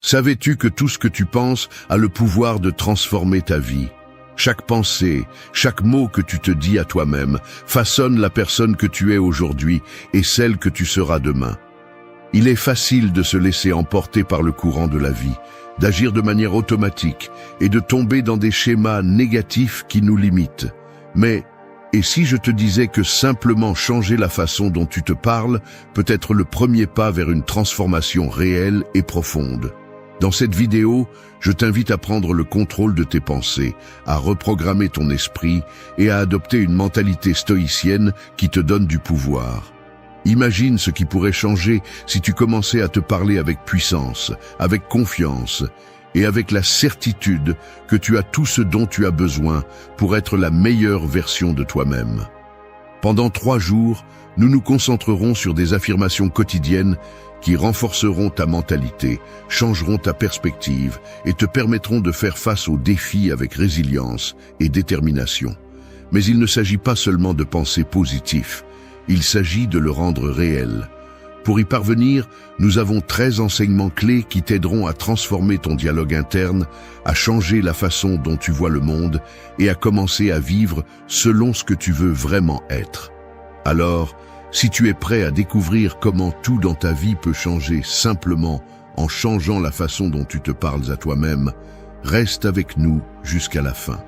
Savais-tu que tout ce que tu penses a le pouvoir de transformer ta vie? Chaque pensée, chaque mot que tu te dis à toi-même façonne la personne que tu es aujourd'hui et celle que tu seras demain. Il est facile de se laisser emporter par le courant de la vie, d'agir de manière automatique et de tomber dans des schémas négatifs qui nous limitent. Mais, et si je te disais que simplement changer la façon dont tu te parles peut être le premier pas vers une transformation réelle et profonde? Dans cette vidéo, je t'invite à prendre le contrôle de tes pensées, à reprogrammer ton esprit et à adopter une mentalité stoïcienne qui te donne du pouvoir. Imagine ce qui pourrait changer si tu commençais à te parler avec puissance, avec confiance et avec la certitude que tu as tout ce dont tu as besoin pour être la meilleure version de toi-même. Pendant 3 jours, nous nous concentrerons sur des affirmations quotidiennes qui renforceront ta mentalité, changeront ta perspective et te permettront de faire face aux défis avec résilience et détermination. Mais il ne s'agit pas seulement de penser positif, il s'agit de le rendre réel. Pour y parvenir, nous avons 13 enseignements clés qui t'aideront à transformer ton dialogue interne, à changer la façon dont tu vois le monde et à commencer à vivre selon ce que tu veux vraiment être. Alors, si tu es prêt à découvrir comment tout dans ta vie peut changer simplement en changeant la façon dont tu te parles à toi-même, reste avec nous jusqu'à la fin.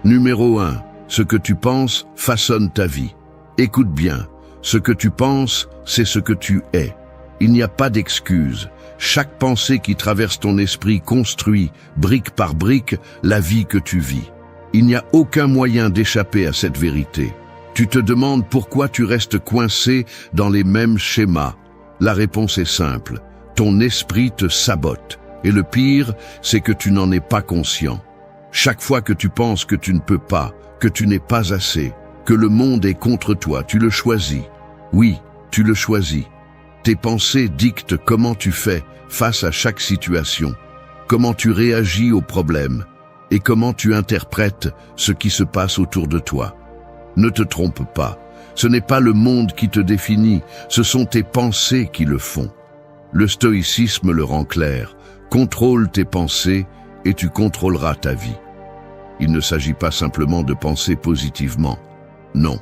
Numéro 1. Ce que tu penses façonne ta vie. Écoute bien, ce que tu penses, c'est ce que tu es. Il n'y a pas d'excuse. Chaque pensée qui traverse ton esprit construit, brique par brique, la vie que tu vis. Il n'y a aucun moyen d'échapper à cette vérité. Tu te demandes pourquoi tu restes coincé dans les mêmes schémas. La réponse est simple. Ton esprit te sabote. Et le pire, c'est que tu n'en es pas conscient. Chaque fois que tu penses que tu ne peux pas, que tu n'es pas assez, que le monde est contre toi, tu le choisis. Oui, tu le choisis. Tes pensées dictent comment tu fais face à chaque situation, comment tu réagis aux problèmes et comment tu interprètes ce qui se passe autour de toi. Ne te trompe pas, ce n'est pas le monde qui te définit, ce sont tes pensées qui le font. Le stoïcisme le rend clair, contrôle tes pensées et tu contrôleras ta vie. Il ne s'agit pas simplement de penser positivement, non,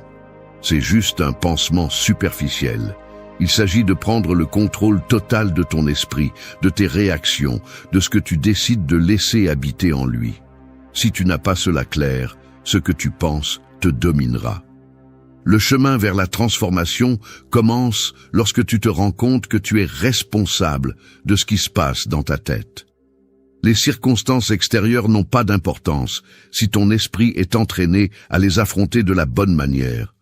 c'est juste un pansement superficiel. Il s'agit de prendre le contrôle total de ton esprit, de tes réactions, de ce que tu décides de laisser habiter en lui. Si tu n'as pas cela clair, ce que tu penses te dominera. Le chemin vers la transformation commence lorsque tu te rends compte que tu es responsable de ce qui se passe dans ta tête. Les circonstances extérieures n'ont pas d'importance si ton esprit est entraîné à les affronter de la bonne manière.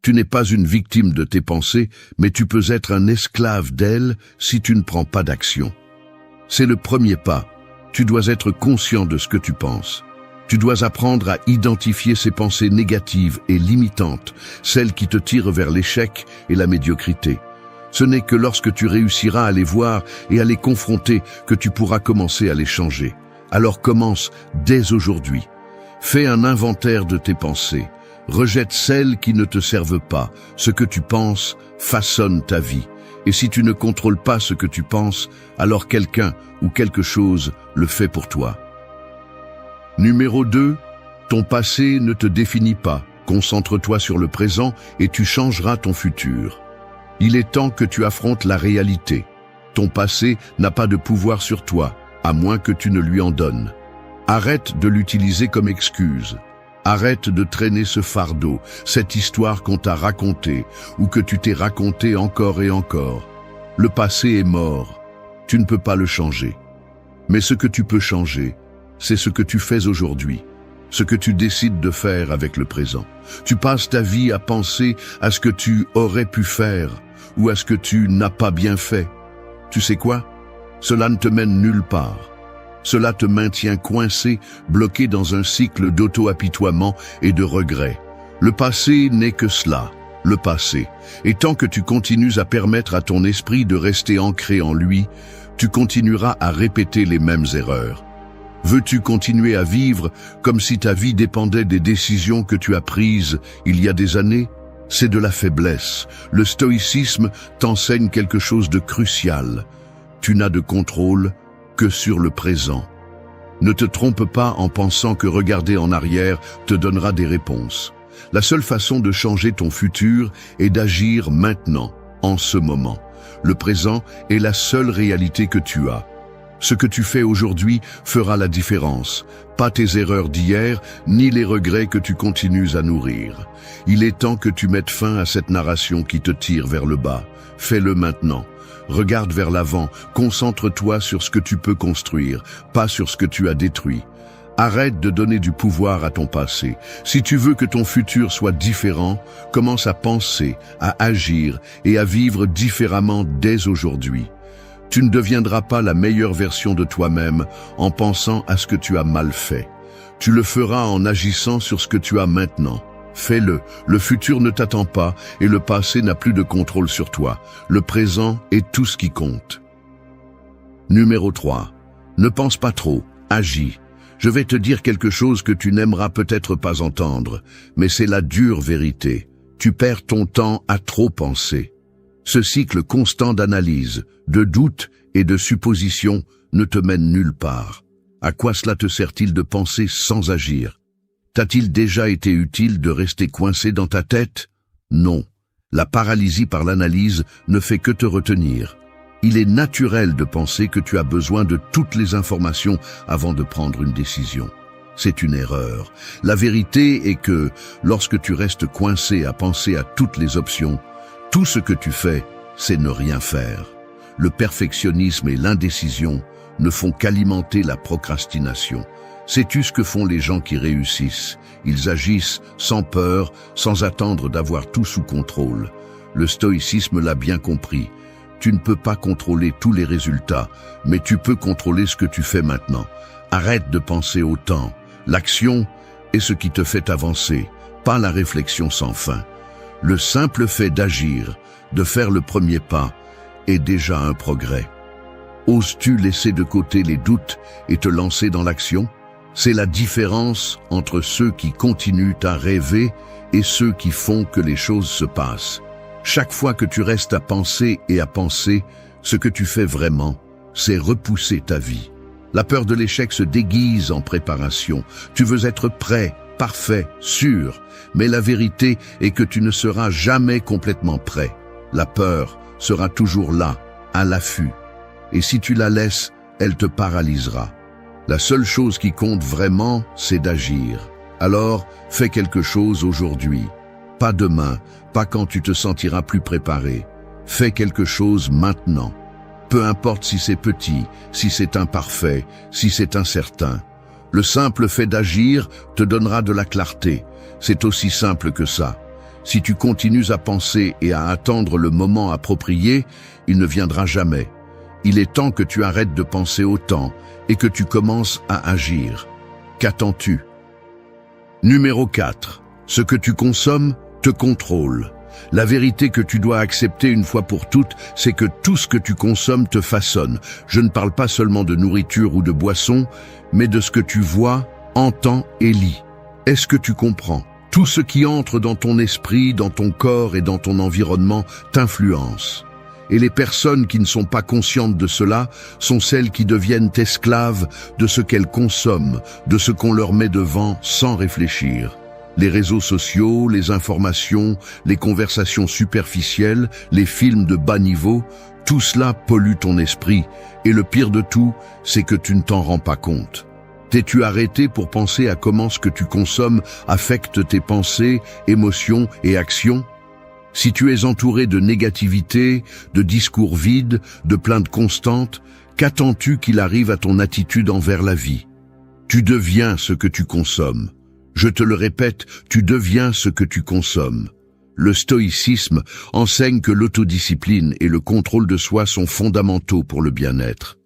Tu n'es pas une victime de tes pensées, mais tu peux être un esclave d'elles si tu ne prends pas d'action. C'est le premier pas. Tu dois être conscient de ce que tu penses. Tu dois apprendre à identifier ces pensées négatives et limitantes, celles qui te tirent vers l'échec et la médiocrité. Ce n'est que lorsque tu réussiras à les voir et à les confronter que tu pourras commencer à les changer. Alors commence dès aujourd'hui. Fais un inventaire de tes pensées. Rejette celles qui ne te servent pas. Ce que tu penses façonne ta vie. Et si tu ne contrôles pas ce que tu penses, alors quelqu'un ou quelque chose le fait pour toi. Numéro 2. Ton passé ne te définit pas. Concentre-toi sur le présent et tu changeras ton futur. Il est temps que tu affrontes la réalité. Ton passé n'a pas de pouvoir sur toi, à moins que tu ne lui en donnes. Arrête de l'utiliser comme excuse. Arrête de traîner ce fardeau, cette histoire qu'on t'a racontée ou que tu t'es raconté encore et encore. Le passé est mort. Tu ne peux pas le changer. Mais ce que tu peux changer, c'est ce que tu fais aujourd'hui, ce que tu décides de faire avec le présent. Tu passes ta vie à penser à ce que tu aurais pu faire ou à ce que tu n'as pas bien fait. Tu sais quoi? Cela ne te mène nulle part. Cela te maintient coincé, bloqué dans un cycle d'auto-apitoiement et de regret. Le passé n'est que cela, le passé. Et tant que tu continues à permettre à ton esprit de rester ancré en lui, tu continueras à répéter les mêmes erreurs. Veux-tu continuer à vivre comme si ta vie dépendait des décisions que tu as prises il y a des années? C'est de la faiblesse. Le stoïcisme t'enseigne quelque chose de crucial. Tu n'as de contrôle que sur le présent. Ne te trompe pas en pensant que regarder en arrière te donnera des réponses. La seule façon de changer ton futur est d'agir maintenant, en ce moment. Le présent est la seule réalité que tu as. Ce que tu fais aujourd'hui fera la différence, pas tes erreurs d'hier, ni les regrets que tu continues à nourrir. Il est temps que tu mettes fin à cette narration qui te tire vers le bas. Fais-le maintenant. Regarde vers l'avant, concentre-toi sur ce que tu peux construire, pas sur ce que tu as détruit. Arrête de donner du pouvoir à ton passé. Si tu veux que ton futur soit différent, commence à penser, à agir et à vivre différemment dès aujourd'hui. Tu ne deviendras pas la meilleure version de toi-même en pensant à ce que tu as mal fait. Tu le feras en agissant sur ce que tu as maintenant. Fais-le, le futur ne t'attend pas et le passé n'a plus de contrôle sur toi. Le présent est tout ce qui compte. Numéro 3. Ne pense pas trop, agis. Je vais te dire quelque chose que tu n'aimeras peut-être pas entendre, mais c'est la dure vérité. Tu perds ton temps à trop penser. Ce cycle constant d'analyse, de doute et de supposition ne te mène nulle part. À quoi cela te sert-il de penser sans agir? T'a-t-il déjà été utile de rester coincé dans ta tête? Non. La paralysie par l'analyse ne fait que te retenir. Il est naturel de penser que tu as besoin de toutes les informations avant de prendre une décision. C'est une erreur. La vérité est que, lorsque tu restes coincé à penser à toutes les options, tout ce que tu fais, c'est ne rien faire. Le perfectionnisme et l'indécision ne font qu'alimenter la procrastination. Sais-tu ce que font les gens qui réussissent? Ils agissent sans peur, sans attendre d'avoir tout sous contrôle. Le stoïcisme l'a bien compris. Tu ne peux pas contrôler tous les résultats, mais tu peux contrôler ce que tu fais maintenant. Arrête de penser au temps. L'action est ce qui te fait avancer, pas la réflexion sans fin. Le simple fait d'agir, de faire le premier pas, est déjà un progrès. Oses-tu laisser de côté les doutes et te lancer dans l'action? C'est la différence entre ceux qui continuent à rêver et ceux qui font que les choses se passent. Chaque fois que tu restes à penser et à penser, ce que tu fais vraiment, c'est repousser ta vie. La peur de l'échec se déguise en préparation. Tu veux être prêt, parfait, sûr, mais la vérité est que tu ne seras jamais complètement prêt. La peur sera toujours là, à l'affût. Et si tu la laisses, elle te paralysera. La seule chose qui compte vraiment, c'est d'agir. Alors, fais quelque chose aujourd'hui. Pas demain, pas quand tu te sentiras plus préparé. Fais quelque chose maintenant. Peu importe si c'est petit, si c'est imparfait, si c'est incertain. Le simple fait d'agir te donnera de la clarté. C'est aussi simple que ça. Si tu continues à penser et à attendre le moment approprié, il ne viendra jamais. Il est temps que tu arrêtes de penser autant et que tu commences à agir. Qu'attends-tu? Numéro 4. Ce que tu consommes te contrôle. La vérité que tu dois accepter une fois pour toutes, c'est que tout ce que tu consommes te façonne. Je ne parle pas seulement de nourriture ou de boisson, mais de ce que tu vois, entends et lis. Est-ce que tu comprends? Tout ce qui entre dans ton esprit, dans ton corps et dans ton environnement t'influence. Et les personnes qui ne sont pas conscientes de cela sont celles qui deviennent esclaves de ce qu'elles consomment, de ce qu'on leur met devant sans réfléchir. Les réseaux sociaux, les informations, les conversations superficielles, les films de bas niveau, tout cela pollue ton esprit. Et le pire de tout, c'est que tu ne t'en rends pas compte. T'es-tu arrêté pour penser à comment ce que tu consommes affecte tes pensées, émotions et actions? Si tu es entouré de négativité, de discours vides, de plaintes constantes, qu'attends-tu qu'il arrive à ton attitude envers la vie? Tu deviens ce que tu consommes. Je te le répète, tu deviens ce que tu consommes. Le stoïcisme enseigne que l'autodiscipline et le contrôle de soi sont fondamentaux pour le bien-être.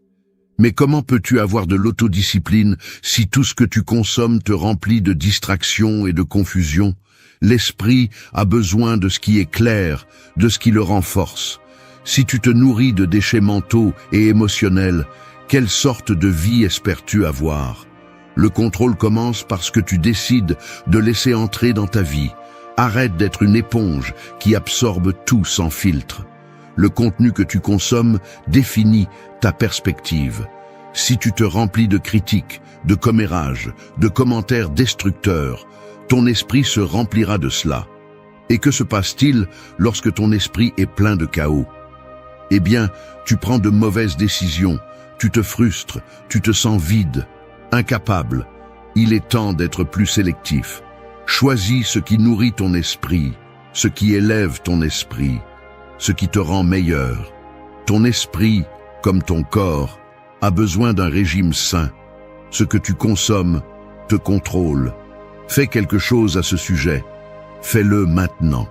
Mais comment peux-tu avoir de l'autodiscipline si tout ce que tu consommes te remplit de distractions et de confusion? L'esprit a besoin de ce qui est clair, de ce qui le renforce. Si tu te nourris de déchets mentaux et émotionnels, quelle sorte de vie espères-tu avoir? Le contrôle commence parce que tu décides de laisser entrer dans ta vie. Arrête d'être une éponge qui absorbe tout sans filtre. Le contenu que tu consommes définit ta perspective. Si tu te remplis de critiques, de commérages, de commentaires destructeurs, ton esprit se remplira de cela. Et que se passe-t-il lorsque ton esprit est plein de chaos? Eh bien, tu prends de mauvaises décisions, tu te frustres, tu te sens vide, incapable. Il est temps d'être plus sélectif. Choisis ce qui nourrit ton esprit, ce qui élève ton esprit, ce qui te rend meilleur. Ton esprit, comme ton corps, a besoin d'un régime sain. Ce que tu consommes te contrôle. Fais quelque chose à ce sujet. Fais-le maintenant.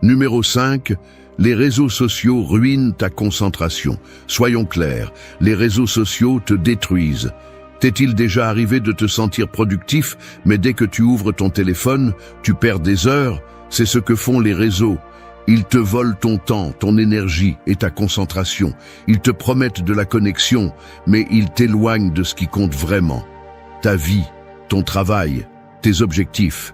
Numéro 5. Les réseaux sociaux ruinent ta concentration. Soyons clairs, les réseaux sociaux te détruisent. T'est-il déjà arrivé de te sentir productif, mais dès que tu ouvres ton téléphone, tu perds des heures? C'est ce que font les réseaux. Ils te volent ton temps, ton énergie et ta concentration. Ils te promettent de la connexion, mais ils t'éloignent de ce qui compte vraiment. Ta vie, ton travail, tes objectifs.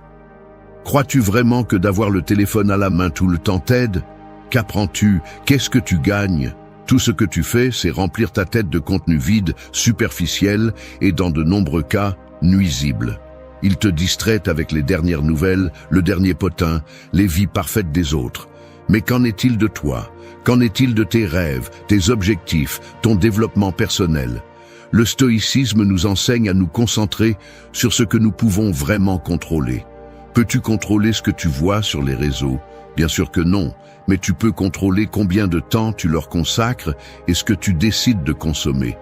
Crois-tu vraiment que d'avoir le téléphone à la main tout le temps t'aide? Qu'apprends-tu? Qu'est-ce que tu gagnes? Tout ce que tu fais, c'est remplir ta tête de contenu vide, superficiel et dans de nombreux cas, nuisible. Il te distrait avec les dernières nouvelles, le dernier potin, les vies parfaites des autres. Mais qu'en est-il de toi? Qu'en est-il de tes rêves, tes objectifs, ton développement personnel? Le stoïcisme nous enseigne à nous concentrer sur ce que nous pouvons vraiment contrôler. Peux-tu contrôler ce que tu vois sur les réseaux? Bien sûr que non, mais tu peux contrôler combien de temps tu leur consacres et ce que tu décides de consommer.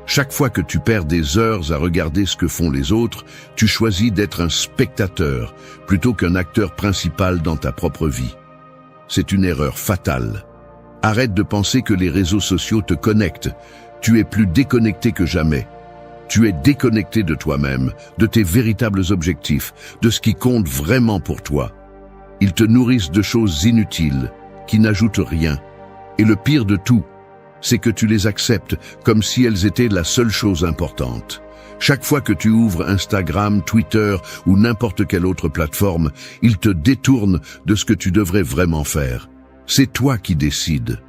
Chaque fois que tu perds des heures à regarder ce que font les autres, tu choisis d'être un spectateur plutôt qu'un acteur principal dans ta propre vie. C'est une erreur fatale. Arrête de penser que les réseaux sociaux te connectent. Tu es plus déconnecté que jamais. Tu es déconnecté de toi-même, de tes véritables objectifs, de ce qui compte vraiment pour toi. Ils te nourrissent de choses inutiles, qui n'ajoutent rien. Et le pire de tout, c'est que tu les acceptes comme si elles étaient la seule chose importante. Chaque fois que tu ouvres Instagram, Twitter ou n'importe quelle autre plateforme, ils te détournent de ce que tu devrais vraiment faire. C'est toi qui décides.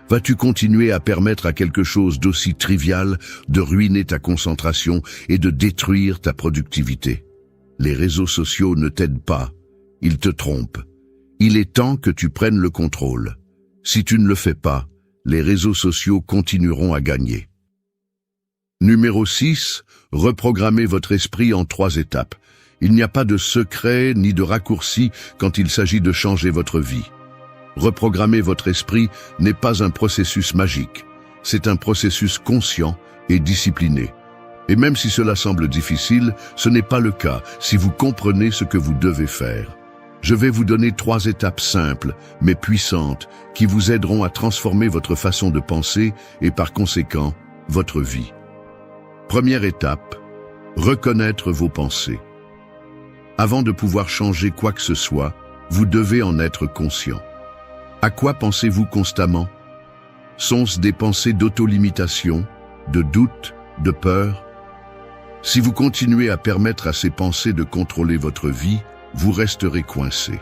Vas-tu continuer à permettre à quelque chose d'aussi trivial de ruiner ta concentration et de détruire ta productivité? Les réseaux sociaux ne t'aident pas, ils te trompent. Il est temps que tu prennes le contrôle. Si tu ne le fais pas, les réseaux sociaux continueront à gagner. Numéro 6. Reprogrammez votre esprit en 3 étapes. Il n'y a pas de secret ni de raccourci quand il s'agit de changer votre vie. Reprogrammer votre esprit n'est pas un processus magique. C'est un processus conscient et discipliné. Et même si cela semble difficile, ce n'est pas le cas si vous comprenez ce que vous devez faire. Je vais vous donner 3 étapes simples, mais puissantes, qui vous aideront à transformer votre façon de penser et par conséquent, votre vie. Première étape, reconnaître vos pensées. Avant de pouvoir changer quoi que ce soit, vous devez en être conscient. À quoi pensez-vous constamment? Sont-ce des pensées d'auto-limitation, de doute, de peur? Si vous continuez à permettre à ces pensées de contrôler votre vie, vous resterez coincé.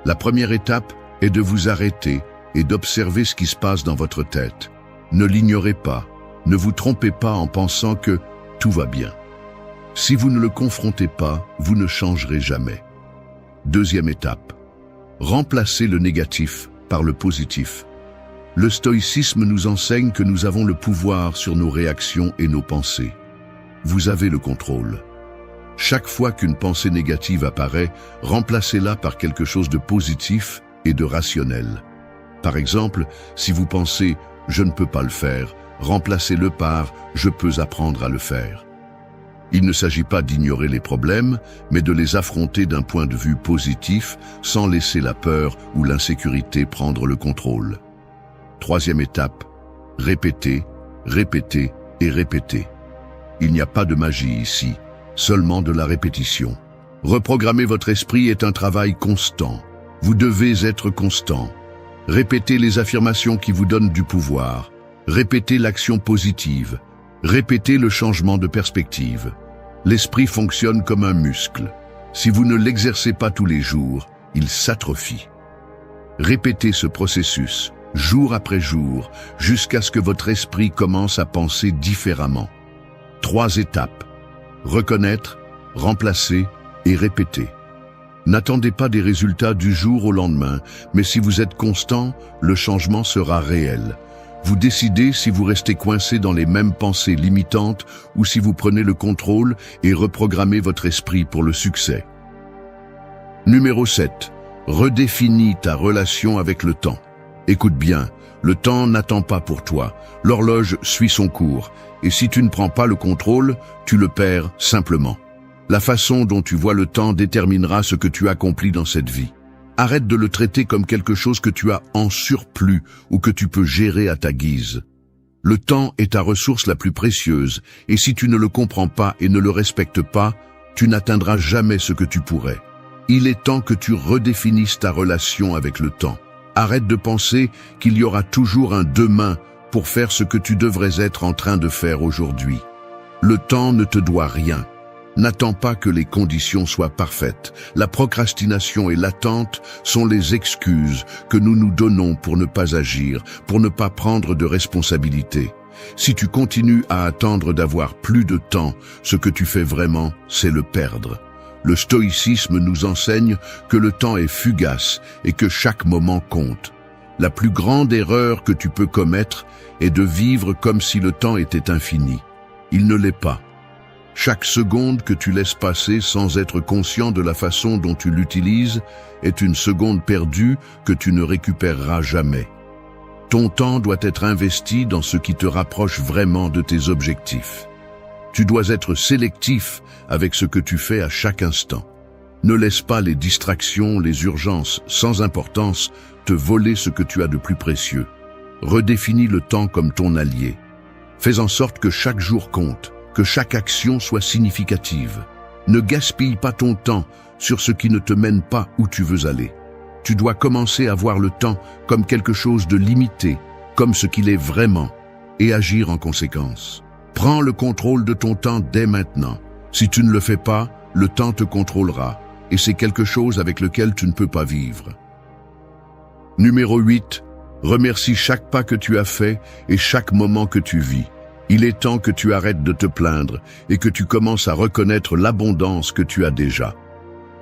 La première étape est de vous arrêter et d'observer ce qui se passe dans votre tête. Ne l'ignorez pas, ne vous trompez pas en pensant que tout va bien. Si vous ne le confrontez pas, vous ne changerez jamais. Deuxième étape, remplacez le négatif par le positif. Le stoïcisme nous enseigne que nous avons le pouvoir sur nos réactions et nos pensées. Vous avez le contrôle. Chaque fois qu'une pensée négative apparaît, remplacez-la par quelque chose de positif et de rationnel. Par exemple, si vous pensez « je ne peux pas le faire », remplacez-le par « je peux apprendre à le faire ». Il ne s'agit pas d'ignorer les problèmes, mais de les affronter d'un point de vue positif, sans laisser la peur ou l'insécurité prendre le contrôle. Troisième étape, répétez, répétez et répétez. Il n'y a pas de magie ici, seulement de la répétition. Reprogrammer votre esprit est un travail constant. Vous devez être constant. Répétez les affirmations qui vous donnent du pouvoir. Répétez l'action positive. Répétez le changement de perspective. L'esprit fonctionne comme un muscle. Si vous ne l'exercez pas tous les jours, il s'atrophie. Répétez ce processus, jour après jour, jusqu'à ce que votre esprit commence à penser différemment. 3 étapes. Reconnaître, remplacer et répéter. N'attendez pas des résultats du jour au lendemain, mais si vous êtes constant, le changement sera réel. Vous décidez si vous restez coincé dans les mêmes pensées limitantes ou si vous prenez le contrôle et reprogrammez votre esprit pour le succès. Numéro 7. Redéfinis ta relation avec le temps. Écoute bien, le temps n'attend pas pour toi. L'horloge suit son cours. Et si tu ne prends pas le contrôle, tu le perds simplement. La façon dont tu vois le temps déterminera ce que tu accomplis dans cette vie. Arrête de le traiter comme quelque chose que tu as en surplus ou que tu peux gérer à ta guise. Le temps est ta ressource la plus précieuse, et si tu ne le comprends pas et ne le respectes pas, tu n'atteindras jamais ce que tu pourrais. Il est temps que tu redéfinisses ta relation avec le temps. Arrête de penser qu'il y aura toujours un demain pour faire ce que tu devrais être en train de faire aujourd'hui. Le temps ne te doit rien. N'attends pas que les conditions soient parfaites. La procrastination et l'attente sont les excuses que nous nous donnons pour ne pas agir, pour ne pas prendre de responsabilité. Si tu continues à attendre d'avoir plus de temps, ce que tu fais vraiment, c'est le perdre. Le stoïcisme nous enseigne que le temps est fugace et que chaque moment compte. La plus grande erreur que tu peux commettre est de vivre comme si le temps était infini. Il ne l'est pas. Chaque seconde que tu laisses passer sans être conscient de la façon dont tu l'utilises est une seconde perdue que tu ne récupéreras jamais. Ton temps doit être investi dans ce qui te rapproche vraiment de tes objectifs. Tu dois être sélectif avec ce que tu fais à chaque instant. Ne laisse pas les distractions, les urgences sans importance te voler ce que tu as de plus précieux. Redéfinis le temps comme ton allié. Fais en sorte que chaque jour compte, que chaque action soit significative. Ne gaspille pas ton temps sur ce qui ne te mène pas où tu veux aller. Tu dois commencer à voir le temps comme quelque chose de limité, comme ce qu'il est vraiment, et agir en conséquence. Prends le contrôle de ton temps dès maintenant. Si tu ne le fais pas, le temps te contrôlera, et c'est quelque chose avec lequel tu ne peux pas vivre. Numéro 8. Remercie chaque pas que tu as fait et chaque moment que tu vis. Il est temps que tu arrêtes de te plaindre et que tu commences à reconnaître l'abondance que tu as déjà.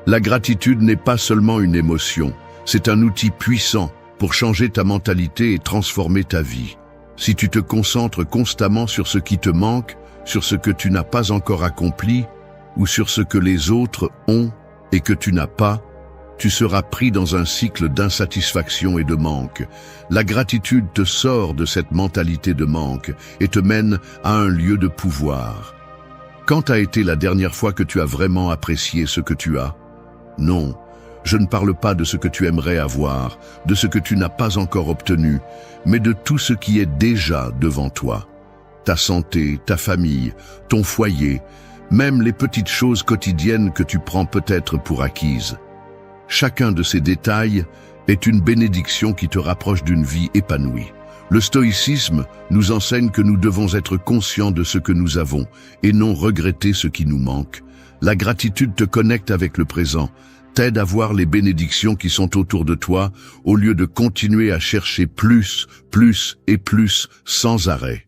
La gratitude n'est pas seulement une émotion, c'est un outil puissant pour changer ta mentalité et transformer ta vie. Si tu te concentres constamment sur ce qui te manque, sur ce que tu n'as pas encore accompli, ou sur ce que les autres ont et que tu n'as pas, tu seras pris dans un cycle d'insatisfaction et de manque. La gratitude te sort de cette mentalité de manque et te mène à un lieu de pouvoir. Quand a été la dernière fois que tu as vraiment apprécié ce que tu as? Non, je ne parle pas de ce que tu aimerais avoir, de ce que tu n'as pas encore obtenu, mais de tout ce qui est déjà devant toi. Ta santé, ta famille, ton foyer, même les petites choses quotidiennes que tu prends peut-être pour acquises. Chacun de ces détails est une bénédiction qui te rapproche d'une vie épanouie. Le stoïcisme nous enseigne que nous devons être conscients de ce que nous avons et non regretter ce qui nous manque. La gratitude te connecte avec le présent, t'aide à voir les bénédictions qui sont autour de toi au lieu de continuer à chercher plus et plus sans arrêt.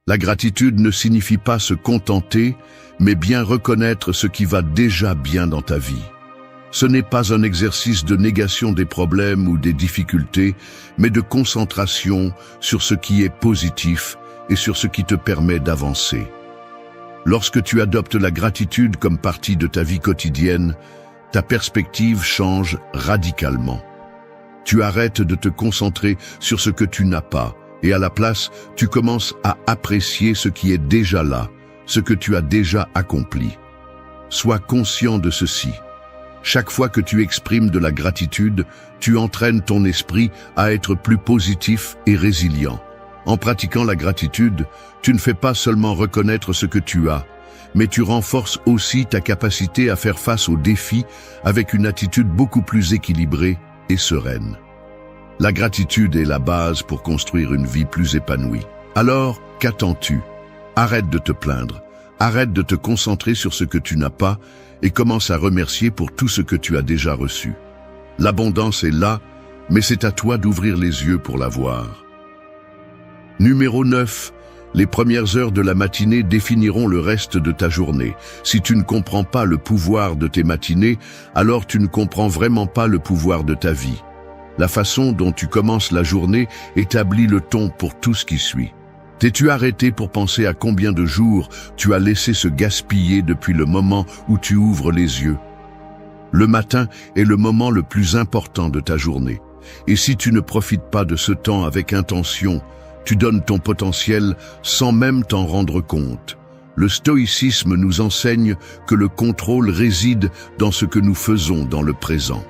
La gratitude ne signifie pas se contenter, mais bien reconnaître ce qui va déjà bien dans ta vie. Ce n'est pas un exercice de négation des problèmes ou des difficultés, mais de concentration sur ce qui est positif et sur ce qui te permet d'avancer. Lorsque tu adoptes la gratitude comme partie de ta vie quotidienne, ta perspective change radicalement. Tu arrêtes de te concentrer sur ce que tu n'as pas, et à la place, tu commences à apprécier ce qui est déjà là, ce que tu as déjà accompli. Sois conscient de ceci. Chaque fois que tu exprimes de la gratitude, tu entraînes ton esprit à être plus positif et résilient. En pratiquant la gratitude, tu ne fais pas seulement reconnaître ce que tu as, mais tu renforces aussi ta capacité à faire face aux défis avec une attitude beaucoup plus équilibrée et sereine. La gratitude est la base pour construire une vie plus épanouie. Alors, qu'attends-tu? Arrête de te plaindre, arrête de te concentrer sur ce que tu n'as pas et commence à remercier pour tout ce que tu as déjà reçu. L'abondance est là, mais c'est à toi d'ouvrir les yeux pour la voir. Numéro 9. Les premières heures de la matinée définiront le reste de ta journée. Si tu ne comprends pas le pouvoir de tes matinées, alors tu ne comprends vraiment pas le pouvoir de ta vie. La façon dont tu commences la journée établit le ton pour tout ce qui suit. T'es-tu arrêté pour penser à combien de jours tu as laissé se gaspiller depuis le moment où tu ouvres les yeux? Le matin est le moment le plus important de ta journée. Et si tu ne profites pas de ce temps avec intention, tu donnes ton potentiel sans même t'en rendre compte. Le stoïcisme nous enseigne que le contrôle réside dans ce que nous faisons dans le présent.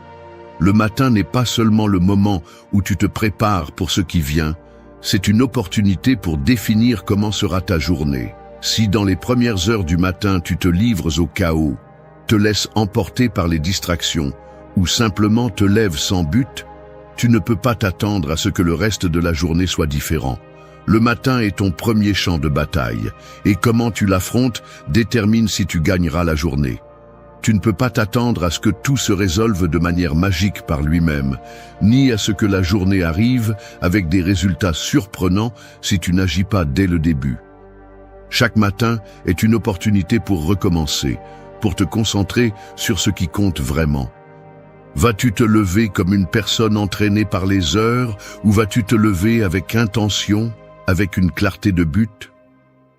Le matin n'est pas seulement le moment où tu te prépares pour ce qui vient, c'est une opportunité pour définir comment sera ta journée. Si dans les premières heures du matin tu te livres au chaos, te laisses emporter par les distractions ou simplement te lèves sans but, tu ne peux pas t'attendre à ce que le reste de la journée soit différent. Le matin est ton premier champ de bataille, et comment tu l'affrontes détermine si tu gagneras la journée. Tu ne peux pas t'attendre à ce que tout se résolve de manière magique par lui-même, ni à ce que la journée arrive avec des résultats surprenants si tu n'agis pas dès le début. Chaque matin est une opportunité pour recommencer, pour te concentrer sur ce qui compte vraiment. Vas-tu te lever comme une personne entraînée par les heures ou vas-tu te lever avec intention, avec une clarté de but?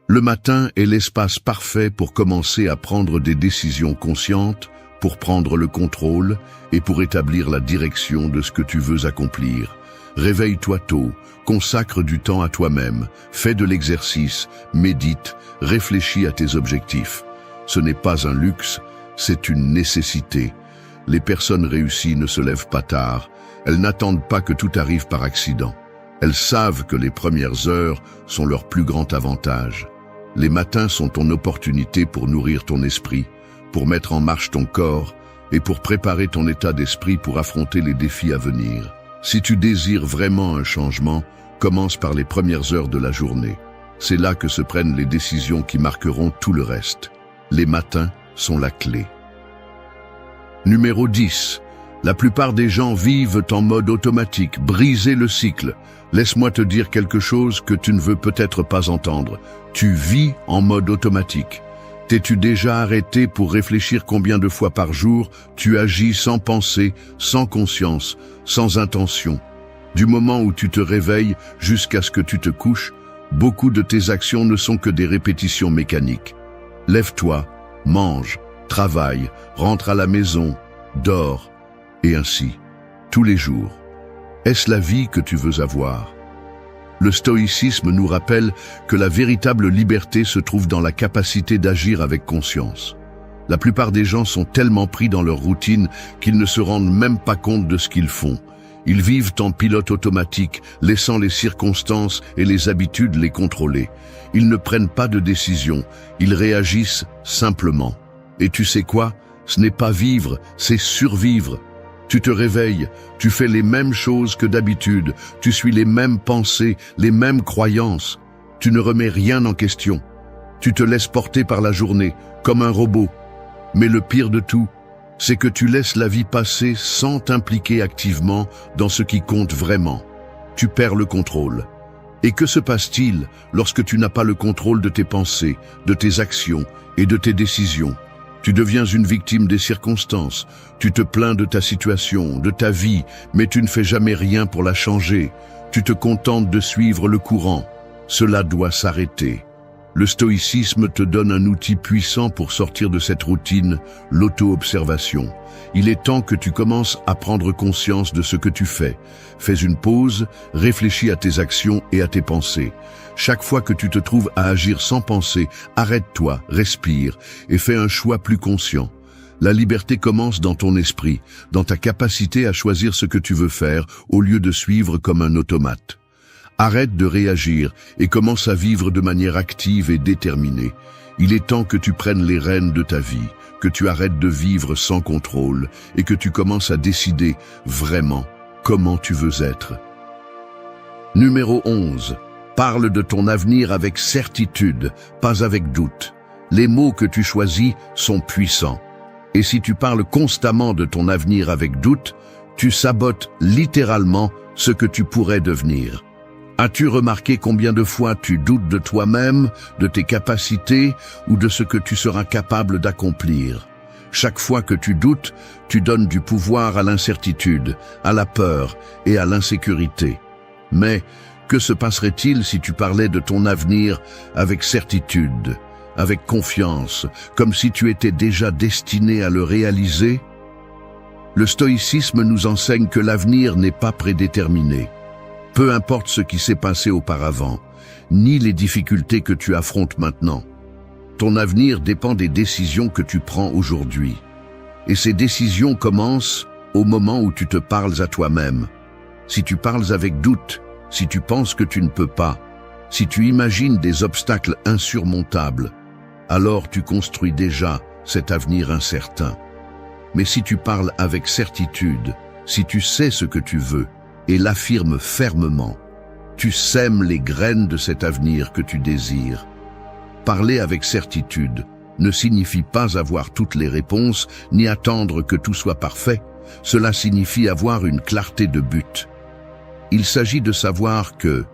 Le matin est l'espace parfait pour commencer à prendre des décisions conscientes, pour prendre le contrôle et pour établir la direction de ce que tu veux accomplir. Réveille-toi tôt, consacre du temps à toi-même, fais de l'exercice, médite, réfléchis à tes objectifs. Ce n'est pas un luxe, c'est une nécessité. Les personnes réussies ne se lèvent pas tard, elles n'attendent pas que tout arrive par accident. Elles savent que les premières heures sont leur plus grand avantage. Les matins sont ton opportunité pour nourrir ton esprit, pour mettre en marche ton corps et pour préparer ton état d'esprit pour affronter les défis à venir. Si tu désires vraiment un changement, commence par les premières heures de la journée. C'est là que se prennent les décisions qui marqueront tout le reste. Les matins sont la clé. Numéro 10. La plupart des gens vivent en mode automatique. Briser le cycle. Laisse-moi te dire quelque chose que tu ne veux peut-être pas entendre. Tu vis en mode automatique. T'es-tu déjà arrêté pour réfléchir combien de fois par jour tu agis sans penser, sans conscience, sans intention? Du moment où tu te réveilles jusqu'à ce que tu te couches, beaucoup de tes actions ne sont que des répétitions mécaniques. Lève-toi, mange, travaille, rentre à la maison, dors, et ainsi, tous les jours. Est-ce la vie que tu veux avoir? Le stoïcisme nous rappelle que la véritable liberté se trouve dans la capacité d'agir avec conscience. La plupart des gens sont tellement pris dans leur routine qu'ils ne se rendent même pas compte de ce qu'ils font. Ils vivent en pilote automatique, laissant les circonstances et les habitudes les contrôler. Ils ne prennent pas de décision, ils réagissent simplement. Et tu sais quoi? Ce n'est pas vivre, c'est survivre. Tu te réveilles, tu fais les mêmes choses que d'habitude, tu suis les mêmes pensées, les mêmes croyances. Tu ne remets rien en question. Tu te laisses porter par la journée, comme un robot. Mais le pire de tout, c'est que tu laisses la vie passer sans t'impliquer activement dans ce qui compte vraiment. Tu perds le contrôle. Et que se passe-t-il lorsque tu n'as pas le contrôle de tes pensées, de tes actions et de tes décisions? Tu deviens une victime des circonstances. Tu te plains de ta situation, de ta vie, mais tu ne fais jamais rien pour la changer. Tu te contentes de suivre le courant. Cela doit s'arrêter. Le stoïcisme te donne un outil puissant pour sortir de cette routine, l'auto-observation. Il est temps que tu commences à prendre conscience de ce que tu fais. Fais une pause, réfléchis à tes actions et à tes pensées. Chaque fois que tu te trouves à agir sans penser, arrête-toi, respire et fais un choix plus conscient. La liberté commence dans ton esprit, dans ta capacité à choisir ce que tu veux faire au lieu de suivre comme un automate. Arrête de réagir et commence à vivre de manière active et déterminée. Il est temps que tu prennes les rênes de ta vie, que tu arrêtes de vivre sans contrôle et que tu commences à décider vraiment comment tu veux être. Numéro 11. Parle de ton avenir avec certitude, pas avec doute. Les mots que tu choisis sont puissants. Et si tu parles constamment de ton avenir avec doute, tu sabotes littéralement ce que tu pourrais devenir. As-tu remarqué combien de fois tu doutes de toi-même, de tes capacités ou de ce que tu seras capable d'accomplir? Chaque fois que tu doutes, tu donnes du pouvoir à l'incertitude, à la peur et à l'insécurité. Mais que se passerait-il si tu parlais de ton avenir avec certitude, avec confiance, comme si tu étais déjà destiné à le réaliser? Le stoïcisme nous enseigne que l'avenir n'est pas prédéterminé. Peu importe ce qui s'est passé auparavant, ni les difficultés que tu affrontes maintenant. Ton avenir dépend des décisions que tu prends aujourd'hui. Et ces décisions commencent au moment où tu te parles à toi-même. Si tu parles avec doute, si tu penses que tu ne peux pas, si tu imagines des obstacles insurmontables, alors tu construis déjà cet avenir incertain. Mais si tu parles avec certitude, si tu sais ce que tu veux et l'affirmes fermement, tu sèmes les graines de cet avenir que tu désires. Parler avec certitude ne signifie pas avoir toutes les réponses ni attendre que tout soit parfait. Cela signifie avoir une clarté de but. Il s'agit de savoir que,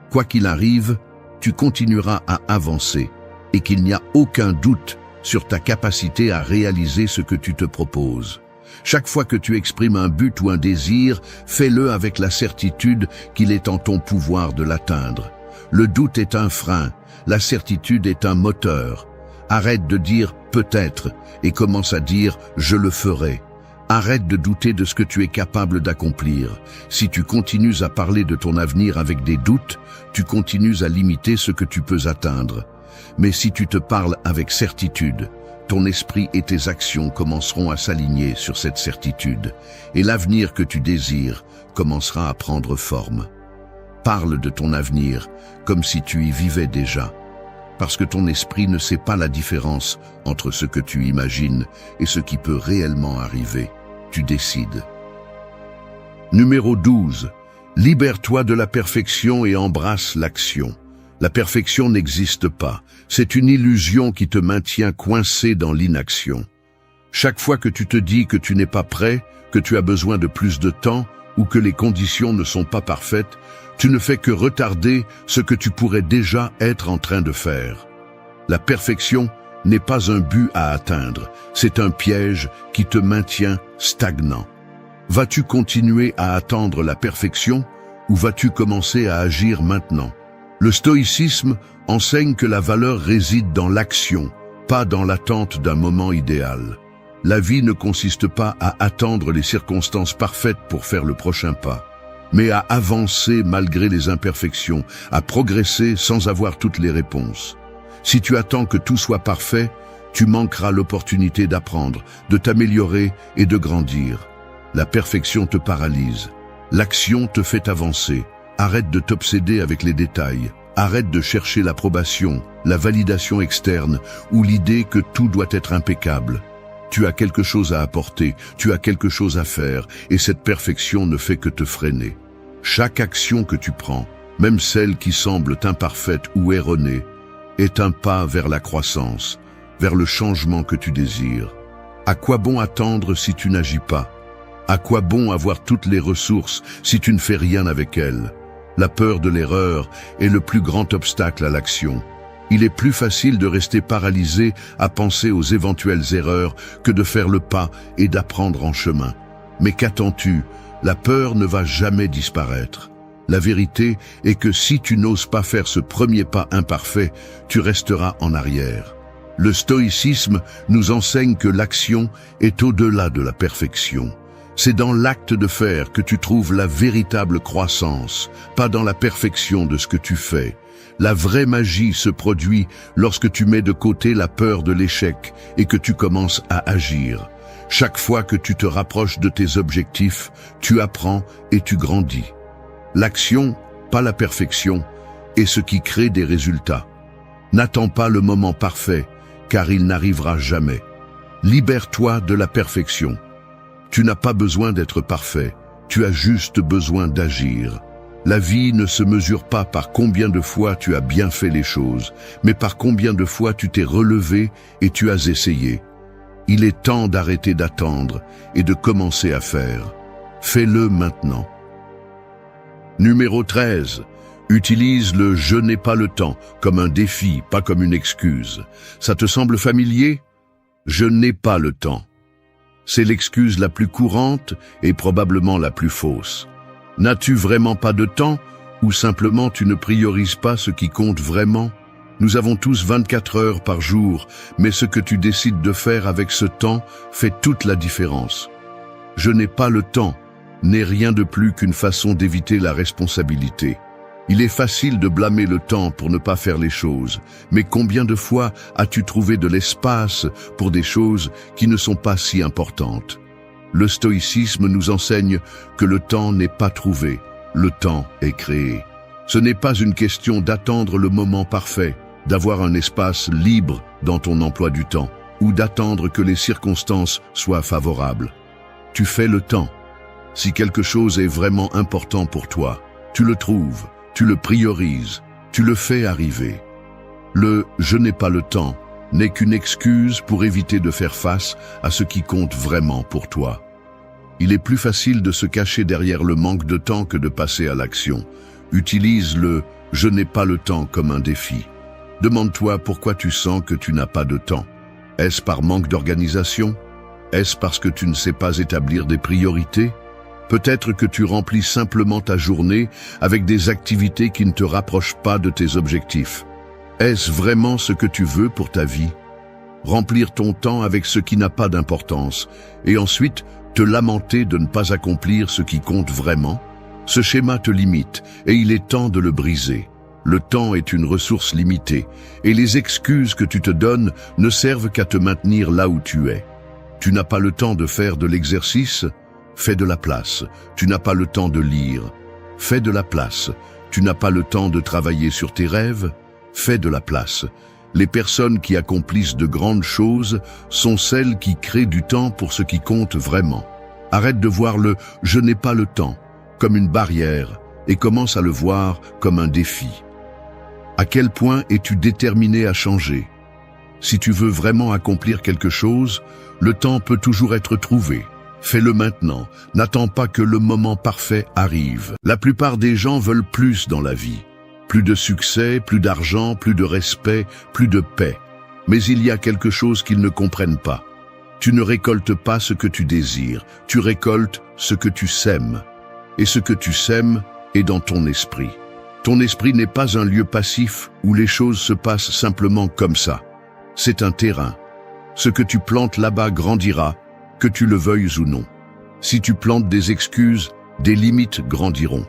quoi qu'il arrive, tu continueras à avancer et qu'il n'y a aucun doute sur ta capacité à réaliser ce que tu te proposes. Chaque fois que tu exprimes un but ou un désir, fais-le avec la certitude qu'il est en ton pouvoir de l'atteindre. Le doute est un frein, la certitude est un moteur. Arrête de dire « peut-être » et commence à dire « je le ferai ». Arrête de douter de ce que tu es capable d'accomplir. Si tu continues à parler de ton avenir avec des doutes, tu continues à limiter ce que tu peux atteindre. Mais si tu te parles avec certitude, ton esprit et tes actions commenceront à s'aligner sur cette certitude, et l'avenir que tu désires commencera à prendre forme. Parle de ton avenir comme si tu y vivais déjà, parce que ton esprit ne sait pas la différence entre ce que tu imagines et ce qui peut réellement arriver. Tu décides. Numéro 12. Libère-toi de la perfection et embrasse l'action. La perfection n'existe pas. C'est une illusion qui te maintient coincé dans l'inaction. Chaque fois que tu te dis que tu n'es pas prêt, que tu as besoin de plus de temps ou que les conditions ne sont pas parfaites, tu ne fais que retarder ce que tu pourrais déjà être en train de faire. La perfection n'est pas un but à atteindre, c'est un piège qui te maintient stagnant. Vas-tu continuer à attendre la perfection ou vas-tu commencer à agir maintenant? Le stoïcisme enseigne que la valeur réside dans l'action, pas dans l'attente d'un moment idéal. La vie ne consiste pas à attendre les circonstances parfaites pour faire le prochain pas, mais à avancer malgré les imperfections, à progresser sans avoir toutes les réponses. Si tu attends que tout soit parfait, tu manqueras l'opportunité d'apprendre, de t'améliorer et de grandir. La perfection te paralyse. L'action te fait avancer. Arrête de t'obséder avec les détails. Arrête de chercher l'approbation, la validation externe ou l'idée que tout doit être impeccable. Tu as quelque chose à apporter, tu as quelque chose à faire, et cette perfection ne fait que te freiner. Chaque action que tu prends, même celle qui semble imparfaite ou erronée, est un pas vers la croissance, vers le changement que tu désires. À quoi bon attendre si tu n'agis pas? À quoi bon avoir toutes les ressources si tu ne fais rien avec elles? La peur de l'erreur est le plus grand obstacle à l'action. Il est plus facile de rester paralysé à penser aux éventuelles erreurs que de faire le pas et d'apprendre en chemin. Mais qu'attends-tu? La peur ne va jamais disparaître. La vérité est que si tu n'oses pas faire ce premier pas imparfait, tu resteras en arrière. Le stoïcisme nous enseigne que l'action est au-delà de la perfection. C'est dans l'acte de faire que tu trouves la véritable croissance, pas dans la perfection de ce que tu fais. La vraie magie se produit lorsque tu mets de côté la peur de l'échec et que tu commences à agir. Chaque fois que tu te rapproches de tes objectifs, tu apprends et tu grandis. L'action, pas la perfection, est ce qui crée des résultats. N'attends pas le moment parfait, car il n'arrivera jamais. Libère-toi de la perfection. Tu n'as pas besoin d'être parfait, tu as juste besoin d'agir. La vie ne se mesure pas par combien de fois tu as bien fait les choses, mais par combien de fois tu t'es relevé et tu as essayé. Il est temps d'arrêter d'attendre et de commencer à faire. Fais-le maintenant. Numéro 13. Utilise le « je n'ai pas le temps » comme un défi, pas comme une excuse. Ça te semble familier? Je n'ai pas le temps. C'est l'excuse la plus courante et probablement la plus fausse. N'as-tu vraiment pas de temps ou simplement tu ne priorises pas ce qui compte vraiment? Nous avons tous 24 heures par jour, mais ce que tu décides de faire avec ce temps fait toute la différence. Je n'ai pas le temps n'est rien de plus qu'une façon d'éviter la responsabilité. Il est facile de blâmer le temps pour ne pas faire les choses, mais combien de fois as-tu trouvé de l'espace pour des choses qui ne sont pas si importantes? Le stoïcisme nous enseigne que le temps n'est pas trouvé, le temps est créé. Ce n'est pas une question d'attendre le moment parfait, d'avoir un espace libre dans ton emploi du temps, ou d'attendre que les circonstances soient favorables. Tu fais le temps. Si quelque chose est vraiment important pour toi, tu le trouves, tu le priorises, tu le fais arriver. Le « je n'ai pas le temps » n'est qu'une excuse pour éviter de faire face à ce qui compte vraiment pour toi. Il est plus facile de se cacher derrière le manque de temps que de passer à l'action. Utilise le « je n'ai pas le temps » comme un défi. Demande-toi pourquoi tu sens que tu n'as pas de temps. Est-ce par manque d'organisation? Est-ce parce que tu ne sais pas établir des priorités? Peut-être que tu remplis simplement ta journée avec des activités qui ne te rapprochent pas de tes objectifs. Est-ce vraiment ce que tu veux pour ta vie? Remplir ton temps avec ce qui n'a pas d'importance et ensuite te lamenter de ne pas accomplir ce qui compte vraiment? Ce schéma te limite et il est temps de le briser. Le temps est une ressource limitée et les excuses que tu te donnes ne servent qu'à te maintenir là où tu es. Tu n'as pas le temps de faire de l'exercice? Fais de la place. Tu n'as pas le temps de lire. Fais de la place. Tu n'as pas le temps de travailler sur tes rêves. Fais de la place. Les personnes qui accomplissent de grandes choses sont celles qui créent du temps pour ce qui compte vraiment. Arrête de voir le « je n'ai pas le temps » comme une barrière et commence à le voir comme un défi. À quel point es-tu déterminé à changer? Si tu veux vraiment accomplir quelque chose, le temps peut toujours être trouvé. Fais-le maintenant, n'attends pas que le moment parfait arrive. La plupart des gens veulent plus dans la vie. Plus de succès, plus d'argent, plus de respect, plus de paix. Mais il y a quelque chose qu'ils ne comprennent pas. Tu ne récoltes pas ce que tu désires, tu récoltes ce que tu sèmes. Et ce que tu sèmes est dans ton esprit. Ton esprit n'est pas un lieu passif où les choses se passent simplement comme ça. C'est un terrain. Ce que tu plantes là-bas grandira, que tu le veuilles ou non. Si tu plantes des excuses, des limites grandiront.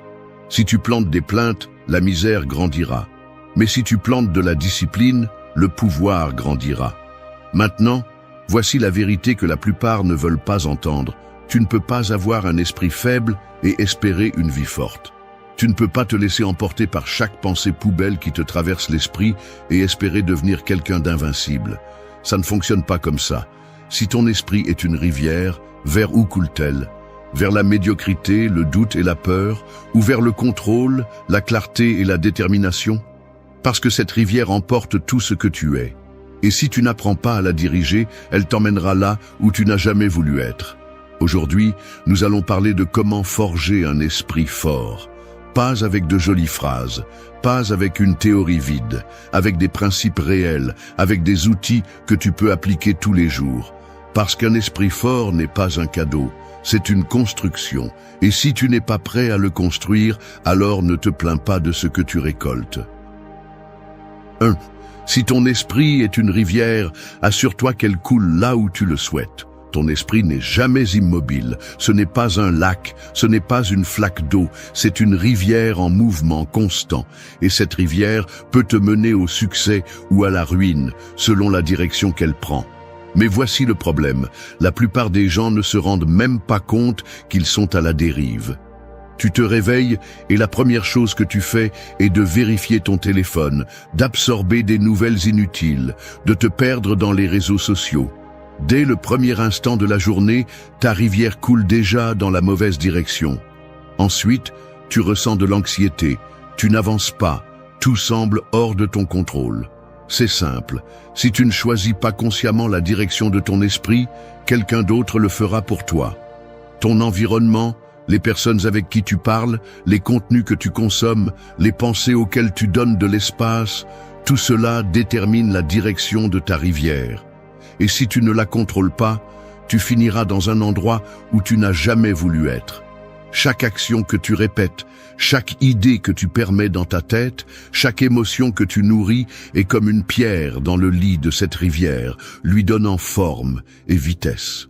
Si tu plantes des plaintes, la misère grandira. Mais si tu plantes de la discipline, le pouvoir grandira. Maintenant, voici la vérité que la plupart ne veulent pas entendre. Tu ne peux pas avoir un esprit faible et espérer une vie forte. Tu ne peux pas te laisser emporter par chaque pensée poubelle qui te traverse l'esprit et espérer devenir quelqu'un d'invincible. Ça ne fonctionne pas comme ça. Si ton esprit est une rivière, vers où coule-t-elle? Vers la médiocrité, le doute et la peur, ou vers le contrôle, la clarté et la détermination? Parce que cette rivière emporte tout ce que tu es. Et si tu n'apprends pas à la diriger, elle t'emmènera là où tu n'as jamais voulu être. Aujourd'hui, nous allons parler de comment forger un esprit fort. Pas avec de jolies phrases, pas avec une théorie vide, avec des principes réels, avec des outils que tu peux appliquer tous les jours. Parce qu'un esprit fort n'est pas un cadeau, c'est une construction. Et si tu n'es pas prêt à le construire, alors ne te plains pas de ce que tu récoltes. 1. Si ton esprit est une rivière, assure-toi qu'elle coule là où tu le souhaites. Ton esprit n'est jamais immobile, ce n'est pas un lac, ce n'est pas une flaque d'eau, c'est une rivière en mouvement constant. Et cette rivière peut te mener au succès ou à la ruine, selon la direction qu'elle prend. Mais voici le problème, la plupart des gens ne se rendent même pas compte qu'ils sont à la dérive. Tu te réveilles et la première chose que tu fais est de vérifier ton téléphone, d'absorber des nouvelles inutiles, de te perdre dans les réseaux sociaux. Dès le premier instant de la journée, ta rivière coule déjà dans la mauvaise direction. Ensuite, tu ressens de l'anxiété, tu n'avances pas, tout semble hors de ton contrôle. C'est simple, si tu ne choisis pas consciemment la direction de ton esprit, quelqu'un d'autre le fera pour toi. Ton environnement, Les personnes avec qui tu parles, les contenus que tu consommes, les pensées auxquelles tu donnes de l'espace, tout cela détermine la direction de ta rivière. Et si tu ne la contrôles pas, tu finiras dans un endroit où tu n'as jamais voulu être. Chaque action que tu répètes, chaque idée que tu permets dans ta tête, chaque émotion que tu nourris est comme une pierre dans le lit de cette rivière, lui donnant forme et vitesse.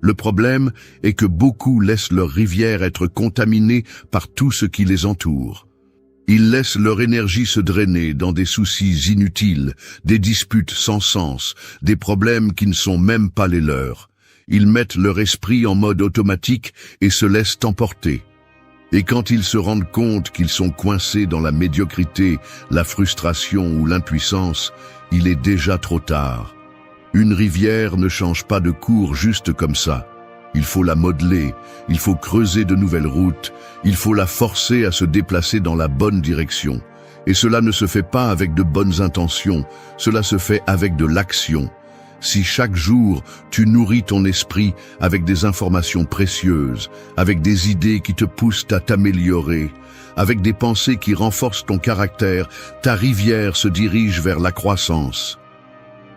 Le problème est que beaucoup laissent leur rivière être contaminée par tout ce qui les entoure. Ils laissent leur énergie se drainer dans des soucis inutiles, des disputes sans sens, des problèmes qui ne sont même pas les leurs. Ils mettent leur esprit en mode automatique et se laissent emporter. Et quand ils se rendent compte qu'ils sont coincés dans la médiocrité, la frustration ou l'impuissance, il est déjà trop tard. Une rivière ne change pas de cours juste comme ça. Il faut la modeler, il faut creuser de nouvelles routes, il faut la forcer à se déplacer dans la bonne direction. Et cela ne se fait pas avec de bonnes intentions, cela se fait avec de l'action. Si chaque jour tu nourris ton esprit avec des informations précieuses, avec des idées qui te poussent à t'améliorer, avec des pensées qui renforcent ton caractère, ta rivière se dirige vers la croissance.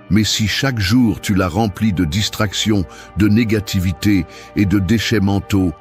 Mais si chaque jour tu la remplis de distractions, de négativité et de déchets mentaux,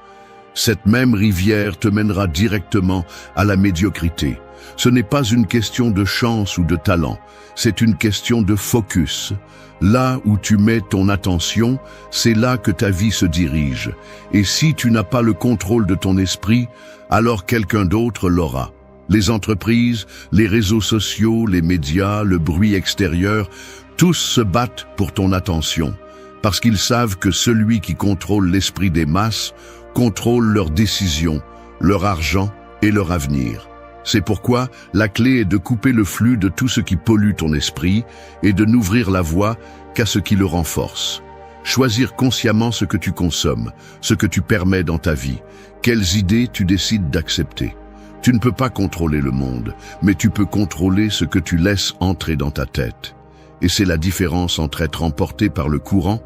cette même rivière te mènera directement à la médiocrité. Ce n'est pas une question de chance ou de talent, c'est une question de focus. Là où tu mets ton attention, c'est là que ta vie se dirige. Et si tu n'as pas le contrôle de ton esprit, alors quelqu'un d'autre l'aura. Les entreprises, les réseaux sociaux, les médias, le bruit extérieur, tous se battent pour ton attention, parce qu'ils savent que celui qui contrôle l'esprit des masses contrôle leurs décisions, leur argent et leur avenir. C'est pourquoi la clé est de couper le flux de tout ce qui pollue ton esprit et de n'ouvrir la voie qu'à ce qui le renforce. Choisir consciemment ce que tu consommes, ce que tu permets dans ta vie, quelles idées tu décides d'accepter. Tu ne peux pas contrôler le monde, mais tu peux contrôler ce que tu laisses entrer dans ta tête. Et c'est la différence entre être emporté par le courant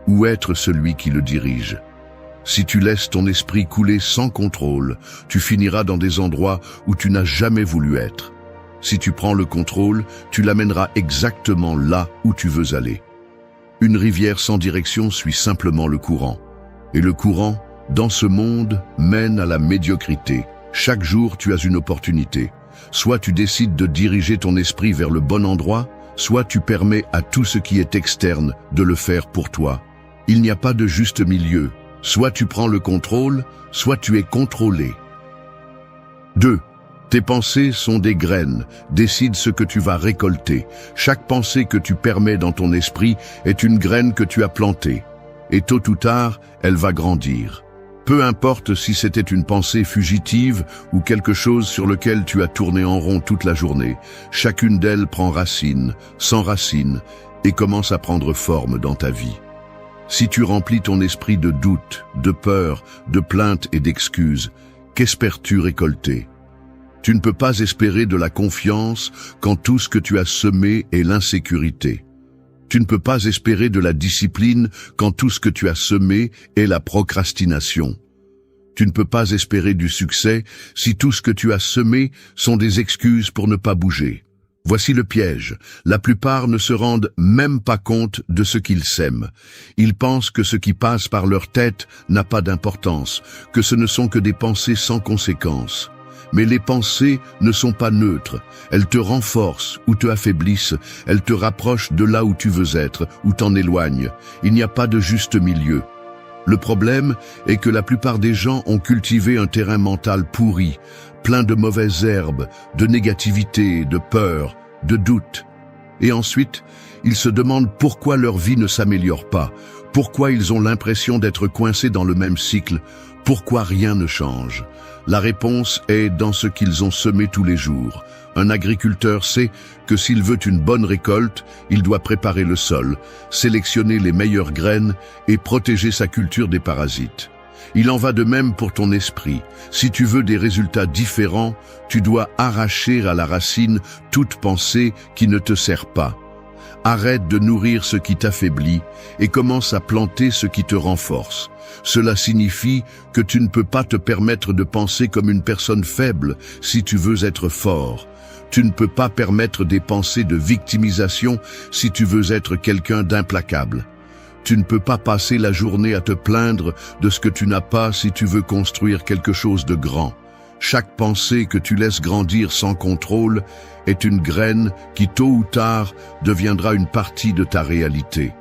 ou être celui qui le dirige. Si tu laisses ton esprit couler sans contrôle, tu finiras dans des endroits où tu n'as jamais voulu être. Si tu prends le contrôle, tu l'amèneras exactement là où tu veux aller. Une rivière sans direction suit simplement le courant. Et le courant, dans ce monde, mène à la médiocrité. Chaque jour, tu as une opportunité. Soit tu décides de diriger ton esprit vers le bon endroit, soit tu permets à tout ce qui est externe de le faire pour toi. Il n'y a pas de juste milieu. Soit tu prends le contrôle, soit tu es contrôlé. 2. Tes pensées sont des graines. Décide ce que tu vas récolter. Chaque pensée que tu permets dans ton esprit est une graine que tu as plantée. Et tôt ou tard, elle va grandir. Peu importe si c'était une pensée fugitive ou quelque chose sur lequel tu as tourné en rond toute la journée, chacune d'elles prend racine, s'enracine et commence à prendre forme dans ta vie. Si tu remplis ton esprit de doute, de peur, de plainte et d'excuses, qu'espères-tu récolter? Tu ne peux pas espérer de la confiance quand tout ce que tu as semé est l'insécurité. Tu ne peux pas espérer de la discipline quand tout ce que tu as semé est la procrastination. Tu ne peux pas espérer du succès si tout ce que tu as semé sont des excuses pour ne pas bouger. Voici le piège. La plupart ne se rendent même pas compte de ce qu'ils sèment. Ils pensent que ce qui passe par leur tête n'a pas d'importance, que ce ne sont que des pensées sans conséquence. Mais les pensées ne sont pas neutres. Elles te renforcent ou te affaiblissent. Elles te rapprochent de là où tu veux être ou t'en éloignent. Il n'y a pas de juste milieu. Le problème est que la plupart des gens ont cultivé un terrain mental pourri, plein de mauvaises herbes, de négativité, de peur, de doute. Et ensuite, ils se demandent pourquoi leur vie ne s'améliore pas, pourquoi ils ont l'impression d'être coincés dans le même cycle, pourquoi rien ne change. La réponse est dans ce qu'ils ont semé tous les jours. Un agriculteur sait que s'il veut une bonne récolte, il doit préparer le sol, sélectionner les meilleures graines et protéger sa culture des parasites. Il en va de même pour ton esprit. Si tu veux des résultats différents, tu dois arracher à la racine toute pensée qui ne te sert pas. Arrête de nourrir ce qui t'affaiblit et commence à planter ce qui te renforce. Cela signifie que tu ne peux pas te permettre de penser comme une personne faible si tu veux être fort. Tu ne peux pas permettre des pensées de victimisation si tu veux être quelqu'un d'implacable. Tu ne peux pas passer la journée à te plaindre de ce que tu n'as pas si tu veux construire quelque chose de grand. Chaque pensée que tu laisses grandir sans contrôle est une graine qui, tôt ou tard, deviendra une partie de ta réalité.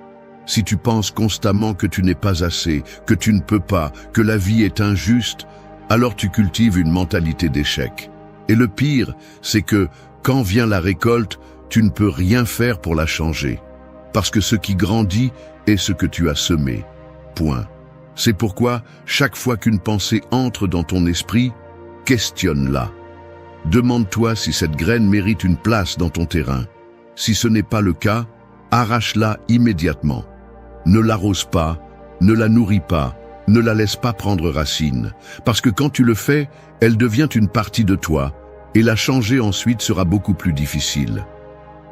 Si tu penses constamment que tu n'es pas assez, que tu ne peux pas, que la vie est injuste, alors tu cultives une mentalité d'échec. Et le pire, c'est que, quand vient la récolte, tu ne peux rien faire pour la changer. Parce que ce qui grandit est ce que tu as semé. Point. C'est pourquoi, chaque fois qu'une pensée entre dans ton esprit, questionne-la. Demande-toi si cette graine mérite une place dans ton terrain. Si ce n'est pas le cas, arrache-la immédiatement. Ne l'arrose pas, ne la nourris pas, ne la laisse pas prendre racine. Parce que quand tu le fais, elle devient une partie de toi, et la changer ensuite sera beaucoup plus difficile.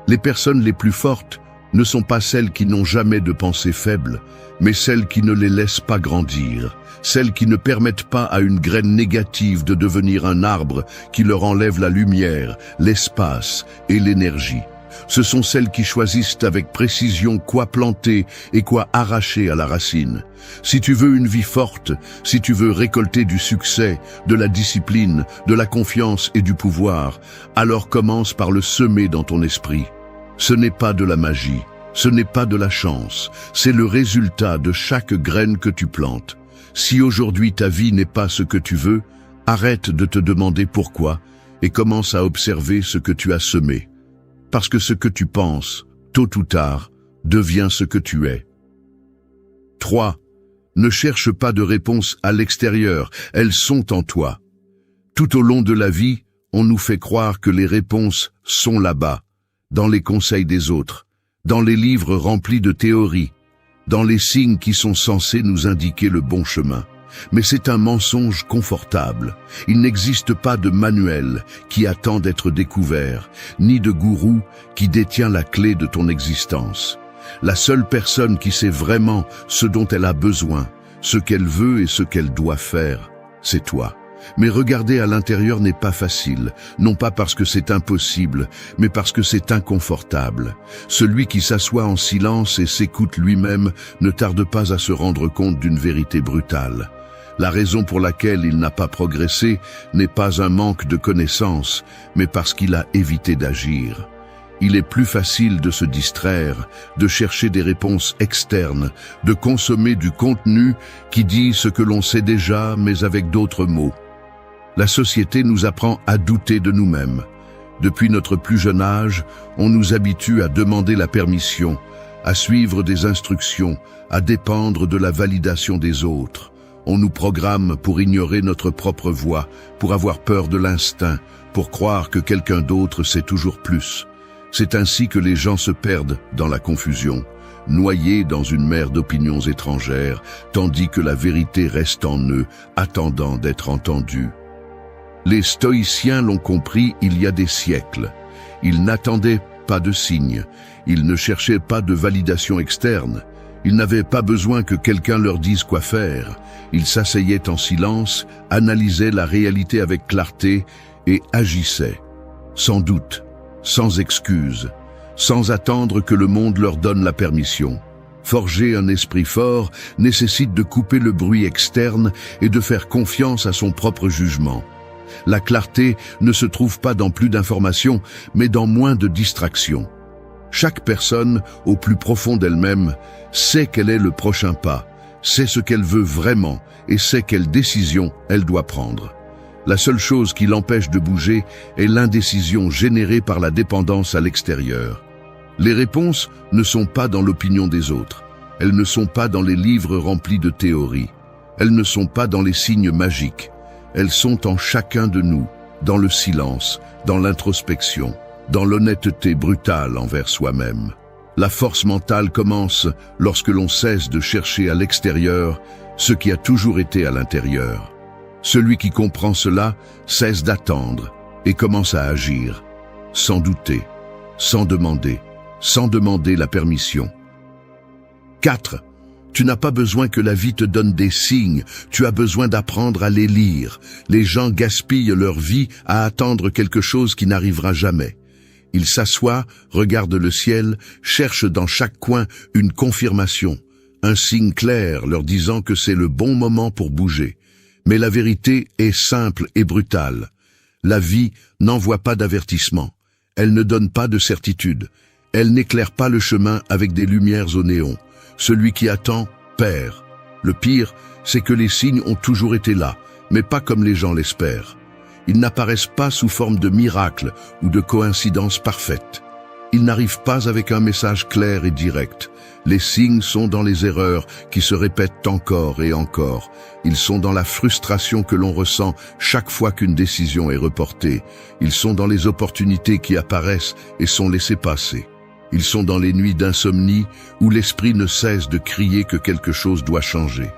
Les personnes les plus fortes ne sont pas celles qui n'ont jamais de pensées faibles, mais celles qui ne les laissent pas grandir, celles qui ne permettent pas à une graine négative de devenir un arbre qui leur enlève la lumière, l'espace et l'énergie. Ce sont celles qui choisissent avec précision quoi planter et quoi arracher à la racine. Si tu veux une vie forte, si tu veux récolter du succès, de la discipline, de la confiance et du pouvoir, alors commence par le semer dans ton esprit. Ce n'est pas de la magie, ce n'est pas de la chance, c'est le résultat de chaque graine que tu plantes. Si aujourd'hui ta vie n'est pas ce que tu veux, arrête de te demander pourquoi et commence à observer ce que tu as semé. Parce que ce que tu penses, tôt ou tard, devient ce que tu es. 3. Ne cherche pas de réponses à l'extérieur, elles sont en toi. Tout au long de la vie, on nous fait croire que les réponses sont là-bas, dans les conseils des autres, dans les livres remplis de théories, dans les signes qui sont censés nous indiquer le bon chemin. Mais c'est un mensonge confortable. Il n'existe pas de manuel qui attend d'être découvert, ni de gourou qui détient la clé de ton existence. La seule personne qui sait vraiment ce dont elle a besoin, ce qu'elle veut et ce qu'elle doit faire, c'est toi. Mais regarder à l'intérieur n'est pas facile, non pas parce que c'est impossible, mais parce que c'est inconfortable. Celui qui s'assoit en silence et s'écoute lui-même ne tarde pas à se rendre compte d'une vérité brutale. La raison pour laquelle il n'a pas progressé n'est pas un manque de connaissances, mais parce qu'il a évité d'agir. Il est plus facile de se distraire, de chercher des réponses externes, de consommer du contenu qui dit ce que l'on sait déjà, mais avec d'autres mots. La société nous apprend à douter de nous-mêmes. Depuis notre plus jeune âge, on nous habitue à demander la permission, à suivre des instructions, à dépendre de la validation des autres. On nous programme pour ignorer notre propre voix, pour avoir peur de l'instinct, pour croire que quelqu'un d'autre sait toujours plus. C'est ainsi que les gens se perdent dans la confusion, noyés dans une mer d'opinions étrangères, tandis que la vérité reste en eux, attendant d'être entendue. Les stoïciens l'ont compris il y a des siècles. Ils n'attendaient pas de signes, ils ne cherchaient pas de validation externe, ils n'avaient pas besoin que quelqu'un leur dise quoi faire. Ils s'asseyaient en silence, analysaient la réalité avec clarté et agissaient, sans doute, sans excuse, sans attendre que le monde leur donne la permission. Forger un esprit fort nécessite de couper le bruit externe et de faire confiance à son propre jugement. La clarté ne se trouve pas dans plus d'informations, mais dans moins de distractions. Chaque personne, au plus profond d'elle-même, sait quel est le prochain pas, sait ce qu'elle veut vraiment et sait quelle décision elle doit prendre. La seule chose qui l'empêche de bouger est l'indécision générée par la dépendance à l'extérieur. Les réponses ne sont pas dans l'opinion des autres, elles ne sont pas dans les livres remplis de théories, elles ne sont pas dans les signes magiques. Elles sont en chacun de nous, dans le silence, dans l'introspection, dans l'honnêteté brutale envers soi-même. La force mentale commence lorsque l'on cesse de chercher à l'extérieur ce qui a toujours été à l'intérieur. Celui qui comprend cela cesse d'attendre et commence à agir, sans douter, sans demander, sans demander la permission. 4. Tu n'as pas besoin que la vie te donne des signes, tu as besoin d'apprendre à les lire. Les gens gaspillent leur vie à attendre quelque chose qui n'arrivera jamais. Ils s'assoient, regardent le ciel, cherchent dans chaque coin une confirmation, un signe clair leur disant que c'est le bon moment pour bouger. Mais la vérité est simple et brutale. La vie n'envoie pas d'avertissement. Elle ne donne pas de certitude. Elle n'éclaire pas le chemin avec des lumières au néon. Celui qui attend perd. Le pire, c'est que les signes ont toujours été là, mais pas comme les gens l'espèrent. Ils n'apparaissent pas sous forme de miracles ou de coïncidences parfaites. Ils n'arrivent pas avec un message clair et direct. Les signes sont dans les erreurs qui se répètent encore et encore. Ils sont dans la frustration que l'on ressent chaque fois qu'une décision est reportée. Ils sont dans les opportunités qui apparaissent et sont laissées passer. Ils sont dans les nuits d'insomnie où l'esprit ne cesse de crier que quelque chose doit changer.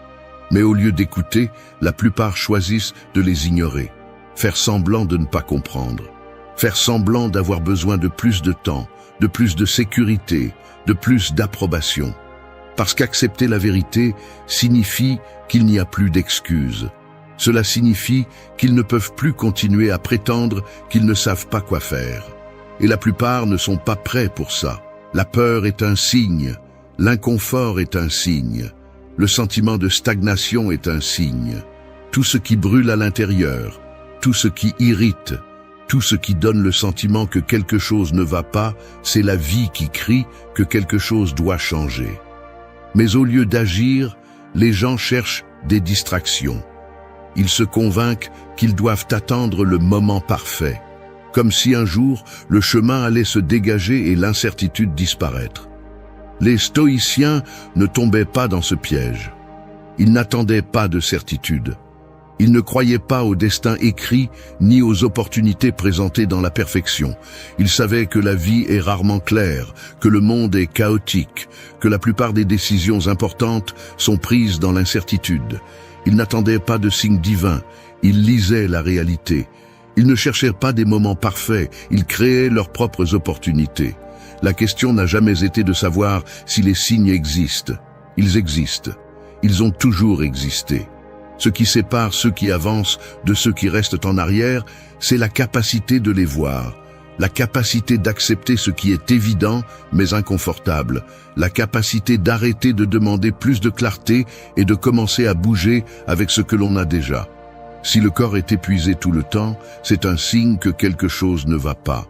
Mais au lieu d'écouter, la plupart choisissent de les ignorer, faire semblant de ne pas comprendre, faire semblant d'avoir besoin de plus de temps, de plus de sécurité, de plus d'approbation. Parce qu'accepter la vérité signifie qu'il n'y a plus d'excuses. Cela signifie qu'ils ne peuvent plus continuer à prétendre qu'ils ne savent pas quoi faire. Et la plupart ne sont pas prêts pour ça. La peur est un signe, l'inconfort est un signe, le sentiment de stagnation est un signe. Tout ce qui brûle à l'intérieur, tout ce qui irrite, tout ce qui donne le sentiment que quelque chose ne va pas, c'est la vie qui crie que quelque chose doit changer. Mais au lieu d'agir, les gens cherchent des distractions. Ils se convainquent qu'ils doivent attendre le moment parfait, comme si un jour le chemin allait se dégager et l'incertitude disparaître. Les stoïciens ne tombaient pas dans ce piège. Ils n'attendaient pas de certitude. Ils ne croyaient pas au destin écrit ni aux opportunités présentées dans la perfection. Ils savaient que la vie est rarement claire, que le monde est chaotique, que la plupart des décisions importantes sont prises dans l'incertitude. Ils n'attendaient pas de signes divins, ils lisaient la réalité. Ils ne cherchaient pas des moments parfaits, ils créaient leurs propres opportunités. La question n'a jamais été de savoir si les signes existent. Ils existent. Ils ont toujours existé. Ce qui sépare ceux qui avancent de ceux qui restent en arrière, c'est la capacité de les voir, la capacité d'accepter ce qui est évident mais inconfortable, la capacité d'arrêter de demander plus de clarté et de commencer à bouger avec ce que l'on a déjà. Si le corps est épuisé tout le temps, c'est un signe que quelque chose ne va pas.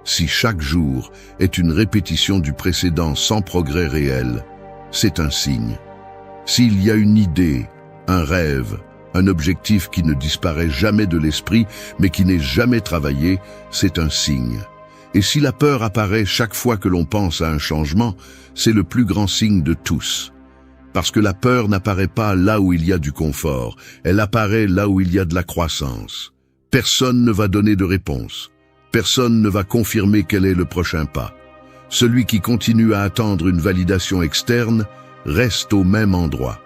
Si chaque jour est une répétition du précédent sans progrès réel, c'est un signe. S'il y a une idée, un rêve, un objectif qui ne disparaît jamais de l'esprit, mais qui n'est jamais travaillé, c'est un signe. Et si la peur apparaît chaque fois que l'on pense à un changement, c'est le plus grand signe de tous. Parce que la peur n'apparaît pas là où il y a du confort, elle apparaît là où il y a de la croissance. Personne ne va donner de réponse. Personne ne va confirmer quel est le prochain pas. Celui qui continue à attendre une validation externe reste au même endroit.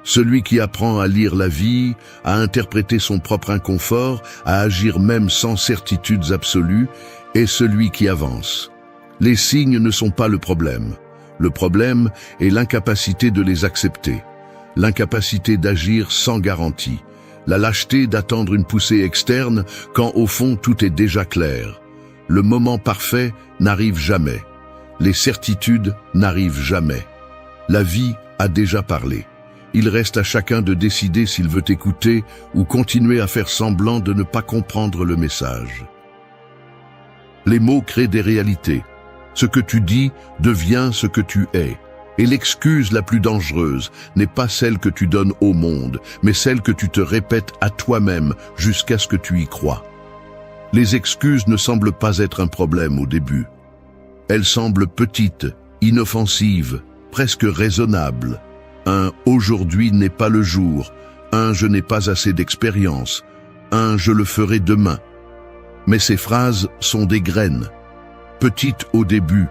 Celui qui apprend à lire la vie, à interpréter son propre inconfort, à agir même sans certitudes absolues, est celui qui avance. Les signes ne sont pas le problème. Le problème est l'incapacité de les accepter, l'incapacité d'agir sans garantie, la lâcheté d'attendre une poussée externe quand au fond tout est déjà clair. Le moment parfait n'arrive jamais. Les certitudes n'arrivent jamais. La vie a déjà parlé. Il reste à chacun de décider s'il veut écouter ou continuer à faire semblant de ne pas comprendre le message. Les mots créent des réalités. Ce que tu dis devient ce que tu es. Et l'excuse la plus dangereuse n'est pas celle que tu donnes au monde, mais celle que tu te répètes à toi-même jusqu'à ce que tu y crois. Les excuses ne semblent pas être un problème au début. Elles semblent petites, inoffensives, presque raisonnables. Un « aujourd'hui n'est pas le jour », un « je n'ai pas assez d'expérience », un « je le ferai demain ». Mais ces phrases sont des graines, petites au début,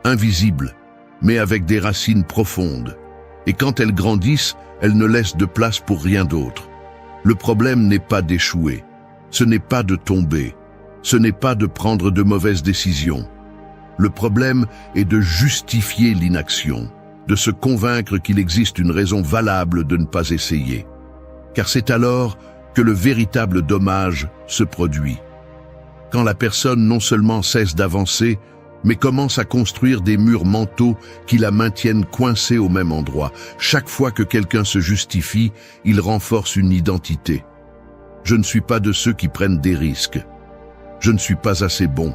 invisibles, mais avec des racines profondes. Et quand elles grandissent, elles ne laissent de place pour rien d'autre. Le problème n'est pas d'échouer, ce n'est pas de tomber, ce n'est pas de prendre de mauvaises décisions. Le problème est de justifier l'inaction, de se convaincre qu'il existe une raison valable de ne pas essayer. Car c'est alors que le véritable dommage se produit. Quand la personne non seulement cesse d'avancer, mais commence à construire des murs mentaux qui la maintiennent coincée au même endroit. Chaque fois que quelqu'un se justifie, il renforce une identité. Je ne suis pas de ceux qui prennent des risques. Je ne suis pas assez bon.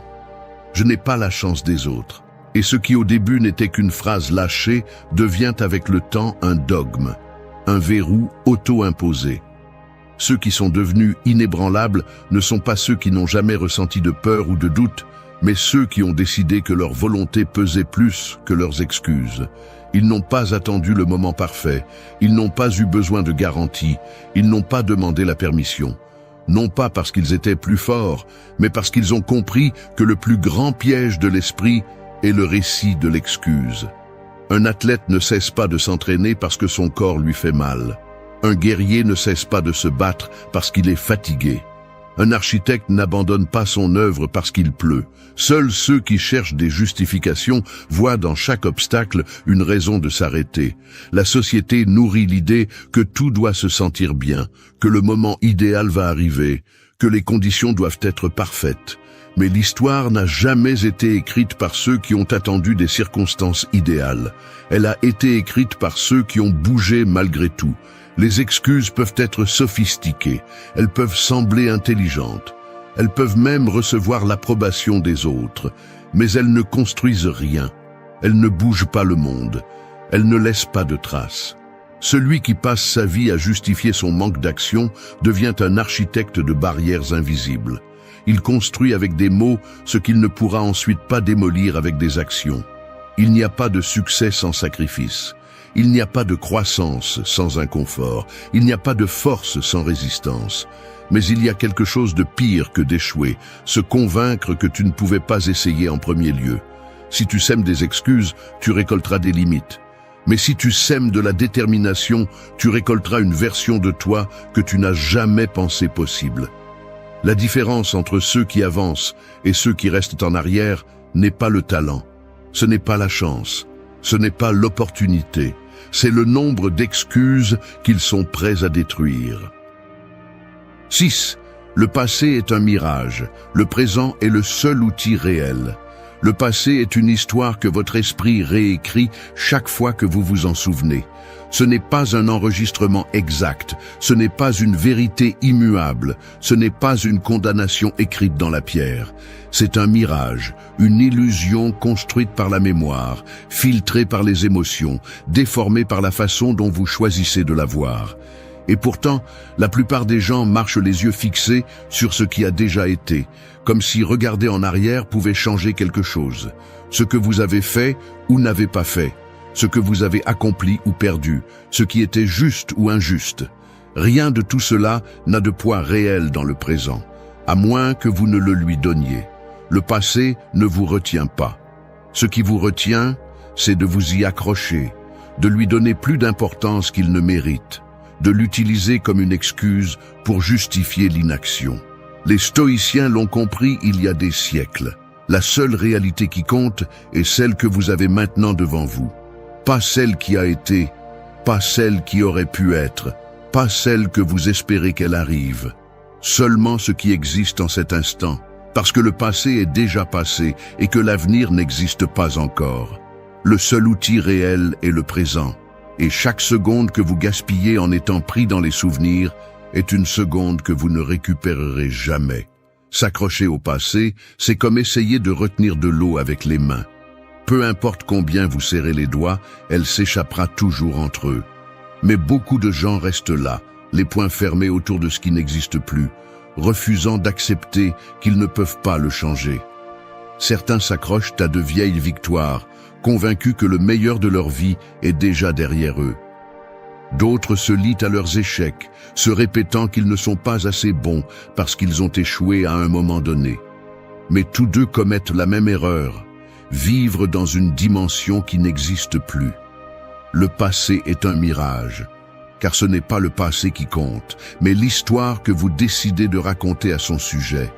Je n'ai pas la chance des autres. Et ce qui au début n'était qu'une phrase lâchée devient avec le temps un dogme, un verrou auto-imposé. Ceux qui sont devenus inébranlables ne sont pas ceux qui n'ont jamais ressenti de peur ou de doute, mais ceux qui ont décidé que leur volonté pesait plus que leurs excuses. Ils n'ont pas attendu le moment parfait, ils n'ont pas eu besoin de garantie, ils n'ont pas demandé la permission. Non pas parce qu'ils étaient plus forts, mais parce qu'ils ont compris que le plus grand piège de l'esprit est le récit de l'excuse. Un athlète ne cesse pas de s'entraîner parce que son corps lui fait mal. Un guerrier ne cesse pas de se battre parce qu'il est fatigué. Un architecte n'abandonne pas son œuvre parce qu'il pleut. Seuls ceux qui cherchent des justifications voient dans chaque obstacle une raison de s'arrêter. La société nourrit l'idée que tout doit se sentir bien, que le moment idéal va arriver, que les conditions doivent être parfaites. Mais l'histoire n'a jamais été écrite par ceux qui ont attendu des circonstances idéales. Elle a été écrite par ceux qui ont bougé malgré tout. Les excuses peuvent être sophistiquées, elles peuvent sembler intelligentes, elles peuvent même recevoir l'approbation des autres, mais elles ne construisent rien, elles ne bougent pas le monde, elles ne laissent pas de traces. Celui qui passe sa vie à justifier son manque d'action devient un architecte de barrières invisibles. Il construit avec des mots ce qu'il ne pourra ensuite pas démolir avec des actions. Il n'y a pas de succès sans sacrifice. Il n'y a pas de croissance sans inconfort, il n'y a pas de force sans résistance. Mais il y a quelque chose de pire que d'échouer, se convaincre que tu ne pouvais pas essayer en premier lieu. Si tu sèmes des excuses, tu récolteras des limites. Mais si tu sèmes de la détermination, tu récolteras une version de toi que tu n'as jamais pensé possible. La différence entre ceux qui avancent et ceux qui restent en arrière n'est pas le talent, ce n'est pas la chance. Ce n'est pas l'opportunité, c'est le nombre d'excuses qu'ils sont prêts à détruire. 6. Le passé est un mirage, le présent est le seul outil réel. Le passé est une histoire que votre esprit réécrit chaque fois que vous vous en souvenez. Ce n'est pas un enregistrement exact, ce n'est pas une vérité immuable, ce n'est pas une condamnation écrite dans la pierre. C'est un mirage, une illusion construite par la mémoire, filtrée par les émotions, déformée par la façon dont vous choisissez de la voir. Et pourtant, la plupart des gens marchent les yeux fixés sur ce qui a déjà été, comme si regarder en arrière pouvait changer quelque chose. Ce que vous avez fait ou n'avez pas fait, ce que vous avez accompli ou perdu, ce qui était juste ou injuste. Rien de tout cela n'a de poids réel dans le présent, à moins que vous ne le lui donniez. Le passé ne vous retient pas. Ce qui vous retient, c'est de vous y accrocher, de lui donner plus d'importance qu'il ne mérite, de l'utiliser comme une excuse pour justifier l'inaction. Les stoïciens l'ont compris il y a des siècles. La seule réalité qui compte est celle que vous avez maintenant devant vous. Pas celle qui a été, pas celle qui aurait pu être, pas celle que vous espérez qu'elle arrive. Seulement ce qui existe en cet instant, parce que le passé est déjà passé et que l'avenir n'existe pas encore. Le seul outil réel est le présent, et chaque seconde que vous gaspillez en étant pris dans les souvenirs est une seconde que vous ne récupérerez jamais. S'accrocher au passé, c'est comme essayer de retenir de l'eau avec les mains. Peu importe combien vous serrez les doigts, elle s'échappera toujours entre eux. Mais beaucoup de gens restent là, les poings fermés autour de ce qui n'existe plus, refusant d'accepter qu'ils ne peuvent pas le changer. Certains s'accrochent à de vieilles victoires, convaincus que le meilleur de leur vie est déjà derrière eux. D'autres se lient à leurs échecs, se répétant qu'ils ne sont pas assez bons parce qu'ils ont échoué à un moment donné. Mais tous deux commettent la même erreur, vivre dans une dimension qui n'existe plus. Le passé est un mirage, car ce n'est pas le passé qui compte, mais l'histoire que vous décidez de raconter à son sujet.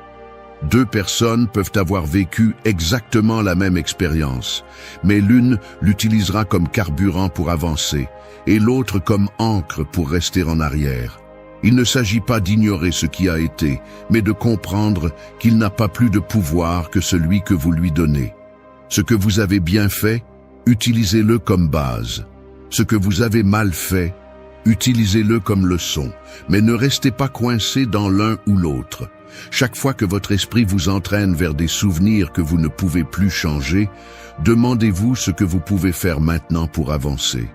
Deux personnes peuvent avoir vécu exactement la même expérience, mais l'une l'utilisera comme carburant pour avancer, et l'autre comme encre pour rester en arrière. Il ne s'agit pas d'ignorer ce qui a été, mais de comprendre qu'il n'a pas plus de pouvoir que celui que vous lui donnez. Ce que vous avez bien fait, utilisez-le comme base. Ce que vous avez mal fait, utilisez-le comme leçon, mais ne restez pas coincé dans l'un ou l'autre. Chaque fois que votre esprit vous entraîne vers des souvenirs que vous ne pouvez plus changer, demandez-vous ce que vous pouvez faire maintenant pour avancer.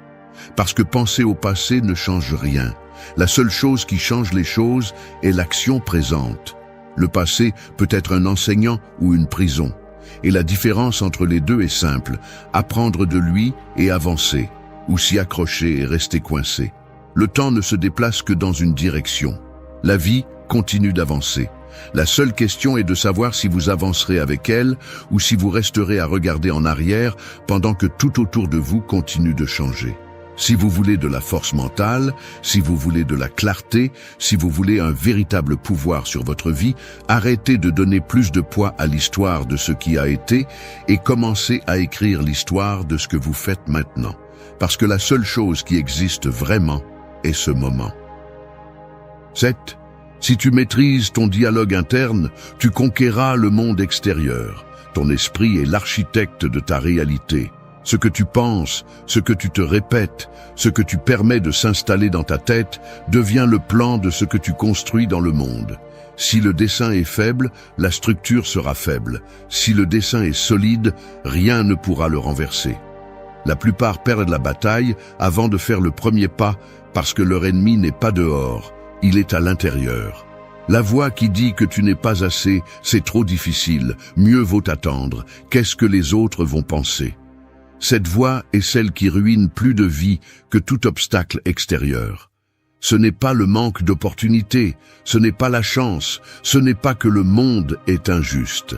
Parce que penser au passé ne change rien. La seule chose qui change les choses est l'action présente. Le passé peut être un enseignant ou une prison. Et la différence entre les deux est simple, apprendre de lui et avancer, ou s'y accrocher et rester coincé. Le temps ne se déplace que dans une direction. La vie continue d'avancer. La seule question est de savoir si vous avancerez avec elle ou si vous resterez à regarder en arrière pendant que tout autour de vous continue de changer. Si vous voulez de la force mentale, si vous voulez de la clarté, si vous voulez un véritable pouvoir sur votre vie, arrêtez de donner plus de poids à l'histoire de ce qui a été et commencez à écrire l'histoire de ce que vous faites maintenant. Parce que la seule chose qui existe vraiment est ce moment. 7. Si tu maîtrises ton dialogue interne, tu conquéras le monde extérieur. Ton esprit est l'architecte de ta réalité. Ce que tu penses, ce que tu te répètes, ce que tu permets de s'installer dans ta tête, devient le plan de ce que tu construis dans le monde. Si le dessin est faible, la structure sera faible. Si le dessin est solide, rien ne pourra le renverser. La plupart perdent la bataille avant de faire le premier pas parce que leur ennemi n'est pas dehors. Il est à l'intérieur. La voix qui dit que tu n'es pas assez, c'est trop difficile, mieux vaut attendre, qu'est-ce que les autres vont penser? Cette voix est celle qui ruine plus de vie que tout obstacle extérieur. Ce n'est pas le manque d'opportunités, ce n'est pas la chance, ce n'est pas que le monde est injuste.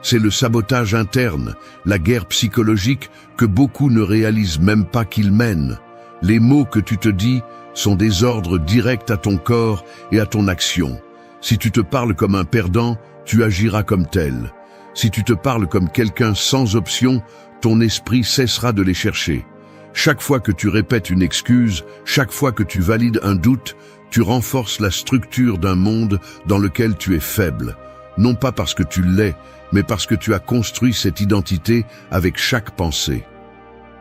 C'est le sabotage interne, la guerre psychologique que beaucoup ne réalisent même pas qu'ils mènent. Les mots que tu te dis sont des ordres directs à ton corps et à ton action. Si tu te parles comme un perdant, tu agiras comme tel. Si tu te parles comme quelqu'un sans option, ton esprit cessera de les chercher. Chaque fois que tu répètes une excuse, chaque fois que tu valides un doute, tu renforces la structure d'un monde dans lequel tu es faible. Non pas parce que tu l'es, mais parce que tu as construit cette identité avec chaque pensée.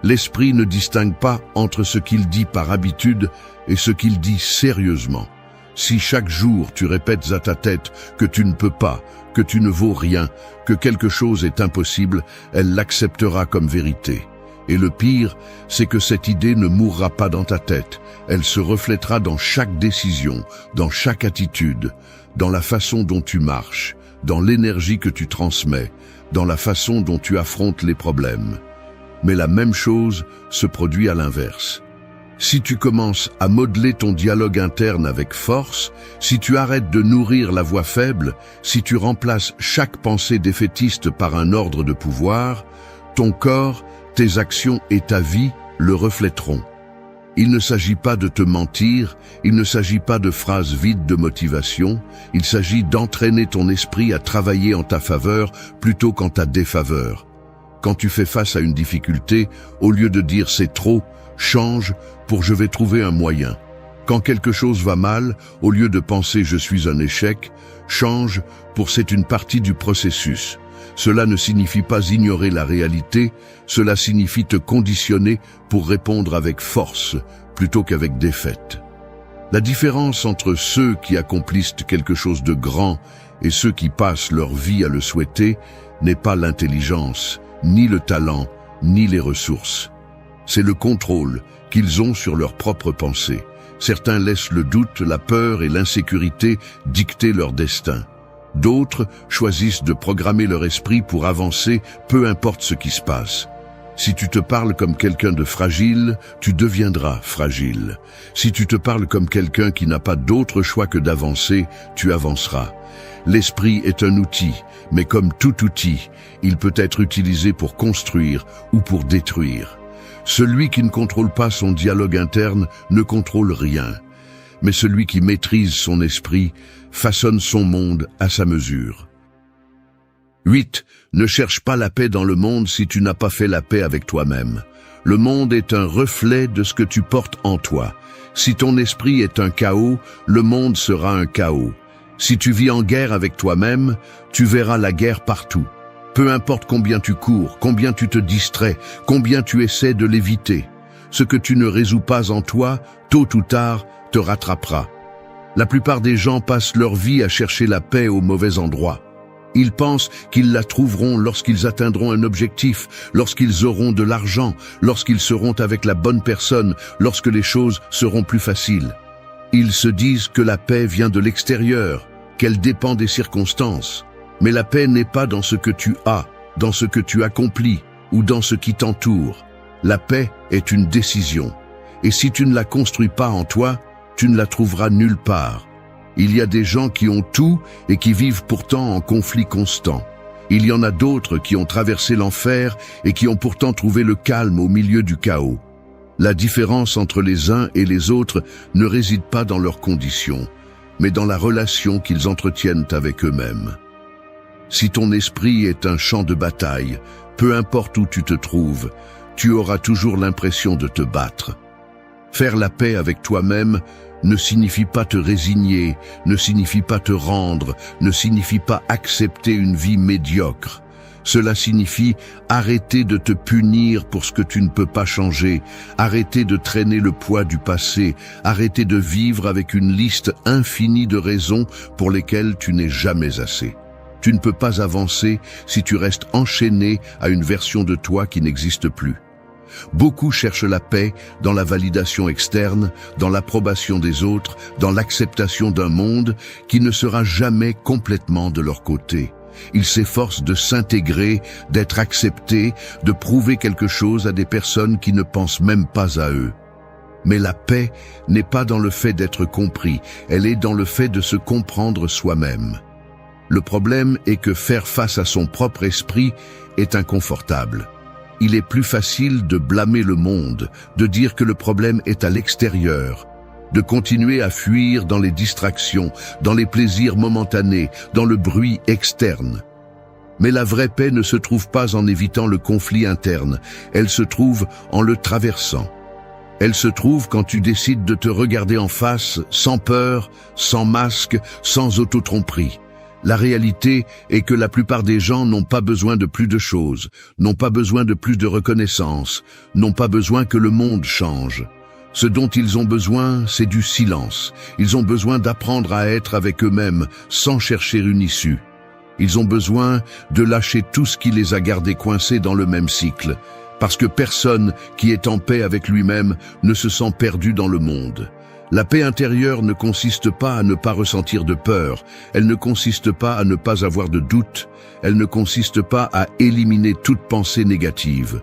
L'esprit ne distingue pas entre ce qu'il dit par habitude et ce qu'il dit sérieusement. Si chaque jour tu répètes à ta tête que tu ne peux pas, que tu ne vaux rien, que quelque chose est impossible, elle l'acceptera comme vérité. Et le pire, c'est que cette idée ne mourra pas dans ta tête. Elle se reflètera dans chaque décision, dans chaque attitude, dans la façon dont tu marches, dans l'énergie que tu transmets, dans la façon dont tu affrontes les problèmes. Mais la même chose se produit à l'inverse. Si tu commences à modeler ton dialogue interne avec force, si tu arrêtes de nourrir la voix faible, si tu remplaces chaque pensée défaitiste par un ordre de pouvoir, ton corps, tes actions et ta vie le reflèteront. Il ne s'agit pas de te mentir, il ne s'agit pas de phrases vides de motivation, il s'agit d'entraîner ton esprit à travailler en ta faveur plutôt qu'en ta défaveur. Quand tu fais face à une difficulté, au lieu de dire c'est trop, change pour je vais trouver un moyen. Quand quelque chose va mal, au lieu de penser je suis un échec, change pour c'est une partie du processus. Cela ne signifie pas ignorer la réalité, cela signifie te conditionner pour répondre avec force plutôt qu'avec défaite. La différence entre ceux qui accomplissent quelque chose de grand et ceux qui passent leur vie à le souhaiter n'est pas l'intelligence, ni le talent, ni les ressources. C'est le contrôle qu'ils ont sur leurs propres pensées. Certains laissent le doute, la peur et l'insécurité dicter leur destin. D'autres choisissent de programmer leur esprit pour avancer, peu importe ce qui se passe. Si tu te parles comme quelqu'un de fragile, tu deviendras fragile. Si tu te parles comme quelqu'un qui n'a pas d'autre choix que d'avancer, tu avanceras. L'esprit est un outil, mais comme tout outil, il peut être utilisé pour construire ou pour détruire. Celui qui ne contrôle pas son dialogue interne ne contrôle rien, mais celui qui maîtrise son esprit façonne son monde à sa mesure. 8. Ne cherche pas la paix dans le monde si tu n'as pas fait la paix avec toi-même. Le monde est un reflet de ce que tu portes en toi. Si ton esprit est un chaos, le monde sera un chaos. Si tu vis en guerre avec toi-même, tu verras la guerre partout. Peu importe combien tu cours, combien tu te distrais, combien tu essaies de l'éviter. Ce que tu ne résous pas en toi, tôt ou tard, te rattrapera. La plupart des gens passent leur vie à chercher la paix au mauvais endroit. Ils pensent qu'ils la trouveront lorsqu'ils atteindront un objectif, lorsqu'ils auront de l'argent, lorsqu'ils seront avec la bonne personne, lorsque les choses seront plus faciles. Ils se disent que la paix vient de l'extérieur, qu'elle dépend des circonstances. Mais la paix n'est pas dans ce que tu as, dans ce que tu accomplis ou dans ce qui t'entoure. La paix est une décision. Et si tu ne la construis pas en toi, tu ne la trouveras nulle part. Il y a des gens qui ont tout et qui vivent pourtant en conflit constant. Il y en a d'autres qui ont traversé l'enfer et qui ont pourtant trouvé le calme au milieu du chaos. La différence entre les uns et les autres ne réside pas dans leurs conditions, mais dans la relation qu'ils entretiennent avec eux-mêmes. Si ton esprit est un champ de bataille, peu importe où tu te trouves, tu auras toujours l'impression de te battre. Faire la paix avec toi-même ne signifie pas te résigner, ne signifie pas te rendre, ne signifie pas accepter une vie médiocre. Cela signifie arrêter de te punir pour ce que tu ne peux pas changer, arrêter de traîner le poids du passé, arrêter de vivre avec une liste infinie de raisons pour lesquelles tu n'es jamais assez. Tu ne peux pas avancer si tu restes enchaîné à une version de toi qui n'existe plus. Beaucoup cherchent la paix dans la validation externe, dans l'approbation des autres, dans l'acceptation d'un monde qui ne sera jamais complètement de leur côté. Ils s'efforcent de s'intégrer, d'être acceptés, de prouver quelque chose à des personnes qui ne pensent même pas à eux. Mais la paix n'est pas dans le fait d'être compris, elle est dans le fait de se comprendre soi-même. Le problème est que faire face à son propre esprit est inconfortable. Il est plus facile de blâmer le monde, de dire que le problème est à l'extérieur, de continuer à fuir dans les distractions, dans les plaisirs momentanés, dans le bruit externe. Mais la vraie paix ne se trouve pas en évitant le conflit interne, elle se trouve en le traversant. Elle se trouve quand tu décides de te regarder en face, sans peur, sans masque, sans autotromperie. La réalité est que la plupart des gens n'ont pas besoin de plus de choses, n'ont pas besoin de plus de reconnaissance, n'ont pas besoin que le monde change. Ce dont ils ont besoin, c'est du silence. Ils ont besoin d'apprendre à être avec eux-mêmes sans chercher une issue. Ils ont besoin de lâcher tout ce qui les a gardés coincés dans le même cycle, parce que personne qui est en paix avec lui-même ne se sent perdu dans le monde. La paix intérieure ne consiste pas à ne pas ressentir de peur, elle ne consiste pas à ne pas avoir de doute, elle ne consiste pas à éliminer toute pensée négative.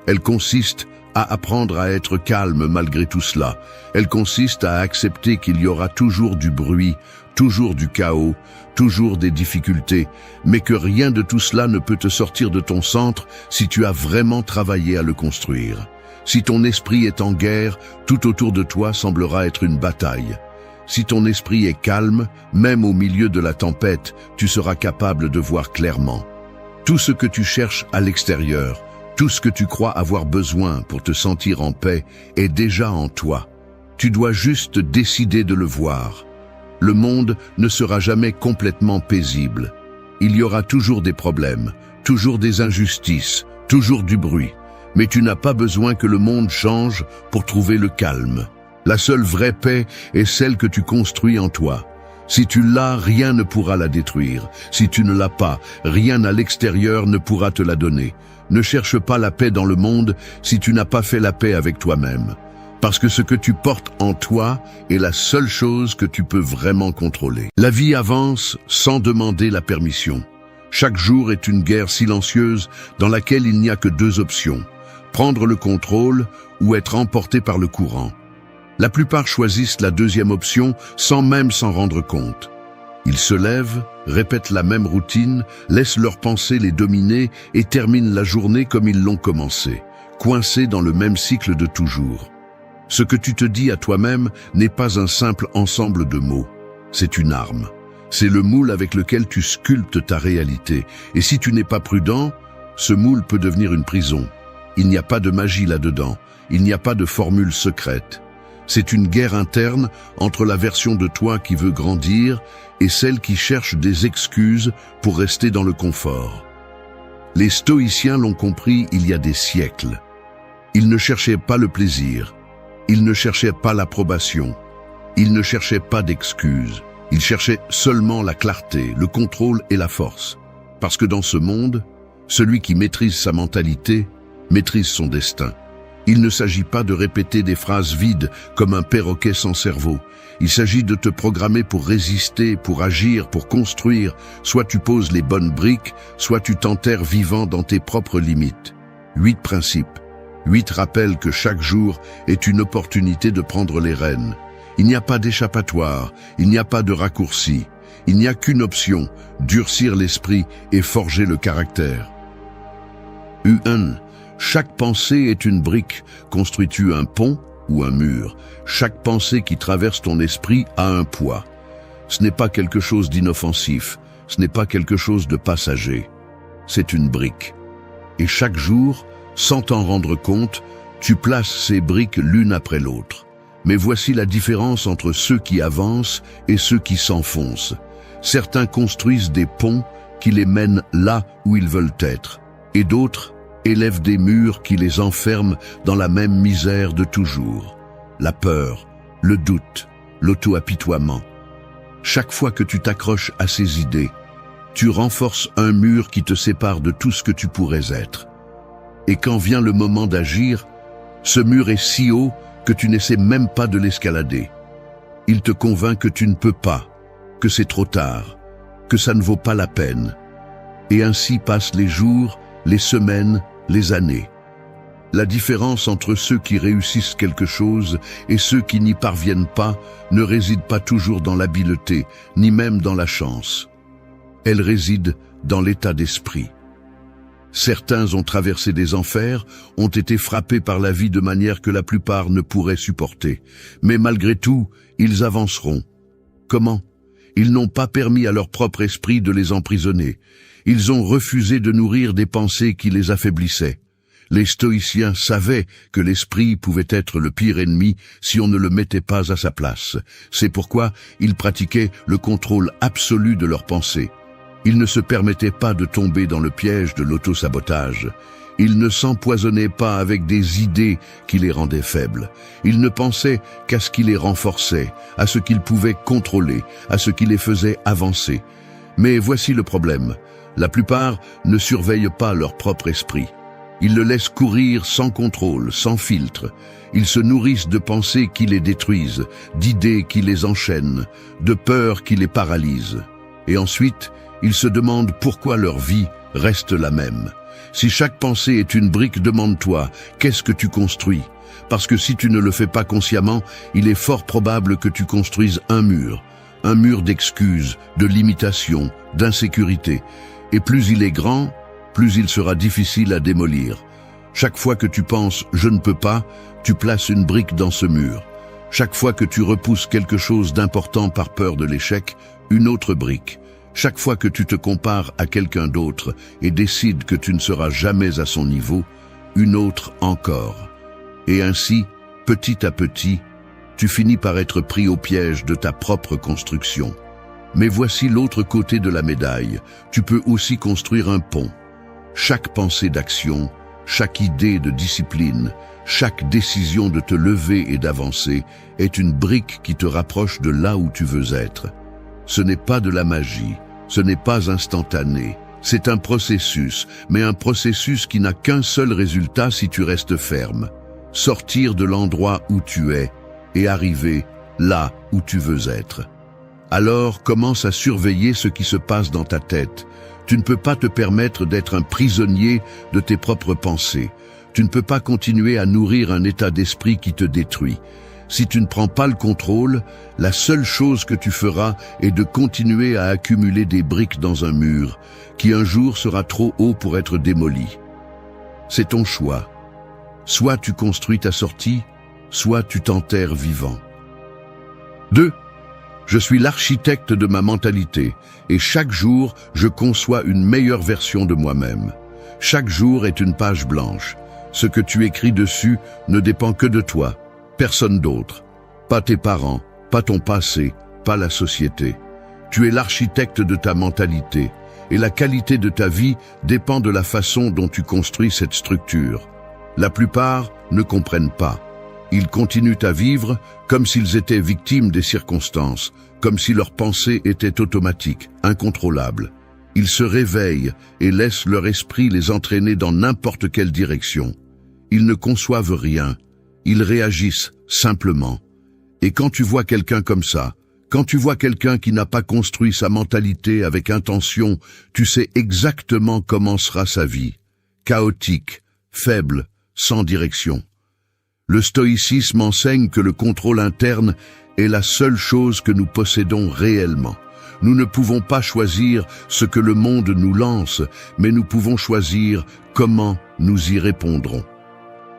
Elle consiste à apprendre à être calme malgré tout cela. Elle consiste à accepter qu'il y aura toujours du bruit, toujours du chaos, toujours des difficultés, mais que rien de tout cela ne peut te sortir de ton centre si tu as vraiment travaillé à le construire. Si ton esprit est en guerre, tout autour de toi semblera être une bataille. Si ton esprit est calme, même au milieu de la tempête, tu seras capable de voir clairement. Tout ce que tu cherches à l'extérieur, tout ce que tu crois avoir besoin pour te sentir en paix, est déjà en toi. Tu dois juste décider de le voir. Le monde ne sera jamais complètement paisible. Il y aura toujours des problèmes, toujours des injustices, toujours du bruit. Mais tu n'as pas besoin que le monde change pour trouver le calme. La seule vraie paix est celle que tu construis en toi. Si tu l'as, rien ne pourra la détruire. Si tu ne l'as pas, rien à l'extérieur ne pourra te la donner. Ne cherche pas la paix dans le monde si tu n'as pas fait la paix avec toi-même. Parce que ce que tu portes en toi est la seule chose que tu peux vraiment contrôler. La vie avance sans demander la permission. Chaque jour est une guerre silencieuse dans laquelle il n'y a que deux options. Prendre le contrôle ou être emporté par le courant. La plupart choisissent la deuxième option sans même s'en rendre compte. Ils se lèvent, répètent la même routine, laissent leurs pensées les dominer et terminent la journée comme ils l'ont commencé, coincés dans le même cycle de toujours. Ce que tu te dis à toi-même n'est pas un simple ensemble de mots, c'est une arme. C'est le moule avec lequel tu sculptes ta réalité. Et si tu n'es pas prudent, ce moule peut devenir une prison. Il n'y a pas de magie là-dedans. Il n'y a pas de formule secrète. C'est une guerre interne entre la version de toi qui veut grandir et celle qui cherche des excuses pour rester dans le confort. Les stoïciens l'ont compris il y a des siècles. Ils ne cherchaient pas le plaisir. Ils ne cherchaient pas l'approbation. Ils ne cherchaient pas d'excuses. Ils cherchaient seulement la clarté, le contrôle et la force. Parce que dans ce monde, celui qui maîtrise sa mentalité maîtrise son destin. Il ne s'agit pas de répéter des phrases vides comme un perroquet sans cerveau. Il s'agit de te programmer pour résister, pour agir, pour construire. Soit tu poses les bonnes briques, soit tu t'enterres vivant dans tes propres limites. 8 principes. 8 rappels que chaque jour est une opportunité de prendre les rênes. Il n'y a pas d'échappatoire, il n'y a pas de raccourci. Il n'y a qu'une option, durcir l'esprit et forger le caractère. U1. Chaque pensée est une brique. Construis-tu un pont ou un mur? Chaque pensée qui traverse ton esprit a un poids. Ce n'est pas quelque chose d'inoffensif, ce n'est pas quelque chose de passager. C'est une brique. Et chaque jour, sans t'en rendre compte, tu places ces briques l'une après l'autre. Mais voici la différence entre ceux qui avancent et ceux qui s'enfoncent. Certains construisent des ponts qui les mènent là où ils veulent être, et d'autres élèvent des murs qui les enferment dans la même misère de toujours. La peur, le doute, l'auto-apitoiement. Chaque fois que tu t'accroches à ces idées, tu renforces un mur qui te sépare de tout ce que tu pourrais être. Et quand vient le moment d'agir, ce mur est si haut que tu n'essaies même pas de l'escalader. Il te convainc que tu ne peux pas, que c'est trop tard, que ça ne vaut pas la peine. Et ainsi passent les jours, les semaines, les années. La différence entre ceux qui réussissent quelque chose et ceux qui n'y parviennent pas ne réside pas toujours dans l'habileté, ni même dans la chance. Elle réside dans l'état d'esprit. Certains ont traversé des enfers, ont été frappés par la vie de manière que la plupart ne pourraient supporter. Mais malgré tout, ils avanceront. Comment? Ils n'ont pas permis à leur propre esprit de les emprisonner. Ils ont refusé de nourrir des pensées qui les affaiblissaient. Les stoïciens savaient que l'esprit pouvait être le pire ennemi si on ne le mettait pas à sa place. C'est pourquoi ils pratiquaient le contrôle absolu de leurs pensées. Ils ne se permettaient pas de tomber dans le piège de l'auto-sabotage. Ils ne s'empoisonnaient pas avec des idées qui les rendaient faibles. Ils ne pensaient qu'à ce qui les renforçait, à ce qu'ils pouvaient contrôler, à ce qui les faisait avancer. Mais voici le problème. La plupart ne surveillent pas leur propre esprit. Ils le laissent courir sans contrôle, sans filtre. Ils se nourrissent de pensées qui les détruisent, d'idées qui les enchaînent, de peurs qui les paralysent. Et ensuite, ils se demandent pourquoi leur vie reste la même. Si chaque pensée est une brique, demande-toi, qu'est-ce que tu construis? Parce que si tu ne le fais pas consciemment, il est fort probable que tu construises un mur d'excuses, de limitations, d'insécurité. Et plus il est grand, plus il sera difficile à démolir. Chaque fois que tu penses « je ne peux pas », tu places une brique dans ce mur. Chaque fois que tu repousses quelque chose d'important par peur de l'échec, une autre brique. Chaque fois que tu te compares à quelqu'un d'autre et décides que tu ne seras jamais à son niveau, une autre encore. Et ainsi, petit à petit, tu finis par être pris au piège de ta propre construction. Mais voici l'autre côté de la médaille. Tu peux aussi construire un pont. Chaque pensée d'action, chaque idée de discipline, chaque décision de te lever et d'avancer est une brique qui te rapproche de là où tu veux être. Ce n'est pas de la magie, ce n'est pas instantané. C'est un processus, mais un processus qui n'a qu'un seul résultat si tu restes ferme. Sortir de l'endroit où tu es et arriver là où tu veux être. Alors commence à surveiller ce qui se passe dans ta tête. Tu ne peux pas te permettre d'être un prisonnier de tes propres pensées. Tu ne peux pas continuer à nourrir un état d'esprit qui te détruit. Si tu ne prends pas le contrôle, la seule chose que tu feras est de continuer à accumuler des briques dans un mur, qui un jour sera trop haut pour être démoli. C'est ton choix. Soit tu construis ta sortie, soit tu t'enterres vivant. 2. Je suis l'architecte de ma mentalité et chaque jour, je conçois une meilleure version de moi-même. Chaque jour est une page blanche. Ce que tu écris dessus ne dépend que de toi, personne d'autre. Pas tes parents, pas ton passé, pas la société. Tu es l'architecte de ta mentalité et la qualité de ta vie dépend de la façon dont tu construis cette structure. La plupart ne comprennent pas. Ils continuent à vivre comme s'ils étaient victimes des circonstances, comme si leurs pensées étaient automatiques, incontrôlables. Ils se réveillent et laissent leur esprit les entraîner dans n'importe quelle direction. Ils ne conçoivent rien, ils réagissent simplement. Et quand tu vois quelqu'un comme ça, quand tu vois quelqu'un qui n'a pas construit sa mentalité avec intention, tu sais exactement comment sera sa vie. Chaotique, faible, sans direction. Le stoïcisme enseigne que le contrôle interne est la seule chose que nous possédons réellement. Nous ne pouvons pas choisir ce que le monde nous lance, mais nous pouvons choisir comment nous y répondrons.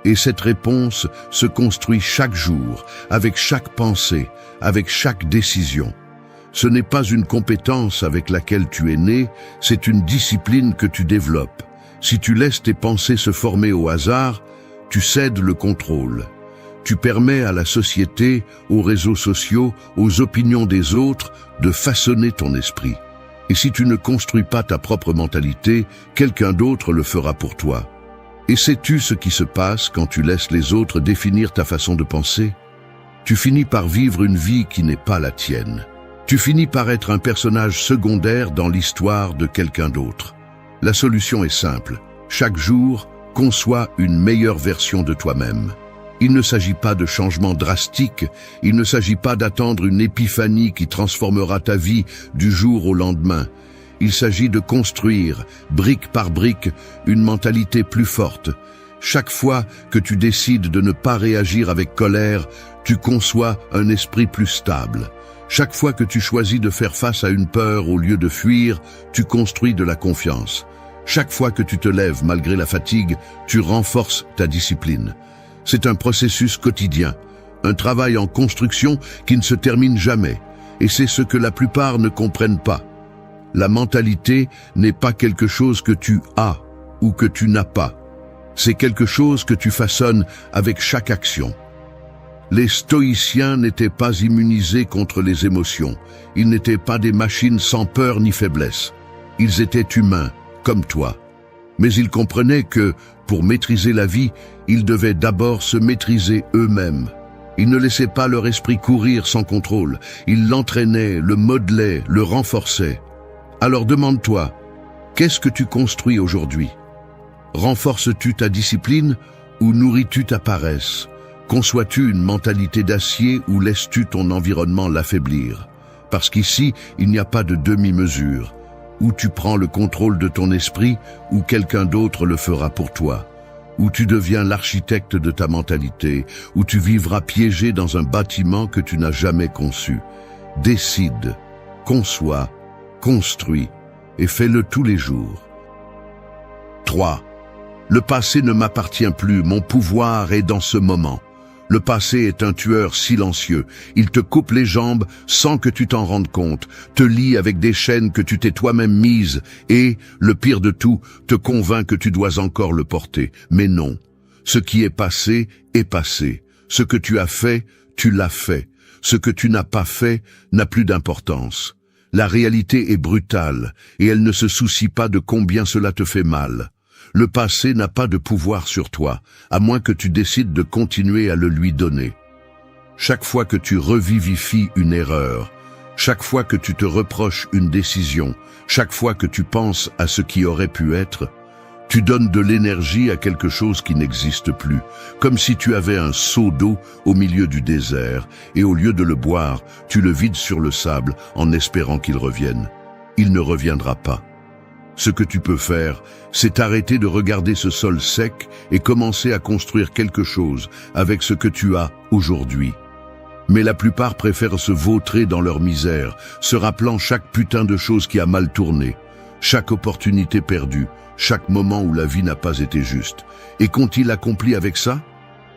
Et cette réponse se construit chaque jour, avec chaque pensée, avec chaque décision. Ce n'est pas une compétence avec laquelle tu es né, c'est une discipline que tu développes. Si tu laisses tes pensées se former au hasard, tu cèdes le contrôle. Tu permets à la société, aux réseaux sociaux, aux opinions des autres de façonner ton esprit. Et si tu ne construis pas ta propre mentalité, quelqu'un d'autre le fera pour toi. Et sais-tu ce qui se passe quand tu laisses les autres définir ta façon de penser? Tu finis par vivre une vie qui n'est pas la tienne. Tu finis par être un personnage secondaire dans l'histoire de quelqu'un d'autre. La solution est simple. Chaque jour, conçois une meilleure version de toi-même. Il ne s'agit pas de changements drastiques, il ne s'agit pas d'attendre une épiphanie qui transformera ta vie du jour au lendemain. Il s'agit de construire, brique par brique, une mentalité plus forte. Chaque fois que tu décides de ne pas réagir avec colère, tu conçois un esprit plus stable. Chaque fois que tu choisis de faire face à une peur au lieu de fuir, tu construis de la confiance. Chaque fois que tu te lèves malgré la fatigue, tu renforces ta discipline. C'est un processus quotidien, un travail en construction qui ne se termine jamais. Et c'est ce que la plupart ne comprennent pas. La mentalité n'est pas quelque chose que tu as ou que tu n'as pas. C'est quelque chose que tu façonnes avec chaque action. Les stoïciens n'étaient pas immunisés contre les émotions. Ils n'étaient pas des machines sans peur ni faiblesse. Ils étaient humains, comme toi. Mais ils comprenaient que, pour maîtriser la vie, ils devaient d'abord se maîtriser eux-mêmes. Ils ne laissaient pas leur esprit courir sans contrôle. Ils l'entraînaient, le modelaient, le renforçaient. Alors demande-toi, qu'est-ce que tu construis aujourd'hui? Renforces-tu ta discipline ou nourris-tu ta paresse? Conçois-tu une mentalité d'acier ou laisses-tu ton environnement l'affaiblir? Parce qu'ici, il n'y a pas de demi-mesure. Ou tu prends le contrôle de ton esprit, ou quelqu'un d'autre le fera pour toi. Ou tu deviens l'architecte de ta mentalité, ou tu vivras piégé dans un bâtiment que tu n'as jamais conçu. Décide, conçois, construis, et fais-le tous les jours. 3. Le passé ne m'appartient plus, mon pouvoir est dans ce moment. Le passé est un tueur silencieux. Il te coupe les jambes sans que tu t'en rendes compte, te lie avec des chaînes que tu t'es toi-même mises et, le pire de tout, te convainc que tu dois encore le porter. Mais non. Ce qui est passé est passé. Ce que tu as fait, tu l'as fait. Ce que tu n'as pas fait n'a plus d'importance. La réalité est brutale et elle ne se soucie pas de combien cela te fait mal. Le passé n'a pas de pouvoir sur toi, à moins que tu décides de continuer à le lui donner. Chaque fois que tu revivifies une erreur, chaque fois que tu te reproches une décision, chaque fois que tu penses à ce qui aurait pu être, tu donnes de l'énergie à quelque chose qui n'existe plus, comme si tu avais un seau d'eau au milieu du désert, et au lieu de le boire, tu le vides sur le sable en espérant qu'il revienne. Il ne reviendra pas. Ce que tu peux faire, c'est arrêter de regarder ce sol sec et commencer à construire quelque chose avec ce que tu as aujourd'hui. Mais la plupart préfèrent se vautrer dans leur misère, se rappelant chaque putain de chose qui a mal tourné, chaque opportunité perdue, chaque moment où la vie n'a pas été juste. Et qu'ont-ils accompli avec ça?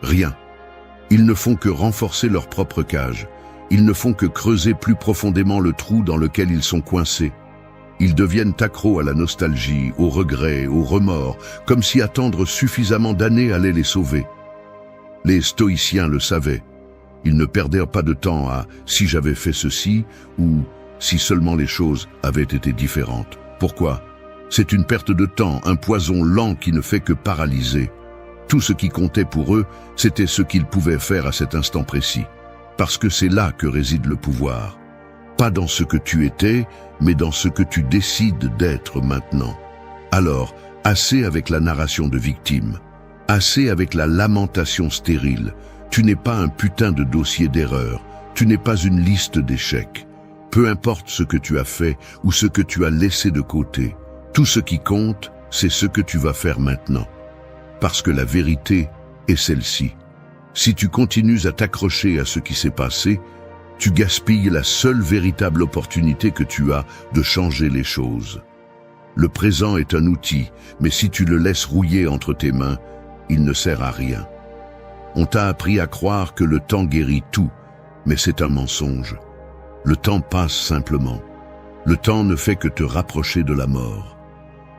Rien. Ils ne font que renforcer leur propre cage. ils ne font que creuser plus profondément le trou dans lequel ils sont coincés. Ils deviennent accros à la nostalgie, au regret, au remords, comme si attendre suffisamment d'années allait les sauver. Les stoïciens le savaient. Ils ne perdirent pas de temps à « si j'avais fait ceci » ou « si seulement les choses avaient été différentes ». Pourquoi? C'est une perte de temps, un poison lent qui ne fait que paralyser. Tout ce qui comptait pour eux, c'était ce qu'ils pouvaient faire à cet instant précis. Parce que c'est là que réside le pouvoir. Pas dans ce que tu étais, mais dans ce que tu décides d'être maintenant. Alors, assez avec la narration de victime, assez avec la lamentation stérile. Tu n'es pas un putain de dossier d'erreur, tu n'es pas une liste d'échecs. Peu importe ce que tu as fait ou ce que tu as laissé de côté, tout ce qui compte, c'est ce que tu vas faire maintenant. Parce que la vérité est celle-ci. Si tu continues à t'accrocher à ce qui s'est passé, tu gaspilles la seule véritable opportunité que tu as de changer les choses. Le présent est un outil, mais si tu le laisses rouiller entre tes mains, il ne sert à rien. On t'a appris à croire que le temps guérit tout, mais c'est un mensonge. Le temps passe simplement. Le temps ne fait que te rapprocher de la mort.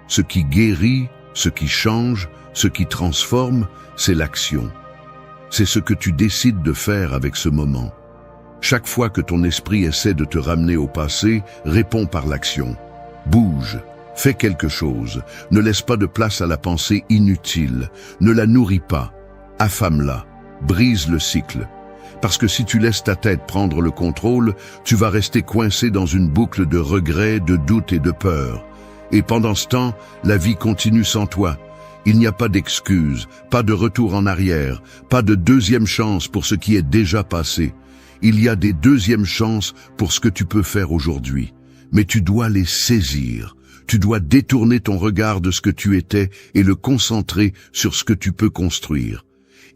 Ce qui guérit, ce qui change, ce qui transforme, c'est l'action. C'est ce que tu décides de faire avec ce moment. Chaque fois que ton esprit essaie de te ramener au passé, réponds par l'action. Bouge, fais quelque chose, ne laisse pas de place à la pensée inutile, ne la nourris pas, affame-la, brise le cycle. Parce que si tu laisses ta tête prendre le contrôle, tu vas rester coincé dans une boucle de regrets, de doutes et de peur. Et pendant ce temps, la vie continue sans toi. Il n'y a pas d'excuse, pas de retour en arrière, pas de deuxième chance pour ce qui est déjà passé. Il y a des deuxièmes chances pour ce que tu peux faire aujourd'hui. Mais tu dois les saisir. Tu dois détourner ton regard de ce que tu étais et le concentrer sur ce que tu peux construire.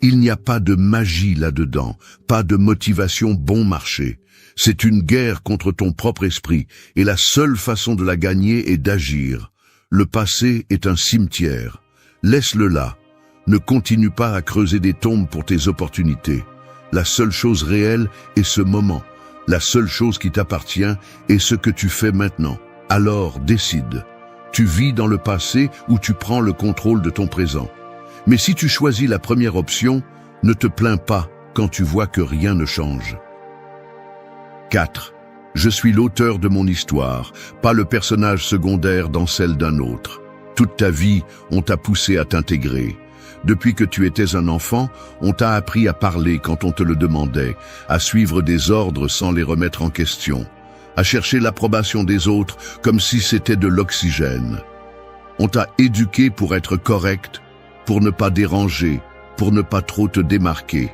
Il n'y a pas de magie là-dedans, pas de motivation bon marché. C'est une guerre contre ton propre esprit et la seule façon de la gagner est d'agir. Le passé est un cimetière. Laisse-le là. Ne continue pas à creuser des tombes pour tes opportunités. La seule chose réelle est ce moment. La seule chose qui t'appartient est ce que tu fais maintenant. Alors décide. Tu vis dans le passé ou tu prends le contrôle de ton présent. Mais si tu choisis la première option, ne te plains pas quand tu vois que rien ne change. 4. Je suis l'auteur de mon histoire, pas le personnage secondaire dans celle d'un autre. Toute ta vie, on t'a poussé à t'intégrer. Depuis que tu étais un enfant, on t'a appris à parler quand on te le demandait, à suivre des ordres sans les remettre en question, à chercher l'approbation des autres comme si c'était de l'oxygène. On t'a éduqué pour être correct, pour ne pas déranger, pour ne pas trop te démarquer.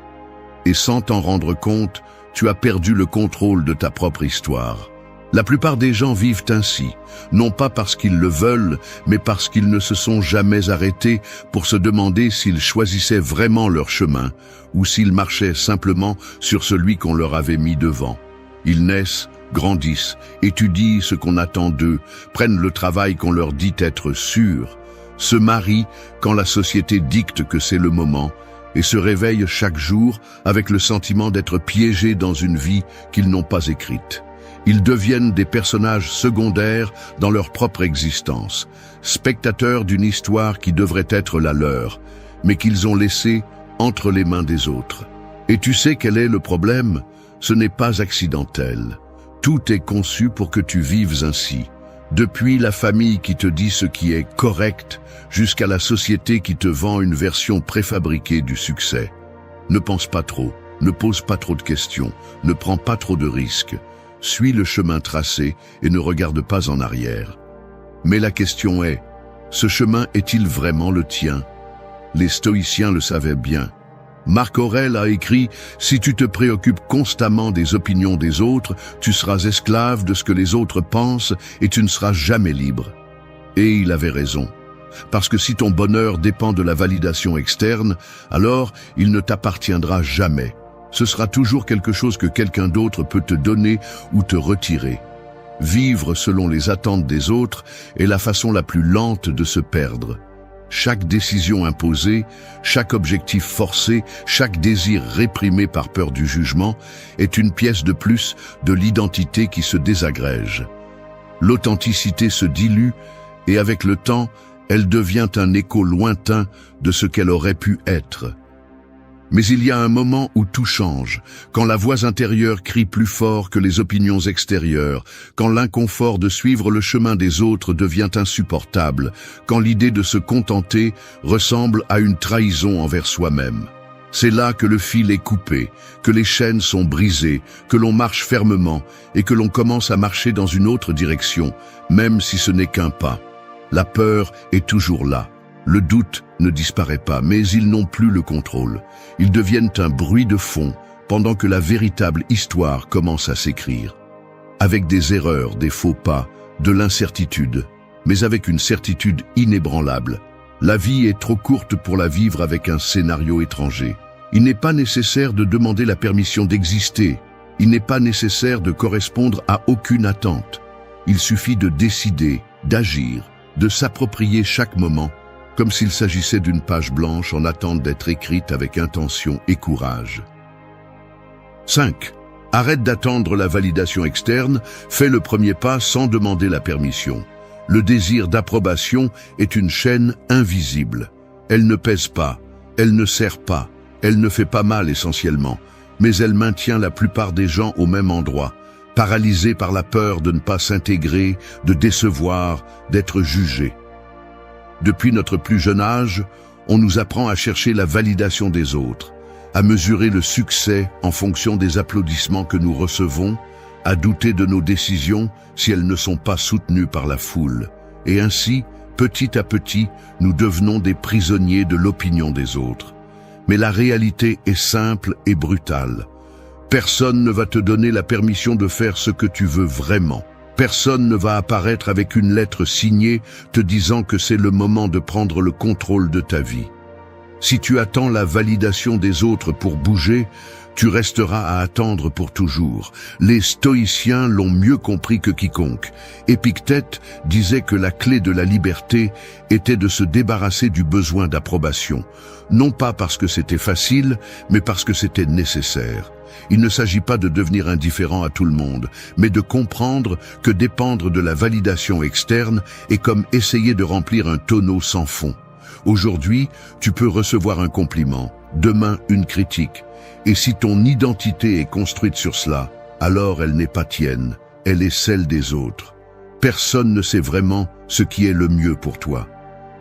Et sans t'en rendre compte, tu as perdu le contrôle de ta propre histoire. La plupart des gens vivent ainsi, non pas parce qu'ils le veulent, mais parce qu'ils ne se sont jamais arrêtés pour se demander s'ils choisissaient vraiment leur chemin ou s'ils marchaient simplement sur celui qu'on leur avait mis devant. Ils naissent, grandissent, étudient ce qu'on attend d'eux, prennent le travail qu'on leur dit être sûr, se marient quand la société dicte que c'est le moment et se réveillent chaque jour avec le sentiment d'être piégés dans une vie qu'ils n'ont pas écrite. Ils deviennent des personnages secondaires dans leur propre existence, spectateurs d'une histoire qui devrait être la leur, mais qu'ils ont laissée entre les mains des autres. Et tu sais quel est le problème? Ce n'est pas accidentel. Tout est conçu pour que tu vives ainsi. Depuis la famille qui te dit ce qui est correct, jusqu'à la société qui te vend une version préfabriquée du succès. Ne pense pas trop, ne pose pas trop de questions, ne prends pas trop de risques. Suis le chemin tracé et ne regarde pas en arrière. Mais la question est, ce chemin est-il vraiment le tien? Les stoïciens le savaient bien. Marc Aurèle a écrit « Si tu te préoccupes constamment des opinions des autres, tu seras esclave de ce que les autres pensent et tu ne seras jamais libre. » Et il avait raison. Parce que si ton bonheur dépend de la validation externe, alors il ne t'appartiendra jamais. Ce sera toujours quelque chose que quelqu'un d'autre peut te donner ou te retirer. Vivre selon les attentes des autres est la façon la plus lente de se perdre. Chaque décision imposée, chaque objectif forcé, chaque désir réprimé par peur du jugement est une pièce de plus de l'identité qui se désagrège. L'authenticité se dilue et avec le temps, elle devient un écho lointain de ce qu'elle aurait pu être. Mais il y a un moment où tout change, quand la voix intérieure crie plus fort que les opinions extérieures, quand l'inconfort de suivre le chemin des autres devient insupportable, quand l'idée de se contenter ressemble à une trahison envers soi-même. C'est là que le fil est coupé, que les chaînes sont brisées, que l'on marche fermement et que l'on commence à marcher dans une autre direction, même si ce n'est qu'un pas. La peur est toujours là. Le doute ne disparaît pas, mais ils n'ont plus le contrôle. Ils deviennent un bruit de fond pendant que la véritable histoire commence à s'écrire. Avec des erreurs, des faux pas, de l'incertitude, mais avec une certitude inébranlable. La vie est trop courte pour la vivre avec un scénario étranger. Il n'est pas nécessaire de demander la permission d'exister. Il n'est pas nécessaire de correspondre à aucune attente. Il suffit de décider, d'agir, de s'approprier chaque moment, comme s'il s'agissait d'une page blanche en attente d'être écrite avec intention et courage. 5. Arrête d'attendre la validation externe, fais le premier pas sans demander la permission. Le désir d'approbation est une chaîne invisible. Elle ne pèse pas, elle ne serre pas, elle ne fait pas mal essentiellement, mais elle maintient la plupart des gens au même endroit, paralysés par la peur de ne pas s'intégrer, de décevoir, d'être jugés. Depuis notre plus jeune âge, on nous apprend à chercher la validation des autres, à mesurer le succès en fonction des applaudissements que nous recevons, à douter de nos décisions si elles ne sont pas soutenues par la foule. Et ainsi, petit à petit, nous devenons des prisonniers de l'opinion des autres. Mais la réalité est simple et brutale. Personne ne va te donner la permission de faire ce que tu veux vraiment. Personne ne va apparaître avec une lettre signée te disant que c'est le moment de prendre le contrôle de ta vie. Si tu attends la validation des autres pour bouger, tu resteras à attendre pour toujours. Les stoïciens l'ont mieux compris que quiconque. Épictète disait que la clé de la liberté était de se débarrasser du besoin d'approbation. Non pas parce que c'était facile, mais parce que c'était nécessaire. Il ne s'agit pas de devenir indifférent à tout le monde, mais de comprendre que dépendre de la validation externe est comme essayer de remplir un tonneau sans fond. Aujourd'hui, tu peux recevoir un compliment, demain une critique. Et si ton identité est construite sur cela, alors elle n'est pas tienne, elle est celle des autres. Personne ne sait vraiment ce qui est le mieux pour toi.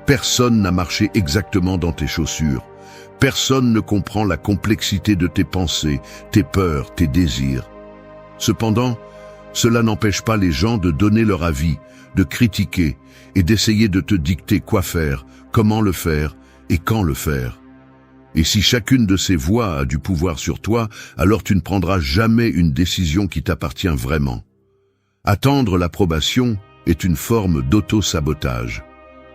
Personne n'a marché exactement dans tes chaussures. Personne ne comprend la complexité de tes pensées, tes peurs, tes désirs. Cependant, cela n'empêche pas les gens de donner leur avis, de critiquer et d'essayer de te dicter quoi faire, comment le faire et quand le faire. Et si chacune de ces voix a du pouvoir sur toi, alors tu ne prendras jamais une décision qui t'appartient vraiment. Attendre l'approbation est une forme d'auto-sabotage.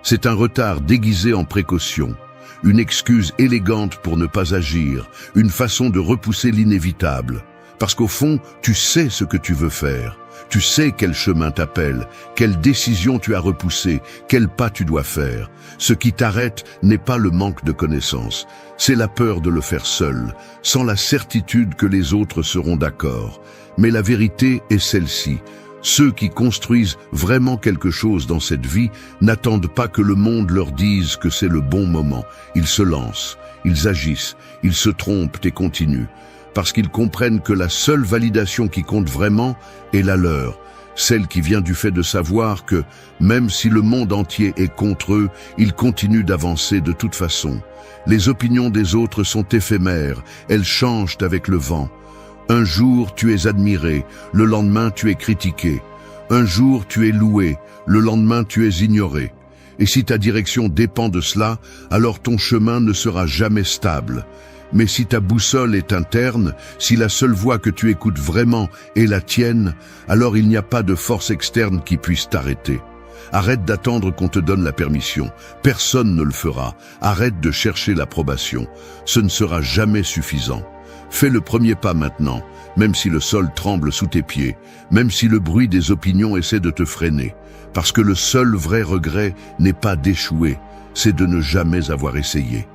C'est un retard déguisé en précaution, une excuse élégante pour ne pas agir, une façon de repousser l'inévitable. Parce qu'au fond, tu sais ce que tu veux faire. Tu sais quel chemin t'appelle, quelle décision tu as repoussée, quel pas tu dois faire. Ce qui t'arrête n'est pas le manque de connaissances, c'est la peur de le faire seul, sans la certitude que les autres seront d'accord. Mais la vérité est celle-ci. Ceux qui construisent vraiment quelque chose dans cette vie n'attendent pas que le monde leur dise que c'est le bon moment. Ils se lancent, ils agissent, ils se trompent et continuent. Parce qu'ils comprennent que la seule validation qui compte vraiment est la leur, celle qui vient du fait de savoir que, même si le monde entier est contre eux, ils continuent d'avancer de toute façon. Les opinions des autres sont éphémères, elles changent avec le vent. Un jour tu es admiré, le lendemain tu es critiqué. Un jour tu es loué, le lendemain tu es ignoré. Et si ta direction dépend de cela, alors ton chemin ne sera jamais stable. Mais si ta boussole est interne, si la seule voix que tu écoutes vraiment est la tienne, alors il n'y a pas de force externe qui puisse t'arrêter. Arrête d'attendre qu'on te donne la permission. Personne ne le fera. Arrête de chercher l'approbation. Ce ne sera jamais suffisant. Fais le premier pas maintenant, même si le sol tremble sous tes pieds, même si le bruit des opinions essaie de te freiner. Parce que le seul vrai regret n'est pas d'échouer, c'est de ne jamais avoir essayé.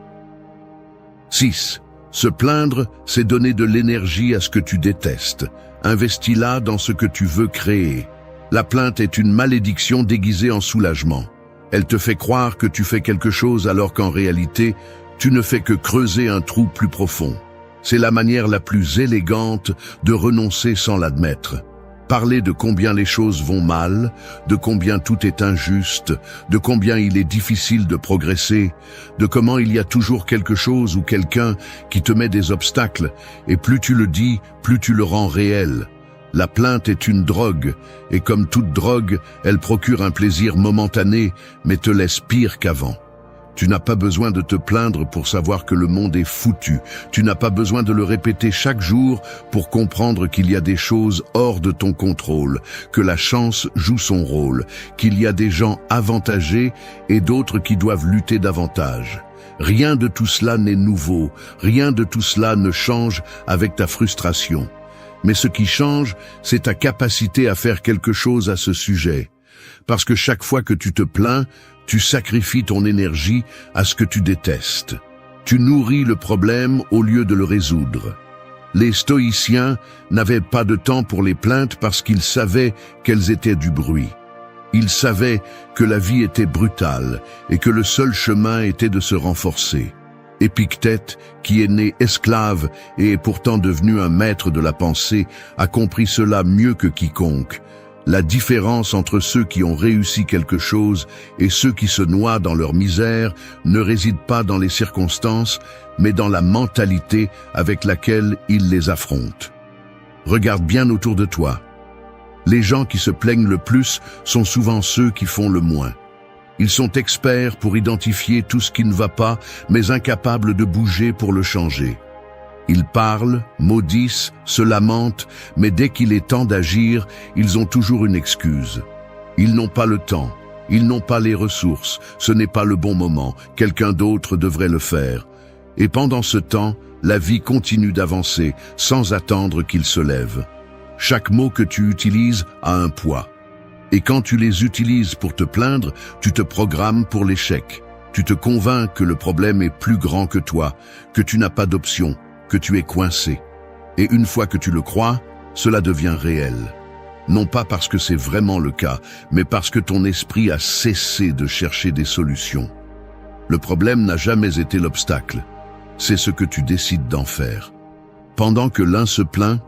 6. Se plaindre, c'est donner de l'énergie à ce que tu détestes. Investis-la dans ce que tu veux créer. La plainte est une malédiction déguisée en soulagement. Elle te fait croire que tu fais quelque chose alors qu'en réalité, tu ne fais que creuser un trou plus profond. C'est la manière la plus élégante de renoncer sans l'admettre. Parler de combien les choses vont mal, de combien tout est injuste, de combien il est difficile de progresser, de comment il y a toujours quelque chose ou quelqu'un qui te met des obstacles, et plus tu le dis, plus tu le rends réel. La plainte est une drogue, et comme toute drogue, elle procure un plaisir momentané, mais te laisse pire qu'avant. Tu n'as pas besoin de te plaindre pour savoir que le monde est foutu. Tu n'as pas besoin de le répéter chaque jour pour comprendre qu'il y a des choses hors de ton contrôle, que la chance joue son rôle, qu'il y a des gens avantagés et d'autres qui doivent lutter davantage. Rien de tout cela n'est nouveau, rien de tout cela ne change avec ta frustration. Mais ce qui change, c'est ta capacité à faire quelque chose à ce sujet. Parce que chaque fois que tu te plains, tu sacrifies ton énergie à ce que tu détestes. Tu nourris le problème au lieu de le résoudre. Les stoïciens n'avaient pas de temps pour les plaintes parce qu'ils savaient qu'elles étaient du bruit. Ils savaient que la vie était brutale et que le seul chemin était de se renforcer. Épictète, qui est né esclave et est pourtant devenu un maître de la pensée, a compris cela mieux que quiconque. La différence entre ceux qui ont réussi quelque chose et ceux qui se noient dans leur misère ne réside pas dans les circonstances, mais dans la mentalité avec laquelle ils les affrontent. Regarde bien autour de toi. Les gens qui se plaignent le plus sont souvent ceux qui font le moins. Ils sont experts pour identifier tout ce qui ne va pas, mais incapables de bouger pour le changer. Ils parlent, maudissent, se lamentent, mais dès qu'il est temps d'agir, ils ont toujours une excuse. Ils n'ont pas le temps, ils n'ont pas les ressources, ce n'est pas le bon moment, quelqu'un d'autre devrait le faire. Et pendant ce temps, la vie continue d'avancer, sans attendre qu'ils se lèvent. Chaque mot que tu utilises a un poids. Et quand tu les utilises pour te plaindre, tu te programmes pour l'échec. Tu te convaincs que le problème est plus grand que toi, que tu n'as pas d'option, que tu es coincé. Et une fois que tu le crois, cela devient réel. Non pas parce que c'est vraiment le cas, mais parce que ton esprit a cessé de chercher des solutions. Le problème n'a jamais été l'obstacle. C'est ce que tu décides d'en faire. Pendant que l'un se plaint,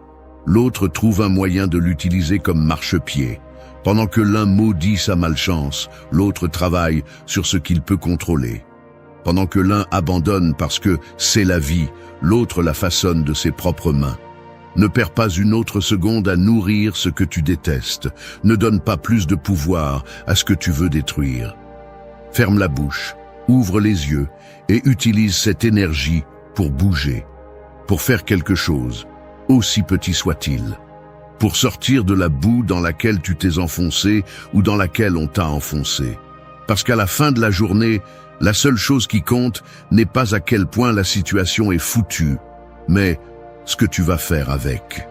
l'autre trouve un moyen de l'utiliser comme marchepied. Pendant que l'un maudit sa malchance, l'autre travaille sur ce qu'il peut contrôler. Pendant que l'un abandonne parce que c'est la vie, l'autre la façonne de ses propres mains. Ne perds pas une autre seconde à nourrir ce que tu détestes. Ne donne pas plus de pouvoir à ce que tu veux détruire. Ferme la bouche, ouvre les yeux et utilise cette énergie pour bouger, pour faire quelque chose, aussi petit soit-il. Pour sortir de la boue dans laquelle tu t'es enfoncé ou dans laquelle on t'a enfoncé. Parce qu'à la fin de la journée, la seule chose qui compte n'est pas à quel point la situation est foutue, mais ce que tu vas faire avec.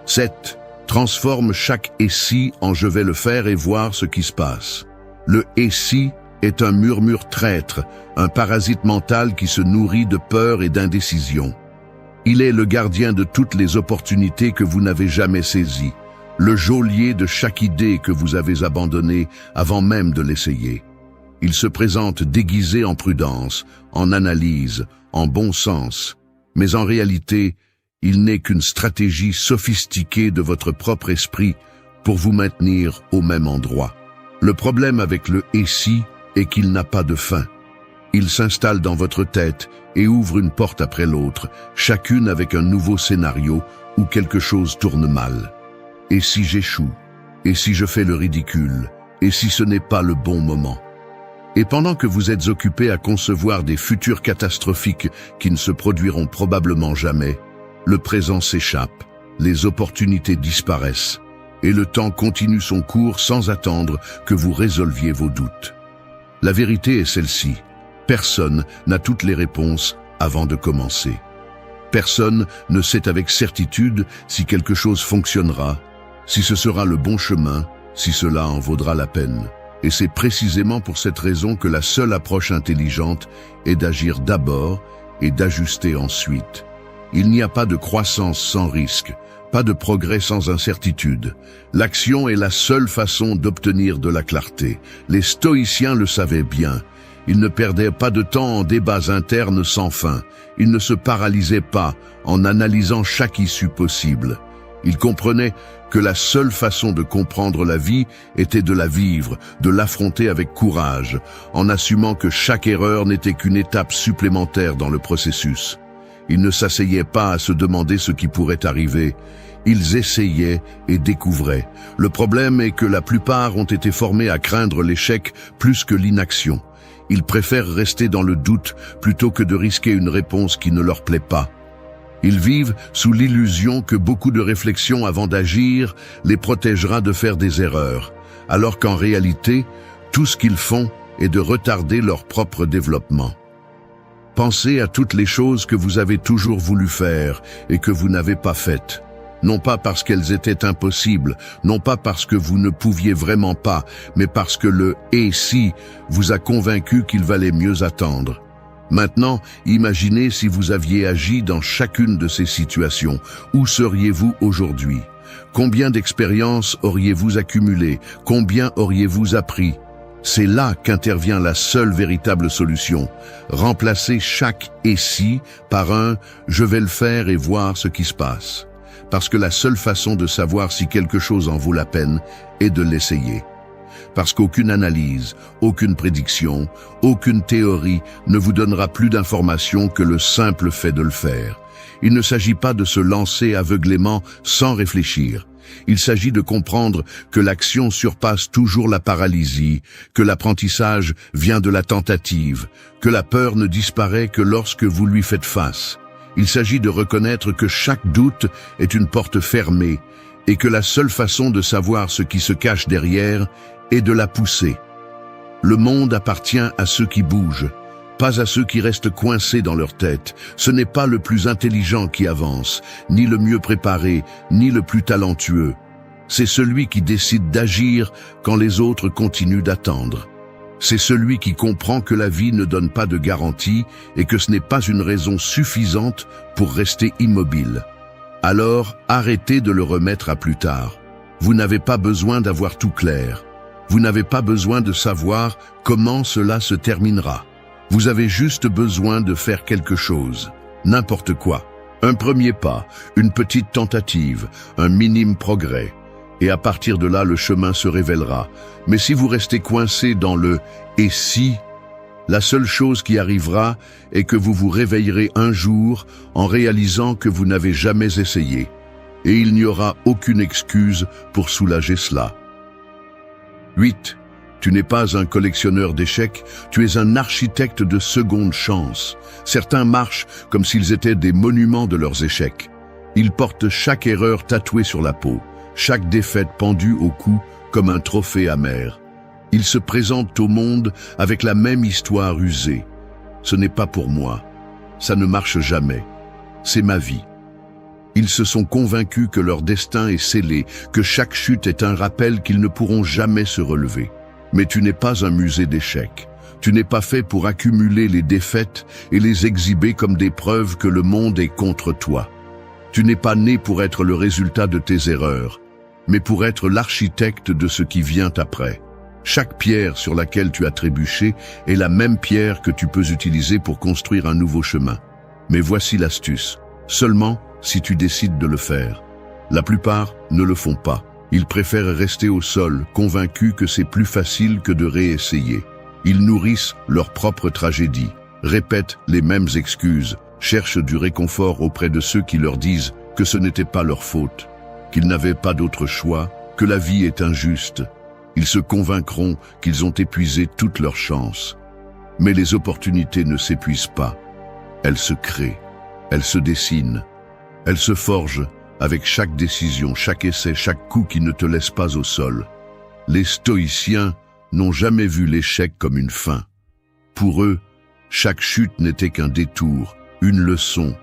7. Transforme chaque « et si » en « je vais le faire et voir ce qui se passe ». Le « et si » est un murmure traître, un parasite mental qui se nourrit de peur et d'indécision. Il est le gardien de toutes les opportunités que vous n'avez jamais saisies, le geôlier de chaque idée que vous avez abandonnée avant même de l'essayer. Il se présente déguisé en prudence, en analyse, en bon sens, mais en réalité, il n'est qu'une stratégie sophistiquée de votre propre esprit pour vous maintenir au même endroit. Le problème avec le « et si » est qu'il n'a pas de fin. Il s'installe dans votre tête et ouvre une porte après l'autre, chacune avec un nouveau scénario où quelque chose tourne mal. Et si j'échoue? Et si je fais le ridicule? Et si ce n'est pas le bon moment? Et pendant que vous êtes occupé à concevoir des futurs catastrophiques qui ne se produiront probablement jamais, le présent s'échappe, les opportunités disparaissent, et le temps continue son cours sans attendre que vous résolviez vos doutes. La vérité est celle-ci. Personne n'a toutes les réponses avant de commencer. Personne ne sait avec certitude si quelque chose fonctionnera, si ce sera le bon chemin, si cela en vaudra la peine. Et c'est précisément pour cette raison que la seule approche intelligente est d'agir d'abord et d'ajuster ensuite. Il n'y a pas de croissance sans risque, pas de progrès sans incertitude. L'action est la seule façon d'obtenir de la clarté. Les stoïciens le savaient bien. Ils ne perdaient pas de temps en débats internes sans fin. Ils ne se paralysaient pas en analysant chaque issue possible. Ils comprenaient que la seule façon de comprendre la vie était de la vivre, de l'affronter avec courage, en assumant que chaque erreur n'était qu'une étape supplémentaire dans le processus. Ils ne s'asseyaient pas à se demander ce qui pourrait arriver. Ils essayaient et découvraient. Le problème est que la plupart ont été formés à craindre l'échec plus que l'inaction. Ils préfèrent rester dans le doute plutôt que de risquer une réponse qui ne leur plaît pas. Ils vivent sous l'illusion que beaucoup de réflexion avant d'agir les protégera de faire des erreurs, alors qu'en réalité, tout ce qu'ils font est de retarder leur propre développement. Pensez à toutes les choses que vous avez toujours voulu faire et que vous n'avez pas faites. Non pas parce qu'elles étaient impossibles, non pas parce que vous ne pouviez vraiment pas, mais parce que le « et si » vous a convaincu qu'il valait mieux attendre. Maintenant, imaginez si vous aviez agi dans chacune de ces situations. Où seriez-vous aujourd'hui? Combien d'expériences auriez-vous accumulées? Combien auriez-vous appris? C'est là qu'intervient la seule véritable solution. Remplacer chaque « et si » par un « je vais le faire et voir ce qui se passe ». Parce que la seule façon de savoir si quelque chose en vaut la peine est de l'essayer. Parce qu'aucune analyse, aucune prédiction, aucune théorie ne vous donnera plus d'informations que le simple fait de le faire. Il ne s'agit pas de se lancer aveuglément sans réfléchir. Il s'agit de comprendre que l'action surpasse toujours la paralysie, que l'apprentissage vient de la tentative, que la peur ne disparaît que lorsque vous lui faites face. Il s'agit de reconnaître que chaque doute est une porte fermée et que la seule façon de savoir ce qui se cache derrière est de la pousser. Le monde appartient à ceux qui bougent, pas à ceux qui restent coincés dans leur tête. Ce n'est pas le plus intelligent qui avance, ni le mieux préparé, ni le plus talentueux. C'est celui qui décide d'agir quand les autres continuent d'attendre. C'est celui qui comprend que la vie ne donne pas de garantie et que ce n'est pas une raison suffisante pour rester immobile. Alors, arrêtez de le remettre à plus tard. Vous n'avez pas besoin d'avoir tout clair. Vous n'avez pas besoin de savoir comment cela se terminera. Vous avez juste besoin de faire quelque chose, n'importe quoi. Un premier pas, une petite tentative, un minime progrès. Et à partir de là, le chemin se révélera. Mais si vous restez coincé dans le « et si », la seule chose qui arrivera est que vous vous réveillerez un jour en réalisant que vous n'avez jamais essayé. Et il n'y aura aucune excuse pour soulager cela. 8. Tu n'es pas un collectionneur d'échecs, tu es un architecte de seconde chance. Certains marchent comme s'ils étaient des monuments de leurs échecs. Ils portent chaque erreur tatouée sur la peau, chaque défaite pendue au cou comme un trophée amer. Ils se présentent au monde avec la même histoire usée. Ce n'est pas pour moi. Ça ne marche jamais. C'est ma vie. Ils se sont convaincus que leur destin est scellé, que chaque chute est un rappel qu'ils ne pourront jamais se relever. Mais tu n'es pas un musée d'échecs. Tu n'es pas fait pour accumuler les défaites et les exhiber comme des preuves que le monde est contre toi. Tu n'es pas né pour être le résultat de tes erreurs, mais pour être l'architecte de ce qui vient après. Chaque pierre sur laquelle tu as trébuché est la même pierre que tu peux utiliser pour construire un nouveau chemin. Mais voici l'astuce. Seulement si tu décides de le faire. La plupart ne le font pas. Ils préfèrent rester au sol, convaincus que c'est plus facile que de réessayer. Ils nourrissent leur propre tragédie, répètent les mêmes excuses, cherchent du réconfort auprès de ceux qui leur disent que ce n'était pas leur faute, qu'ils n'avaient pas d'autre choix, que la vie est injuste. Ils se convaincront qu'ils ont épuisé toutes leurs chances. Mais les opportunités ne s'épuisent pas. Elles se créent, elles se dessinent, elles se forgent avec chaque décision, chaque essai, chaque coup qui ne te laisse pas au sol. Les stoïciens n'ont jamais vu l'échec comme une fin. Pour eux, chaque chute n'était qu'un détour, une leçon,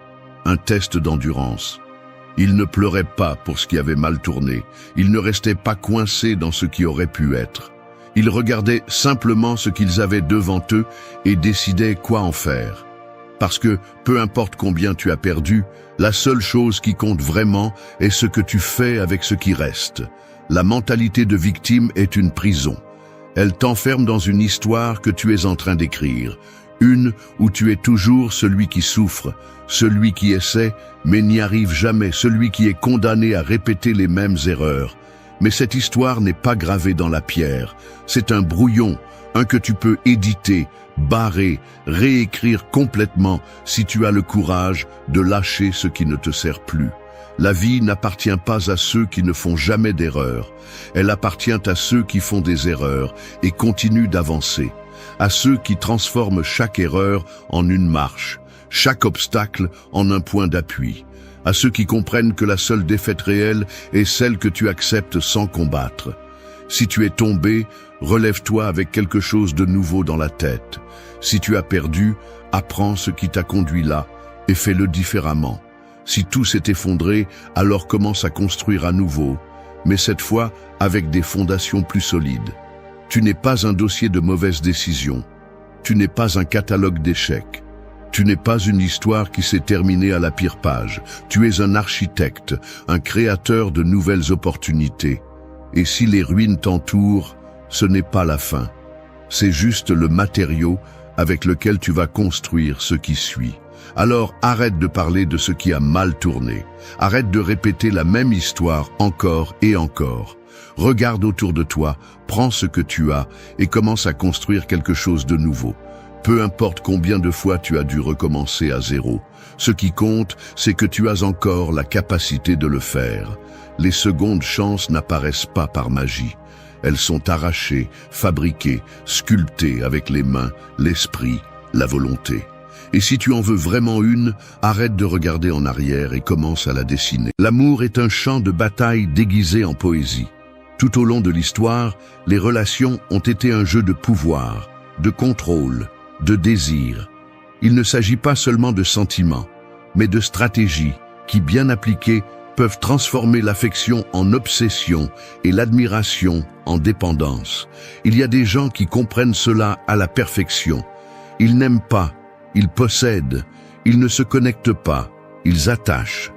un test d'endurance. Ils ne pleuraient pas pour ce qui avait mal tourné, ils ne restaient pas coincés dans ce qui aurait pu être. Ils regardaient simplement ce qu'ils avaient devant eux et décidaient quoi en faire. Parce que, peu importe combien tu as perdu, la seule chose qui compte vraiment est ce que tu fais avec ce qui reste. La mentalité de victime est une prison. Elle t'enferme dans une histoire que tu es en train d'écrire. Une où tu es toujours celui qui souffre, celui qui essaie, mais n'y arrive jamais, celui qui est condamné à répéter les mêmes erreurs. Mais cette histoire n'est pas gravée dans la pierre. C'est un brouillon, un que tu peux éditer, barrer, réécrire complètement si tu as le courage de lâcher ce qui ne te sert plus. La vie n'appartient pas à ceux qui ne font jamais d'erreurs. Elle appartient à ceux qui font des erreurs et continuent d'avancer. À ceux qui transforment chaque erreur en une marche, chaque obstacle en un point d'appui. À ceux qui comprennent que la seule défaite réelle est celle que tu acceptes sans combattre. Si tu es tombé, relève-toi avec quelque chose de nouveau dans la tête. Si tu as perdu, apprends ce qui t'a conduit là et fais-le différemment. Si tout s'est effondré, alors commence à construire à nouveau, mais cette fois avec des fondations plus solides. Tu n'es pas un dossier de mauvaises décisions. Tu n'es pas un catalogue d'échecs. Tu n'es pas une histoire qui s'est terminée à la pire page. Tu es un architecte, un créateur de nouvelles opportunités. Et si les ruines t'entourent, ce n'est pas la fin. C'est juste le matériau avec lequel tu vas construire ce qui suit. Alors arrête de parler de ce qui a mal tourné. Arrête de répéter la même histoire encore et encore. Regarde autour de toi, prends ce que tu as et commence à construire quelque chose de nouveau. Peu importe combien de fois tu as dû recommencer à zéro. Ce qui compte, c'est que tu as encore la capacité de le faire. Les secondes chances n'apparaissent pas par magie. Elles sont arrachées, fabriquées, sculptées avec les mains, l'esprit, la volonté. Et si tu en veux vraiment une, arrête de regarder en arrière et commence à la dessiner. L'amour est un champ de bataille déguisé en poésie. Tout au long de l'histoire, les relations ont été un jeu de pouvoir, de contrôle, de désir. Il ne s'agit pas seulement de sentiments, mais de stratégies qui, bien appliquées, peuvent transformer l'affection en obsession et l'admiration en dépendance. Il y a des gens qui comprennent cela à la perfection. Ils n'aiment pas, ils possèdent, ils ne se connectent pas, ils attachent.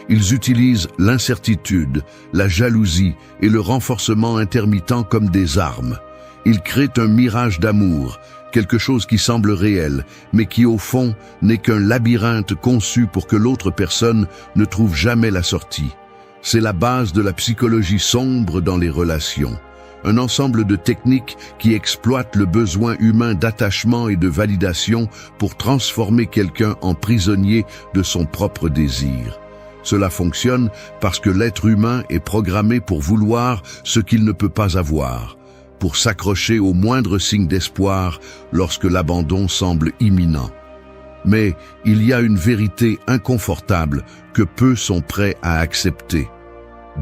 Ils utilisent l'incertitude, la jalousie et le renforcement intermittent comme des armes. Ils créent un mirage d'amour, quelque chose qui semble réel, mais qui au fond n'est qu'un labyrinthe conçu pour que l'autre personne ne trouve jamais la sortie. C'est la base de la psychologie sombre dans les relations. Un ensemble de techniques qui exploitent le besoin humain d'attachement et de validation pour transformer quelqu'un en prisonnier de son propre désir. Cela fonctionne parce que l'être humain est programmé pour vouloir ce qu'il ne peut pas avoir, pour s'accrocher au moindre signe d'espoir lorsque l'abandon semble imminent. Mais il y a une vérité inconfortable que peu sont prêts à accepter.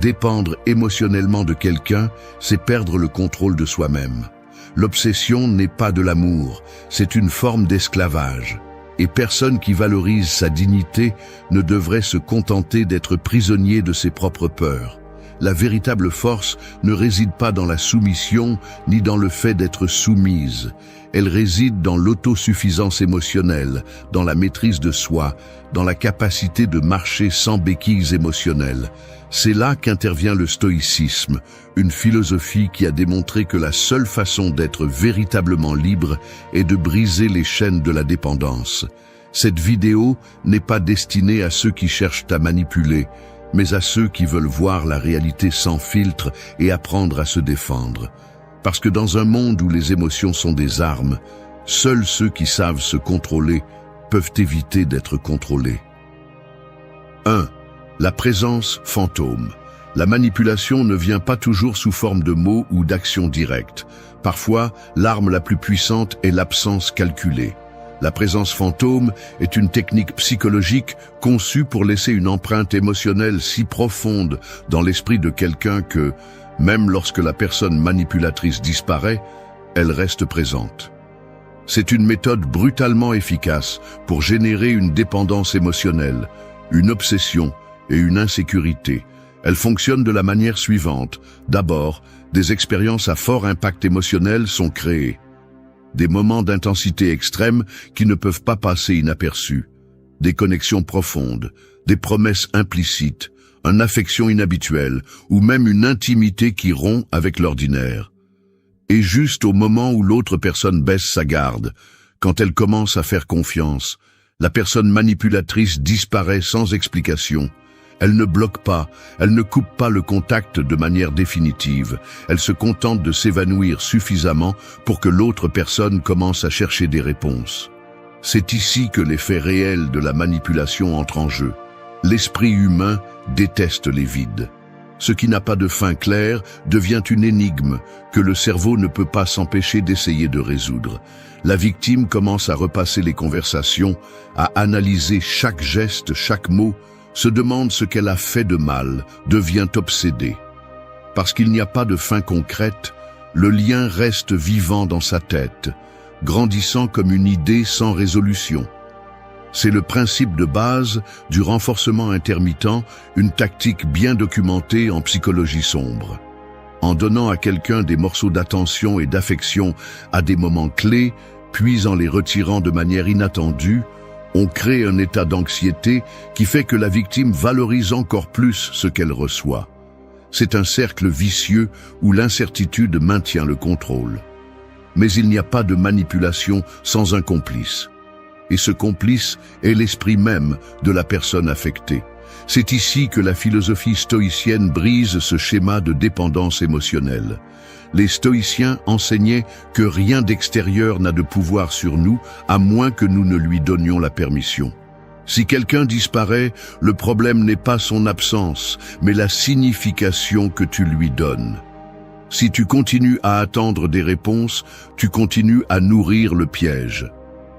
Dépendre émotionnellement de quelqu'un, c'est perdre le contrôle de soi-même. L'obsession n'est pas de l'amour, c'est une forme d'esclavage. Et personne qui valorise sa dignité ne devrait se contenter d'être prisonnier de ses propres peurs. La véritable force ne réside pas dans la soumission ni dans le fait d'être soumise. Elle réside dans l'autosuffisance émotionnelle, dans la maîtrise de soi, dans la capacité de marcher sans béquilles émotionnelles. C'est là qu'intervient le stoïcisme, une philosophie qui a démontré que la seule façon d'être véritablement libre est de briser les chaînes de la dépendance. Cette vidéo n'est pas destinée à ceux qui cherchent à manipuler, mais à ceux qui veulent voir la réalité sans filtre et apprendre à se défendre. Parce que dans un monde où les émotions sont des armes, seuls ceux qui savent se contrôler peuvent éviter d'être contrôlés. 1. La présence fantôme. La manipulation ne vient pas toujours sous forme de mots ou d'actions directes. Parfois, l'arme la plus puissante est l'absence calculée. La présence fantôme est une technique psychologique conçue pour laisser une empreinte émotionnelle si profonde dans l'esprit de quelqu'un que, même lorsque la personne manipulatrice disparaît, elle reste présente. C'est une méthode brutalement efficace pour générer une dépendance émotionnelle, une obsession et une insécurité. Elle fonctionne de la manière suivante. D'abord, des expériences à fort impact émotionnel sont créées. Des moments d'intensité extrême qui ne peuvent pas passer inaperçus. Des connexions profondes, des promesses implicites, une affection inhabituelle ou même une intimité qui rompt avec l'ordinaire. Et juste au moment où l'autre personne baisse sa garde, quand elle commence à faire confiance, la personne manipulatrice disparaît sans explication. Elle ne bloque pas, elle ne coupe pas le contact de manière définitive. Elle se contente de s'évanouir suffisamment pour que l'autre personne commence à chercher des réponses. C'est ici que l'effet réel de la manipulation entre en jeu. L'esprit humain déteste les vides. Ce qui n'a pas de fin claire devient une énigme que le cerveau ne peut pas s'empêcher d'essayer de résoudre. La victime commence à repasser les conversations, à analyser chaque geste, chaque mot, se demande ce qu'elle a fait de mal, devient obsédée. Parce qu'il n'y a pas de fin concrète, le lien reste vivant dans sa tête, grandissant comme une idée sans résolution. C'est le principe de base du renforcement intermittent, une tactique bien documentée en psychologie sombre. En donnant à quelqu'un des morceaux d'attention et d'affection à des moments clés, puis en les retirant de manière inattendue, on crée un état d'anxiété qui fait que la victime valorise encore plus ce qu'elle reçoit. C'est un cercle vicieux où l'incertitude maintient le contrôle. Mais il n'y a pas de manipulation sans un complice. Et ce complice est l'esprit même de la personne affectée. C'est ici que la philosophie stoïcienne brise ce schéma de dépendance émotionnelle. Les stoïciens enseignaient que rien d'extérieur n'a de pouvoir sur nous, à moins que nous ne lui donnions la permission. Si quelqu'un disparaît, le problème n'est pas son absence, mais la signification que tu lui donnes. Si tu continues à attendre des réponses, tu continues à nourrir le piège.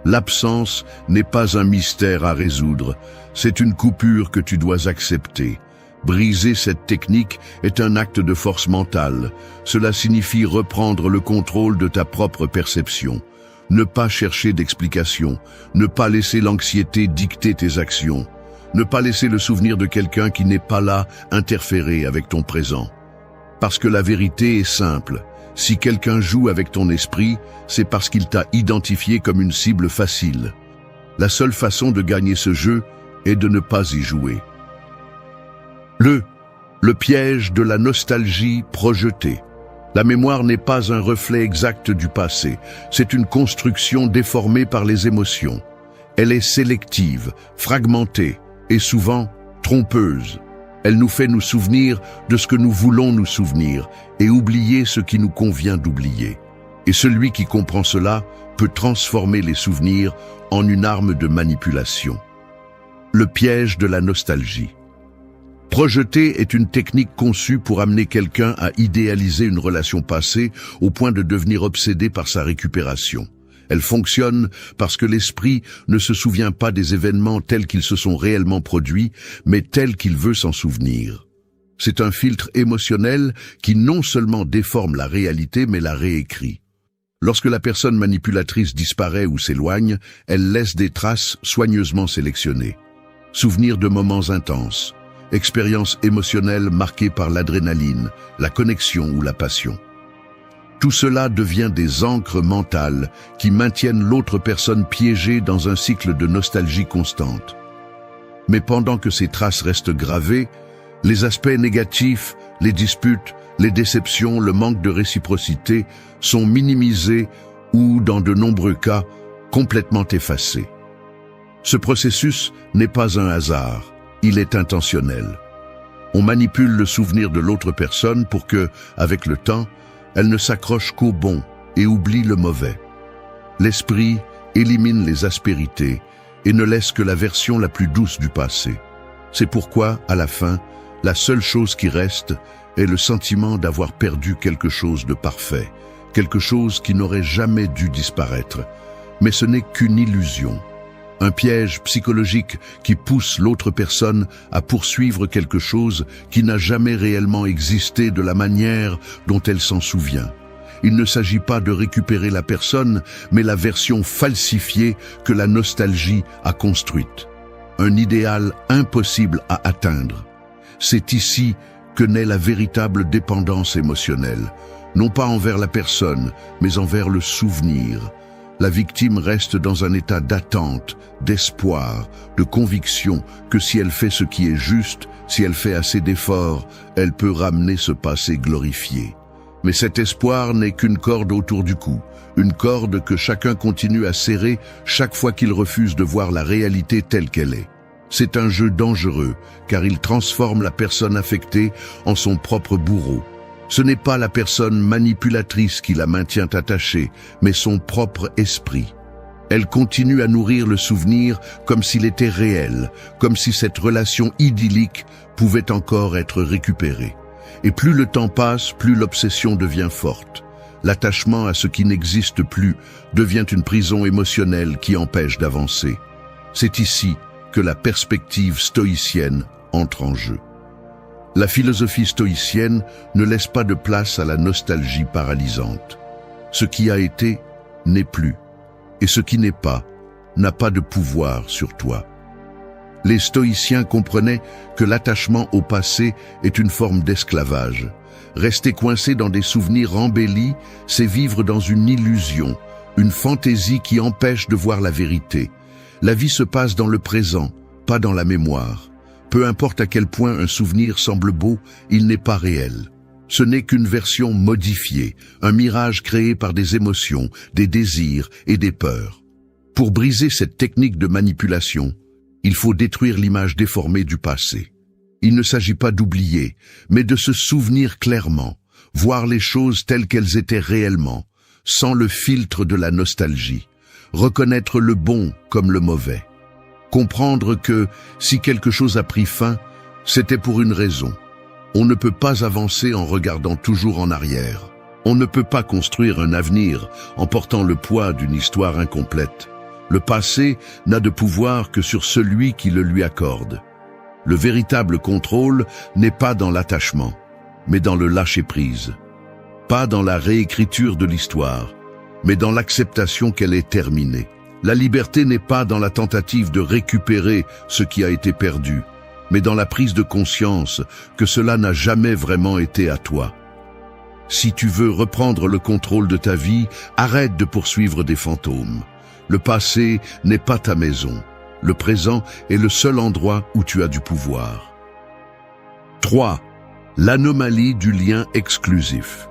L'absence n'est pas un mystère à résoudre, c'est une coupure que tu dois accepter. Briser cette technique est un acte de force mentale. Cela signifie reprendre le contrôle de ta propre perception. Ne pas chercher d'explication, ne pas laisser l'anxiété dicter tes actions, ne pas laisser le souvenir de quelqu'un qui n'est pas là interférer avec ton présent. Parce que la vérité est simple. Si quelqu'un joue avec ton esprit, c'est parce qu'il t'a identifié comme une cible facile. La seule façon de gagner ce jeu est de ne pas y jouer. Le piège de la nostalgie projetée. La mémoire n'est pas un reflet exact du passé, c'est une construction déformée par les émotions. Elle est sélective, fragmentée et souvent trompeuse. Elle nous fait nous souvenir de ce que nous voulons nous souvenir et oublier ce qui nous convient d'oublier. Et celui qui comprend cela peut transformer les souvenirs en une arme de manipulation. Le piège de la nostalgie. Projeter est une technique conçue pour amener quelqu'un à idéaliser une relation passée au point de devenir obsédé par sa récupération. Elle fonctionne parce que l'esprit ne se souvient pas des événements tels qu'ils se sont réellement produits, mais tels qu'il veut s'en souvenir. C'est un filtre émotionnel qui non seulement déforme la réalité, mais la réécrit. Lorsque la personne manipulatrice disparaît ou s'éloigne, elle laisse des traces soigneusement sélectionnées. Souvenirs de moments intenses, expériences émotionnelles marquées par l'adrénaline, la connexion ou la passion. Tout cela devient des ancres mentales qui maintiennent l'autre personne piégée dans un cycle de nostalgie constante. Mais pendant que ces traces restent gravées, les aspects négatifs, les disputes, les déceptions, le manque de réciprocité sont minimisés ou, dans de nombreux cas, complètement effacés. Ce processus n'est pas un hasard, il est intentionnel. On manipule le souvenir de l'autre personne pour que, avec le temps, elle ne s'accroche qu'au bon et oublie le mauvais. L'esprit élimine les aspérités et ne laisse que la version la plus douce du passé. C'est pourquoi, à la fin, la seule chose qui reste est le sentiment d'avoir perdu quelque chose de parfait, quelque chose qui n'aurait jamais dû disparaître. Mais ce n'est qu'une illusion, un piège psychologique qui pousse l'autre personne à poursuivre quelque chose qui n'a jamais réellement existé de la manière dont elle s'en souvient. Il ne s'agit pas de récupérer la personne, mais la version falsifiée que la nostalgie a construite. Un idéal impossible à atteindre. C'est ici que naît la véritable dépendance émotionnelle, non pas envers la personne, mais envers le souvenir. La victime reste dans un état d'attente, d'espoir, de conviction que si elle fait ce qui est juste, si elle fait assez d'efforts, elle peut ramener ce passé glorifié. Mais cet espoir n'est qu'une corde autour du cou, une corde que chacun continue à serrer chaque fois qu'il refuse de voir la réalité telle qu'elle est. C'est un jeu dangereux, car il transforme la personne affectée en son propre bourreau. Ce n'est pas la personne manipulatrice qui la maintient attachée, mais son propre esprit. Elle continue à nourrir le souvenir comme s'il était réel, comme si cette relation idyllique pouvait encore être récupérée. Et plus le temps passe, plus l'obsession devient forte. L'attachement à ce qui n'existe plus devient une prison émotionnelle qui empêche d'avancer. C'est ici que la perspective stoïcienne entre en jeu. La philosophie stoïcienne ne laisse pas de place à la nostalgie paralysante. Ce qui a été n'est plus, et ce qui n'est pas n'a pas de pouvoir sur toi. Les stoïciens comprenaient que l'attachement au passé est une forme d'esclavage. Rester coincé dans des souvenirs embellis, c'est vivre dans une illusion, une fantaisie qui empêche de voir la vérité. La vie se passe dans le présent, pas dans la mémoire. Peu importe à quel point un souvenir semble beau, il n'est pas réel. Ce n'est qu'une version modifiée, un mirage créé par des émotions, des désirs et des peurs. Pour briser cette technique de manipulation, il faut détruire l'image déformée du passé. Il ne s'agit pas d'oublier, mais de se souvenir clairement, voir les choses telles qu'elles étaient réellement, sans le filtre de la nostalgie, reconnaître le bon comme le mauvais. Comprendre que, si quelque chose a pris fin, c'était pour une raison. On ne peut pas avancer en regardant toujours en arrière. On ne peut pas construire un avenir en portant le poids d'une histoire incomplète. Le passé n'a de pouvoir que sur celui qui le lui accorde. Le véritable contrôle n'est pas dans l'attachement, mais dans le lâcher-prise. Pas dans la réécriture de l'histoire, mais dans l'acceptation qu'elle est terminée. La liberté n'est pas dans la tentative de récupérer ce qui a été perdu, mais dans la prise de conscience que cela n'a jamais vraiment été à toi. Si tu veux reprendre le contrôle de ta vie, arrête de poursuivre des fantômes. Le passé n'est pas ta maison. Le présent est le seul endroit où tu as du pouvoir. 3. L'anomalie du lien exclusif.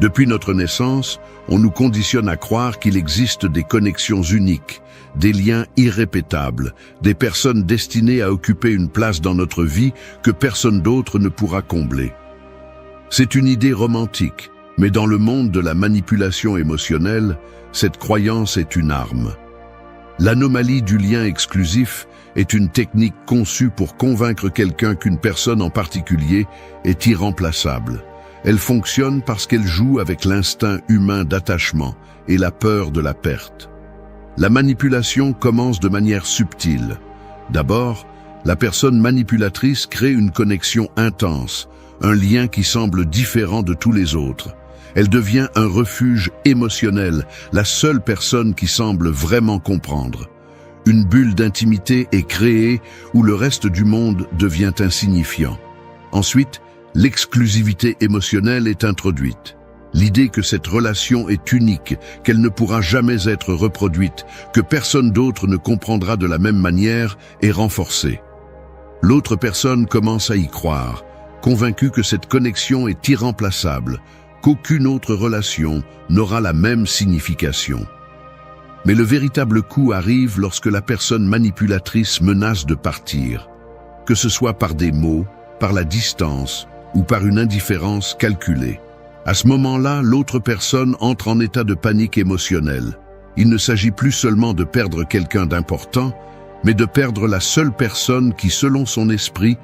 Depuis notre naissance, on nous conditionne à croire qu'il existe des connexions uniques, des liens irrépétables, des personnes destinées à occuper une place dans notre vie que personne d'autre ne pourra combler. C'est une idée romantique, mais dans le monde de la manipulation émotionnelle, cette croyance est une arme. L'anomalie du lien exclusif est une technique conçue pour convaincre quelqu'un qu'une personne en particulier est irremplaçable. Elle fonctionne parce qu'elle joue avec l'instinct humain d'attachement et la peur de la perte. La manipulation commence de manière subtile. D'abord, la personne manipulatrice crée une connexion intense, un lien qui semble différent de tous les autres. Elle devient un refuge émotionnel, la seule personne qui semble vraiment comprendre. Une bulle d'intimité est créée où le reste du monde devient insignifiant. Ensuite, l'exclusivité émotionnelle est introduite. L'idée que cette relation est unique, qu'elle ne pourra jamais être reproduite, que personne d'autre ne comprendra de la même manière est renforcée. L'autre personne commence à y croire, convaincue que cette connexion est irremplaçable, qu'aucune autre relation n'aura la même signification. Mais le véritable coup arrive lorsque la personne manipulatrice menace de partir, que ce soit par des mots, par la distance ou par une indifférence calculée. À ce moment-là, l'autre personne entre en état de panique émotionnelle. Il ne s'agit plus seulement de perdre quelqu'un d'important, mais de perdre la seule personne qui, selon son esprit,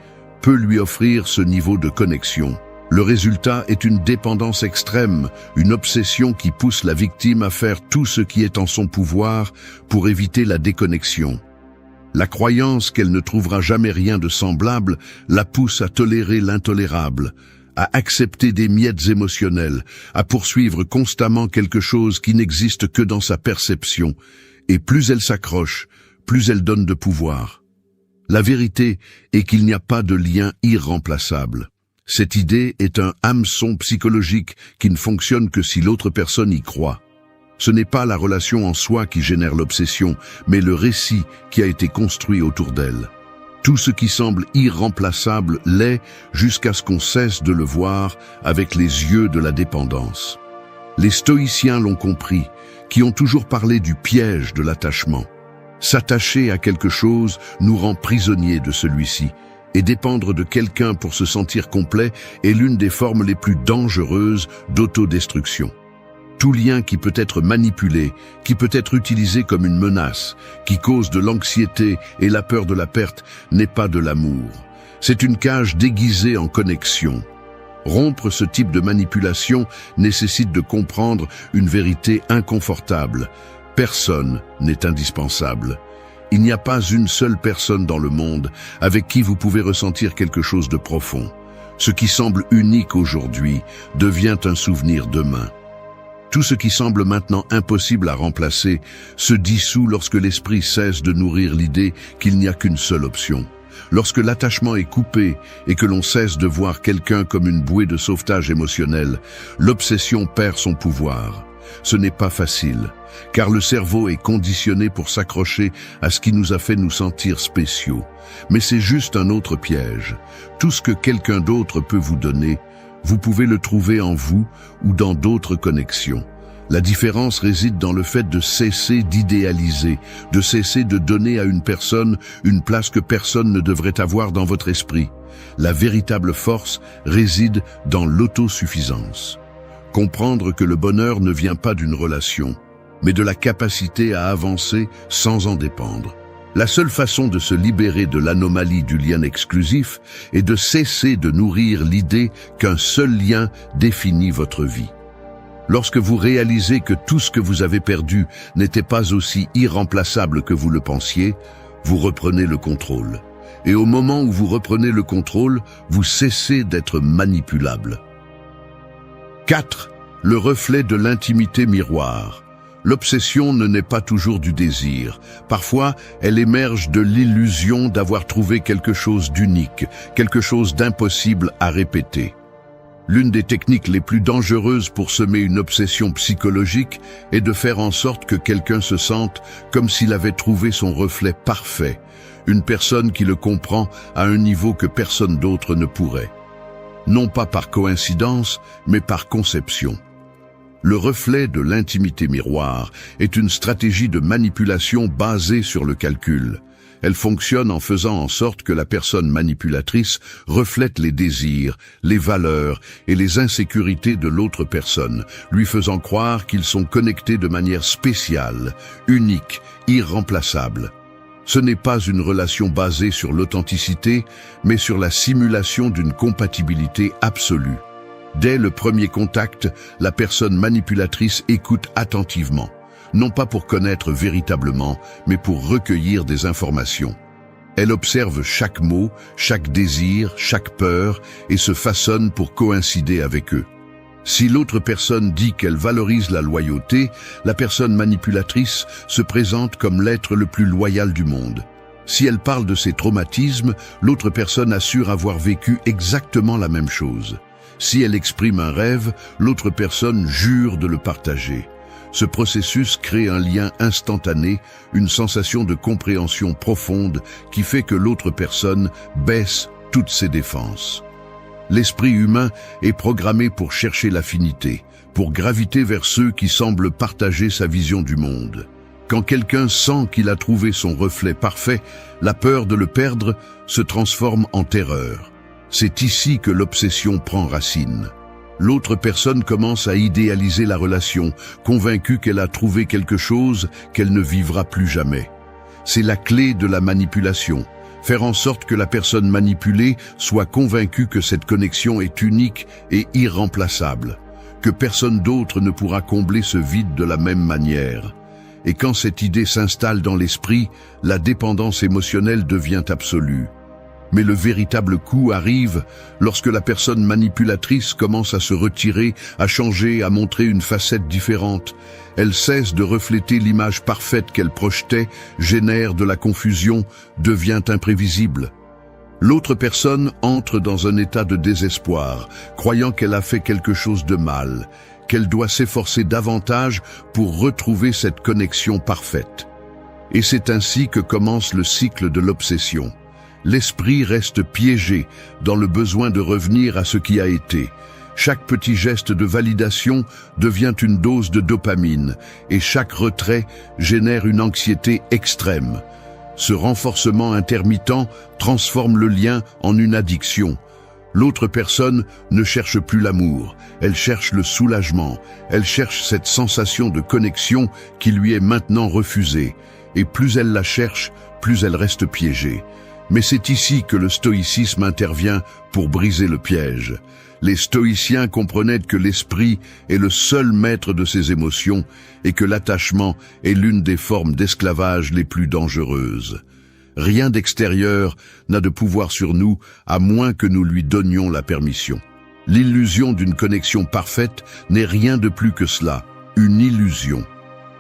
peut lui offrir ce niveau de connexion. Le résultat est une dépendance extrême, une obsession qui pousse la victime à faire tout ce qui est en son pouvoir pour éviter la déconnexion. La croyance qu'elle ne trouvera jamais rien de semblable la pousse à tolérer l'intolérable, à accepter des miettes émotionnelles, à poursuivre constamment quelque chose qui n'existe que dans sa perception, et plus elle s'accroche, plus elle donne de pouvoir. La vérité est qu'il n'y a pas de lien irremplaçable. Cette idée est un hameçon psychologique qui ne fonctionne que si l'autre personne y croit. Ce n'est pas la relation en soi qui génère l'obsession, mais le récit qui a été construit autour d'elle. Tout ce qui semble irremplaçable l'est jusqu'à ce qu'on cesse de le voir avec les yeux de la dépendance. Les stoïciens l'ont compris, qui ont toujours parlé du piège de l'attachement. S'attacher à quelque chose nous rend prisonniers de celui-ci, et dépendre de quelqu'un pour se sentir complet est l'une des formes les plus dangereuses d'autodestruction. Tout lien qui peut être manipulé, qui peut être utilisé comme une menace, qui cause de l'anxiété et la peur de la perte, n'est pas de l'amour. C'est une cage déguisée en connexion. Rompre ce type de manipulation nécessite de comprendre une vérité inconfortable. Personne n'est indispensable. Il n'y a pas une seule personne dans le monde avec qui vous pouvez ressentir quelque chose de profond. Ce qui semble unique aujourd'hui devient un souvenir demain. Tout ce qui semble maintenant impossible à remplacer se dissout lorsque l'esprit cesse de nourrir l'idée qu'il n'y a qu'une seule option. Lorsque l'attachement est coupé et que l'on cesse de voir quelqu'un comme une bouée de sauvetage émotionnel, l'obsession perd son pouvoir. Ce n'est pas facile, car le cerveau est conditionné pour s'accrocher à ce qui nous a fait nous sentir spéciaux. Mais c'est juste un autre piège. Tout ce que quelqu'un d'autre peut vous donner, vous pouvez le trouver en vous ou dans d'autres connexions. La différence réside dans le fait de cesser d'idéaliser, de cesser de donner à une personne une place que personne ne devrait avoir dans votre esprit. La véritable force réside dans l'autosuffisance. Comprendre que le bonheur ne vient pas d'une relation, mais de la capacité à avancer sans en dépendre. La seule façon de se libérer de l'anomalie du lien exclusif est de cesser de nourrir l'idée qu'un seul lien définit votre vie. Lorsque vous réalisez que tout ce que vous avez perdu n'était pas aussi irremplaçable que vous le pensiez, vous reprenez le contrôle. Et au moment où vous reprenez le contrôle, vous cessez d'être manipulable. 4. Le reflet de l'intimité miroir. L'obsession ne naît pas toujours du désir. Parfois, elle émerge de l'illusion d'avoir trouvé quelque chose d'unique, quelque chose d'impossible à répéter. L'une des techniques les plus dangereuses pour semer une obsession psychologique est de faire en sorte que quelqu'un se sente comme s'il avait trouvé son reflet parfait, une personne qui le comprend à un niveau que personne d'autre ne pourrait. Non pas par coïncidence, mais par conception. Le reflet de l'intimité miroir est une stratégie de manipulation basée sur le calcul. Elle fonctionne en faisant en sorte que la personne manipulatrice reflète les désirs, les valeurs et les insécurités de l'autre personne, lui faisant croire qu'ils sont connectés de manière spéciale, unique, irremplaçable. Ce n'est pas une relation basée sur l'authenticité, mais sur la simulation d'une compatibilité absolue. Dès le premier contact, la personne manipulatrice écoute attentivement, non pas pour connaître véritablement, mais pour recueillir des informations. Elle observe chaque mot, chaque désir, chaque peur et se façonne pour coïncider avec eux. Si l'autre personne dit qu'elle valorise la loyauté, la personne manipulatrice se présente comme l'être le plus loyal du monde. Si elle parle de ses traumatismes, l'autre personne assure avoir vécu exactement la même chose. Si elle exprime un rêve, l'autre personne jure de le partager. Ce processus crée un lien instantané, une sensation de compréhension profonde qui fait que l'autre personne baisse toutes ses défenses. L'esprit humain est programmé pour chercher l'affinité, pour graviter vers ceux qui semblent partager sa vision du monde. Quand quelqu'un sent qu'il a trouvé son reflet parfait, la peur de le perdre se transforme en terreur. C'est ici que l'obsession prend racine. L'autre personne commence à idéaliser la relation, convaincue qu'elle a trouvé quelque chose qu'elle ne vivra plus jamais. C'est la clé de la manipulation. Faire en sorte que la personne manipulée soit convaincue que cette connexion est unique et irremplaçable, que personne d'autre ne pourra combler ce vide de la même manière. Et quand cette idée s'installe dans l'esprit, la dépendance émotionnelle devient absolue. Mais le véritable coup arrive lorsque la personne manipulatrice commence à se retirer, à changer, à montrer une facette différente. Elle cesse de refléter l'image parfaite qu'elle projetait, génère de la confusion, devient imprévisible. L'autre personne entre dans un état de désespoir, croyant qu'elle a fait quelque chose de mal, qu'elle doit s'efforcer davantage pour retrouver cette connexion parfaite. Et c'est ainsi que commence le cycle de l'obsession. L'esprit reste piégé dans le besoin de revenir à ce qui a été. Chaque petit geste de validation devient une dose de dopamine et chaque retrait génère une anxiété extrême. Ce renforcement intermittent transforme le lien en une addiction. L'autre personne ne cherche plus l'amour, elle cherche le soulagement, elle cherche cette sensation de connexion qui lui est maintenant refusée. Et plus elle la cherche, plus elle reste piégée. Mais c'est ici que le stoïcisme intervient pour briser le piège. Les stoïciens comprenaient que l'esprit est le seul maître de ses émotions et que l'attachement est l'une des formes d'esclavage les plus dangereuses. Rien d'extérieur n'a de pouvoir sur nous à moins que nous lui donnions la permission. L'illusion d'une connexion parfaite n'est rien de plus que cela, une illusion.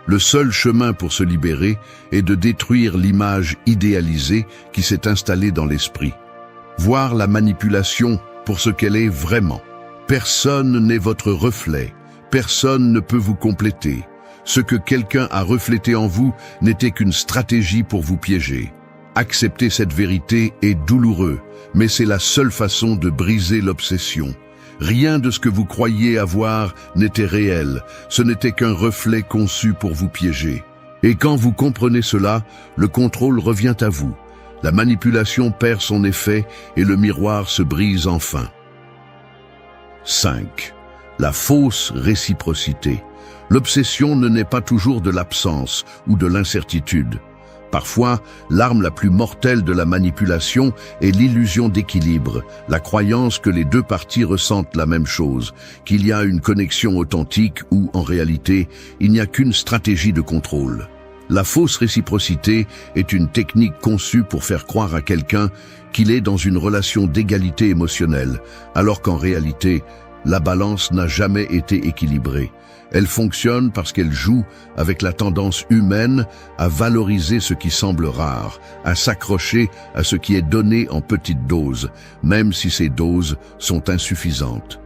Le seul chemin pour se libérer est de détruire l'image idéalisée qui s'est installée dans l'esprit. Voir la manipulation pour ce qu'elle est vraiment. Personne n'est votre reflet, personne ne peut vous compléter. Ce que quelqu'un a reflété en vous n'était qu'une stratégie pour vous piéger. Accepter cette vérité est douloureux, mais c'est la seule façon de briser l'obsession. Rien de ce que vous croyiez avoir n'était réel, ce n'était qu'un reflet conçu pour vous piéger. Et quand vous comprenez cela, le contrôle revient à vous. La manipulation perd son effet et le miroir se brise enfin. 5. La fausse réciprocité. L'obsession ne naît pas toujours de l'absence ou de l'incertitude. Parfois, l'arme la plus mortelle de la manipulation est l'illusion d'équilibre, la croyance que les deux parties ressentent la même chose, qu'il y a une connexion authentique ou, en réalité, il n'y a qu'une stratégie de contrôle. La fausse réciprocité est une technique conçue pour faire croire à quelqu'un qu'il est dans une relation d'égalité émotionnelle, alors qu'en réalité, la balance n'a jamais été équilibrée. Elle fonctionne parce qu'elle joue avec la tendance humaine à valoriser ce qui semble rare, à s'accrocher à ce qui est donné en petites doses, même si ces doses sont insuffisantes.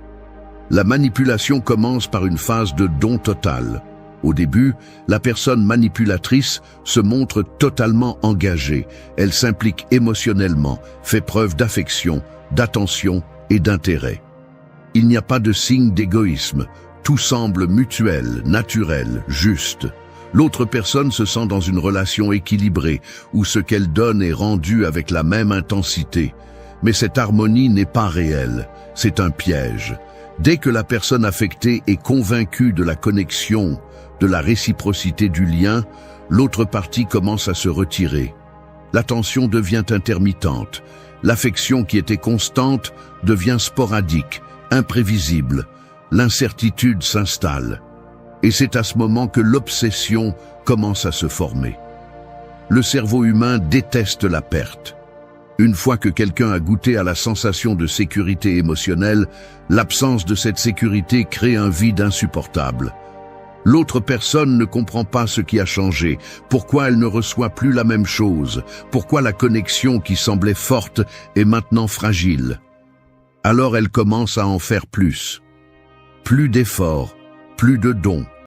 La manipulation commence par une phase de don total. Au début, la personne manipulatrice se montre totalement engagée. Elle s'implique émotionnellement, fait preuve d'affection, d'attention et d'intérêt. Il n'y a pas de signe d'égoïsme. Tout semble mutuel, naturel, juste. L'autre personne se sent dans une relation équilibrée, où ce qu'elle donne est rendu avec la même intensité. Mais cette harmonie n'est pas réelle, c'est un piège. Dès que la personne affectée est convaincue de la connexion, de la réciprocité du lien, l'autre partie commence à se retirer. L'attention devient intermittente. L'affection qui était constante devient sporadique, imprévisible. L'incertitude s'installe. Et c'est à ce moment que l'obsession commence à se former. Le cerveau humain déteste la perte. Une fois que quelqu'un a goûté à la sensation de sécurité émotionnelle, l'absence de cette sécurité crée un vide insupportable. L'autre personne ne comprend pas ce qui a changé, pourquoi elle ne reçoit plus la même chose, pourquoi la connexion qui semblait forte est maintenant fragile. Alors elle commence à en faire plus. Plus d'efforts, plus de dons,